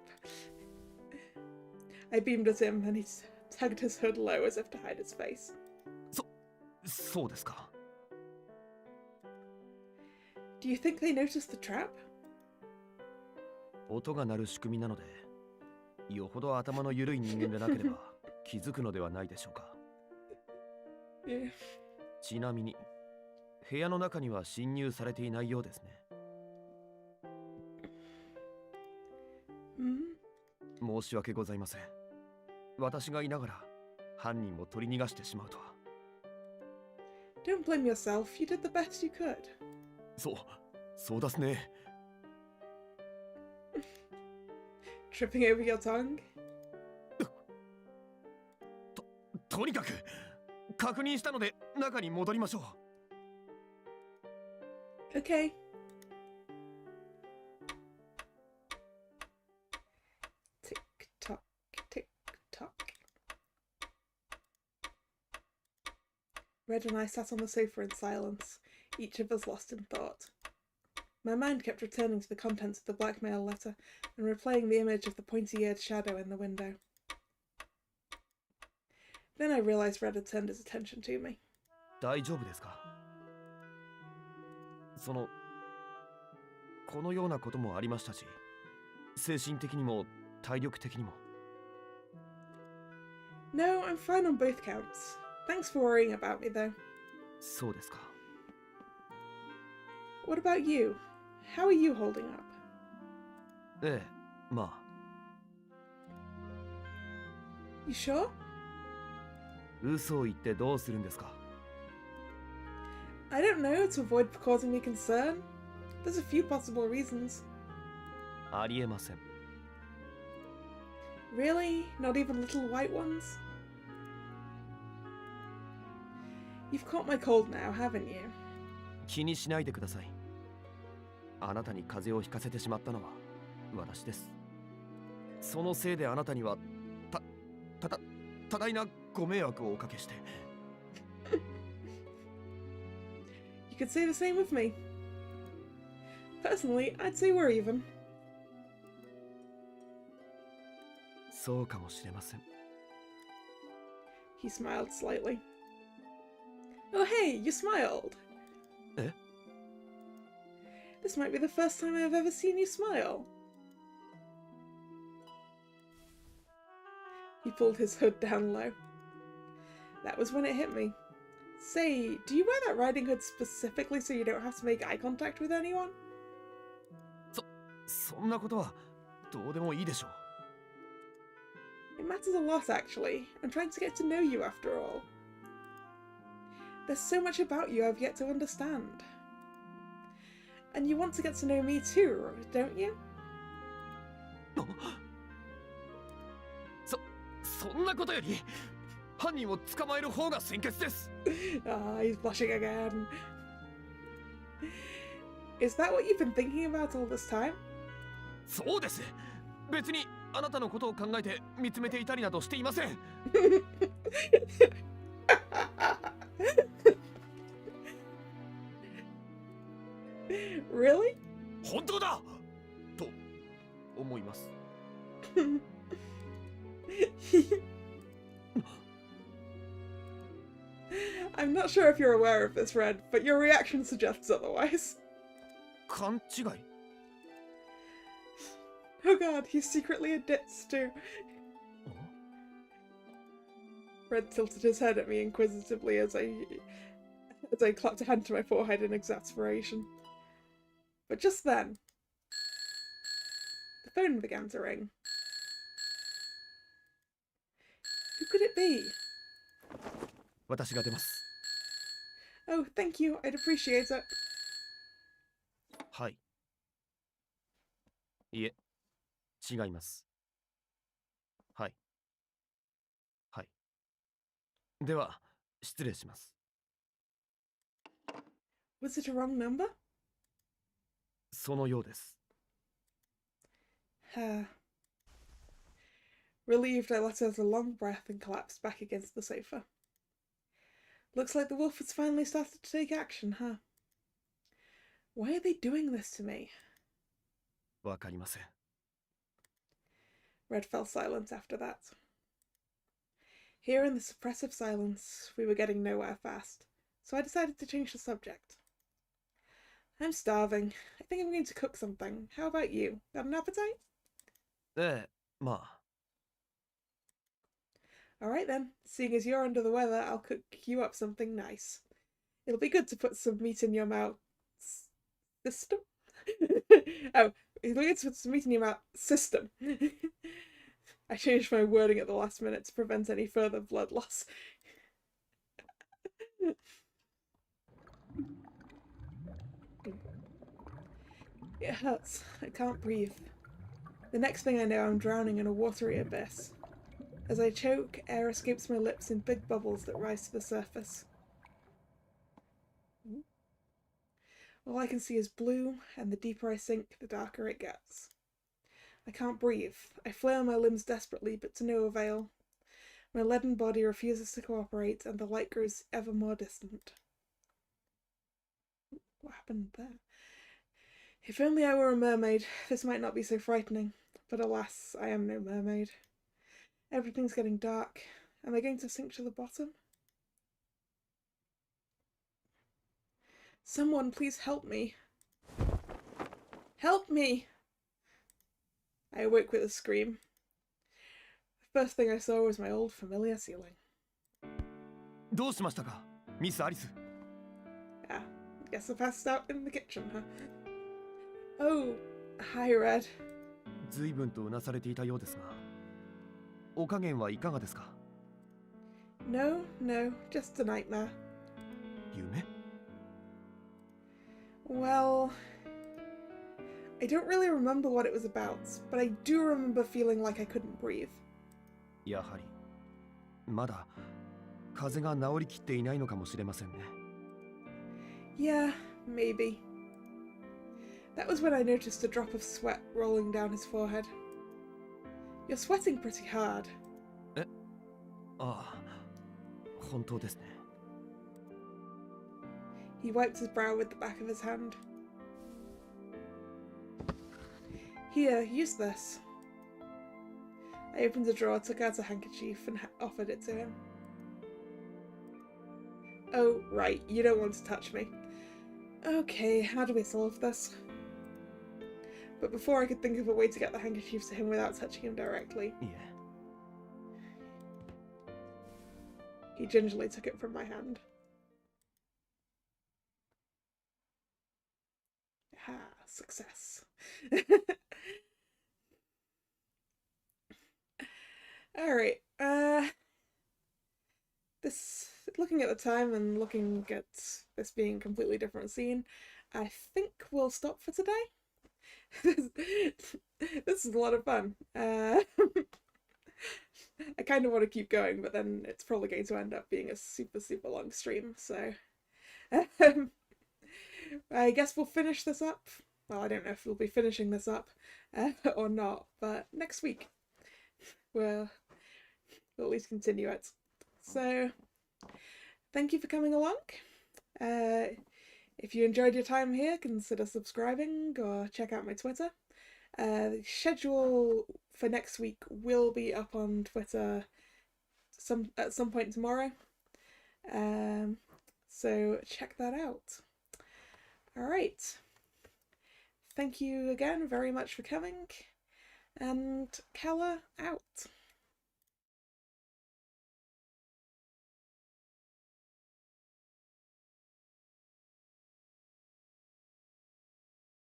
I beamed at him and he tugged his hood low as if to hide his face. そうですか。 Do you think they noticed the trap? 音が鳴る仕組みなので、よほど頭の緩い人間でなければ気づくのではないでしょうか。Yeah. ちなみに、部屋の中には侵入されていないようですね。申し訳ございません。私がいながら犯人を取り逃がしてしまうとは。Don't blame yourself. You did the best you could. そうですね。Tripping over your tongue? とにかく確認したので中に戻りましょう。 Okay. Tick tock, tick tock. Red and I sat on the sofa in silence, each of us lost in thought. My mind kept returning to the contents of the blackmail letter and replaying the image of the pointy-eared shadow in the window. Then I realized Red had turned his attention to me. 大丈夫ですか？このようなこともありましたし、精神的にも体力的にも。No, I'm fine on both counts. Thanks for worrying about me, though. そうですか。What about you? How are you holding up? ええ、まあ。You sure? 嘘を言ってどうするんですか？ I don't know, to avoid causing me concern. There's a few possible reasons. ありえません。 Really? Not even little white ones? You've caught my cold now, haven't you? 気にしないでください。あなたに風邪をひかせてしまったのは私です。そのせいであなたには多大なご迷惑をおかけして。You could say the same with me. Personally, I'd say we're even. そうかもしれません。 He smiled slightly. Oh hey, you smiled! え？ This might be the first time I've ever seen you smile. He pulled his hood down low. That was when it hit me. Say, do you wear that riding hood specifically so you don't have to make eye contact with anyone? そんなことはどうでもいいでしょう。 It matters a lot, actually. I'm trying to get to know you after all. There's so much about you I've yet to understand. And you want to get to know me too, don't you? そんなことより犯人を捕まえる方が先決です。 Ah, he's blushing again. Is that what you've been thinking about all this time? そうです。別にあなたのことを考えて見つめていたりなどしていません。 Really? 本当だと思います。 I'm not sure if you're aware of this, Red, but your reaction suggests otherwise. 勘違い？ Oh god, he's secretly a ditz too. Red tilted his head at me inquisitively as I clapped a hand to my forehead in exasperation. But just then, the phone began to ring. Who could it be? 私が出ます。 Oh, thank you. I'd appreciate it. はい。いえ、違います。はい。はい。では、失礼します。 Was it a wrong number? そのようです。 Relieved, I let out a long breath and collapsed back against the sofa. Looks like the wolf has finally started to take action, huh? Why are they doing this to me? わかりません。 Red fell silent after that. Here in the suppressive silence, we were getting nowhere fast, so I decided to change the subject. I'm starving. I think I'm going to cook something. How about you? Got an appetite? ええ、まあ。 Alright then, seeing as you're under the weather, I'll cook you up something nice. It'll be good to put some meat in your mouth. System? Oh, it'll be good to put some meat in your mouth. System. I changed my wording at the last minute to prevent any further blood loss. It hurts. I can't breathe. The next thing I know, I'm drowning in a watery abyss. As I choke, air escapes my lips in big bubbles that rise to the surface. All I can see is blue, and the deeper I sink, the darker it gets. I can't breathe. I flail my limbs desperately, but to no avail. My leaden body refuses to cooperate, and the light grows ever more distant. What happened there? If only I were a mermaid, this might not be so frightening. But alas, I am no mermaid. Everything's getting dark. Am I going to sink to the bottom? Someone please help me. Help me! I awoke with a scream. The first thing I saw was my old familiar ceiling. どうしましたか、ミス・アリス。 Ah, guess I passed out in the kitchen, huh? Oh, hi, Red. 随分とうなされていたようですが、お加減はいかがですか？ No, just a nightmare. 夢？ Well, I don't really remember what it was about, but I do remember feeling like I couldn't breathe. やはりまだ風邪が治りきっていないのかもしれませんね。 Yeah, maybe. That was when I noticed a drop of sweat rolling down his forehead. You're sweating pretty hard. ああ、本当ですね。 He wiped his brow with the back of his hand. Here, use this. I opened a drawer, took out a handkerchief, and offered it to him. Oh, right, you don't want to touch me. Okay, how do we solve this? But before I could think of a way to get the handkerchief to him without touching him directly, いえ、 he gingerly took it from my hand. Ah, success. Alright, looking at the time and looking at this being a completely different scene, I think we'll stop for today. This is a lot of fun. I kind of want to keep going, but then it's probably going to end up being a super long stream, so I guess we'll finish this up. Well, I don't know if we'll be finishing this up or not, but next week we'll at least continue it. So thank you for coming along. If you enjoyed your time here, consider subscribing or check out my Twitter. The schedule for next week will be up on Twitter at some point tomorrow. So check that out. Alright. Thank you again very much for coming. And Kalla out.